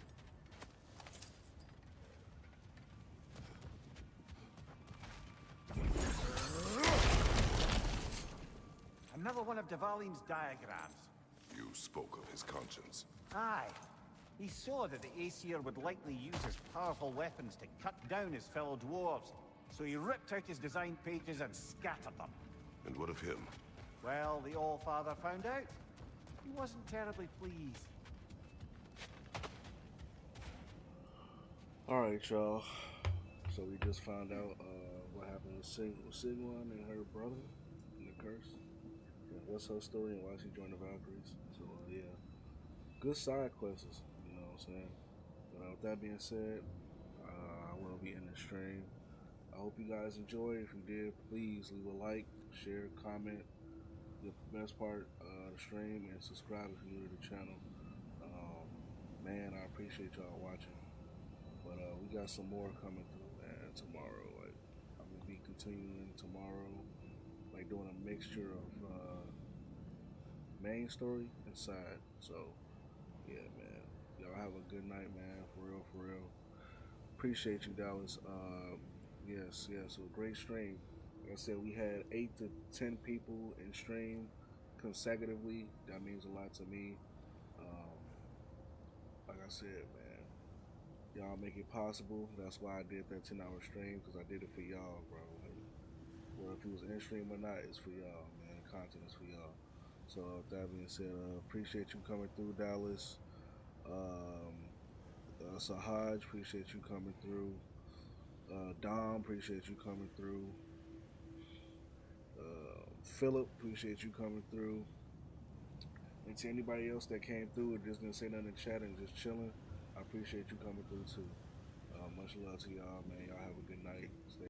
Another one of Dvalin's diagrams. You spoke of his conscience. Aye. He saw that the Aesir would likely use his powerful weapons to cut down his fellow dwarves, so he ripped out his design pages and scattered them. And what of him? Well, the All-Father found out. He wasn't terribly pleased. Alright, y'all. So we just found out what happened with Sigrun and her brother and the curse. what's her story and why she joined the Valkyries. So yeah, good side quests. You know what I'm saying. But with that being said, I will be in the stream. I hope you guys enjoy. If you did, please leave a like, share, comment. The best part of the stream and subscribe if you're new to the channel. Um, man, I appreciate y'all watching. But we got some more coming through, man. Tomorrow, like I'm gonna be continuing tomorrow, like doing a mixture of main story and side. So yeah, man. Y'all have a good night, man. For real, for real. Appreciate you, Dallas. Yes, yes. So great stream. Like I said, we had 8 to 10 people in stream consecutively. That means a lot to me. Um, like I said, man, y'all make it possible. That's why I did that 10-hour stream because I did it for y'all, bro. Like, well, if it was in stream or not, it's for y'all, man. The content is for y'all. So, with that being said, appreciate you coming through, Dallas. Um, Sahaj, appreciate you coming through. Dom, appreciate you coming through. Philip, appreciate you coming through. And to anybody else that came through and just didn't say nothing in chat and just chilling, I appreciate you coming through too. Much love to y'all, man. Y'all have a good night. Stay